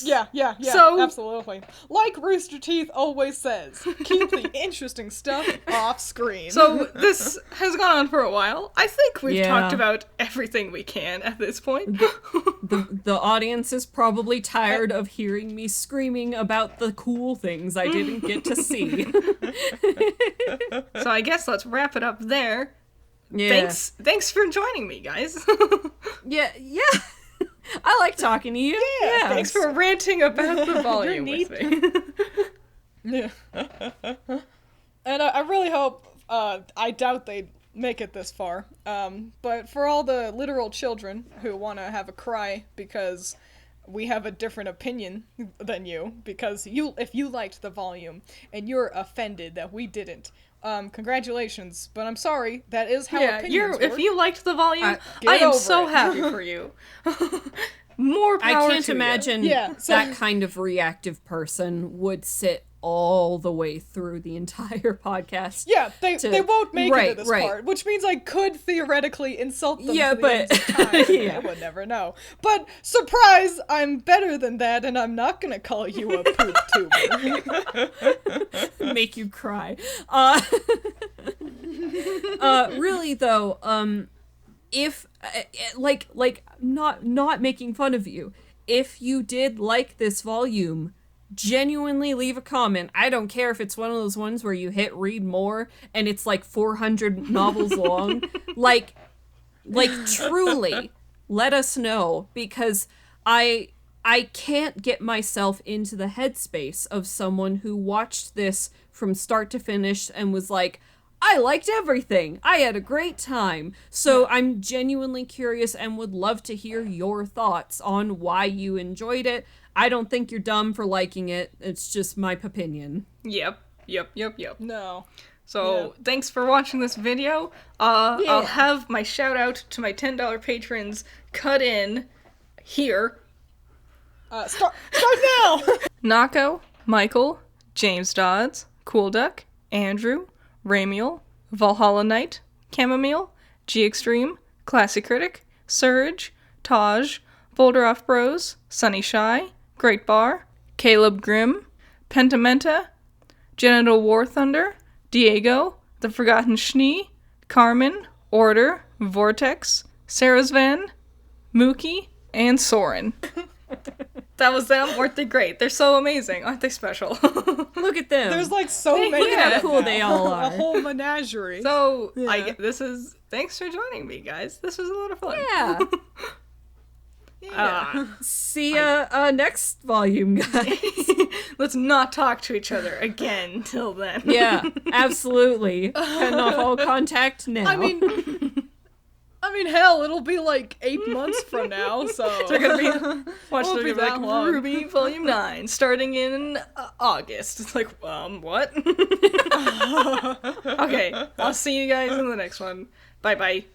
Yeah, So, absolutely. Like Rooster Teeth always says, keep the interesting stuff off screen. So this has gone on for a while. I think we've talked about everything we can at this point. The audience is probably tired of hearing me screaming about the cool things I didn't get to see. So I guess let's wrap it up there. Yeah. Thanks for joining me, guys. Yeah. I like talking to you. Yeah. Thanks for ranting about the volume with me. Yeah. And I really hope, I doubt they'd make it this far, but for all the literal children who want to have a cry because we have a different opinion than you, because if you liked the volume and you're offended that we didn't, congratulations, but I'm sorry, that is how opinions work. If you liked the volume, I am so happy for you. More power to you. I can't imagine that kind of reactive person would sit all the way through the entire podcast. Yeah, they won't make it to this part, which means I could theoretically insult them for the end of time. I would never know. But, surprise, I'm better than that, and I'm not gonna call you a poop tuber. Make you cry. Really though, if, not making fun of you, if you did like this volume, genuinely leave a comment. I don't care if it's one of those ones where you hit read more and it's like 400 novels long. Like truly let us know, because I can't get myself into the headspace of someone who watched this from start to finish and was like, I liked everything. I had a great time. So I'm genuinely curious and would love to hear your thoughts on why you enjoyed it. I don't think you're dumb for liking it. It's just my opinion. Yep. No. So, thanks for watching this video. I'll have my shout out to my $10 patrons cut in here. Start now! Nako, Michael, James Dodds, Cool Duck, Andrew, Ramiel, Valhalla Knight, Chamomile, G-Extreme, Classy Critic, Surge, Taj, Boulder Off Bros, Sunny Shy, Great Bar, Caleb Grimm, Pentamenta, Genital War Thunder, Diego, The Forgotten Schnee, Carmen, Order, Vortex, Sarahsvan, Mookie, and Soren. That was them. Weren't they great? They're so amazing. Aren't they special? Look at them. There's like so many. Look at how cool they all are. A whole menagerie. So, thanks for joining me, guys. This was a lot of fun. Yeah. See ya next volume, guys. Let's not talk to each other again till then. Yeah, absolutely. Cutting off all contact now. I mean, hell, it'll be like 8 months from now, so We're gonna be watching be that long. RWBY Volume 9 starting in August. It's like, what? Okay, I'll see you guys in the next one. Bye bye.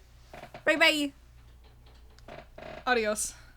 Bye bye. Adios.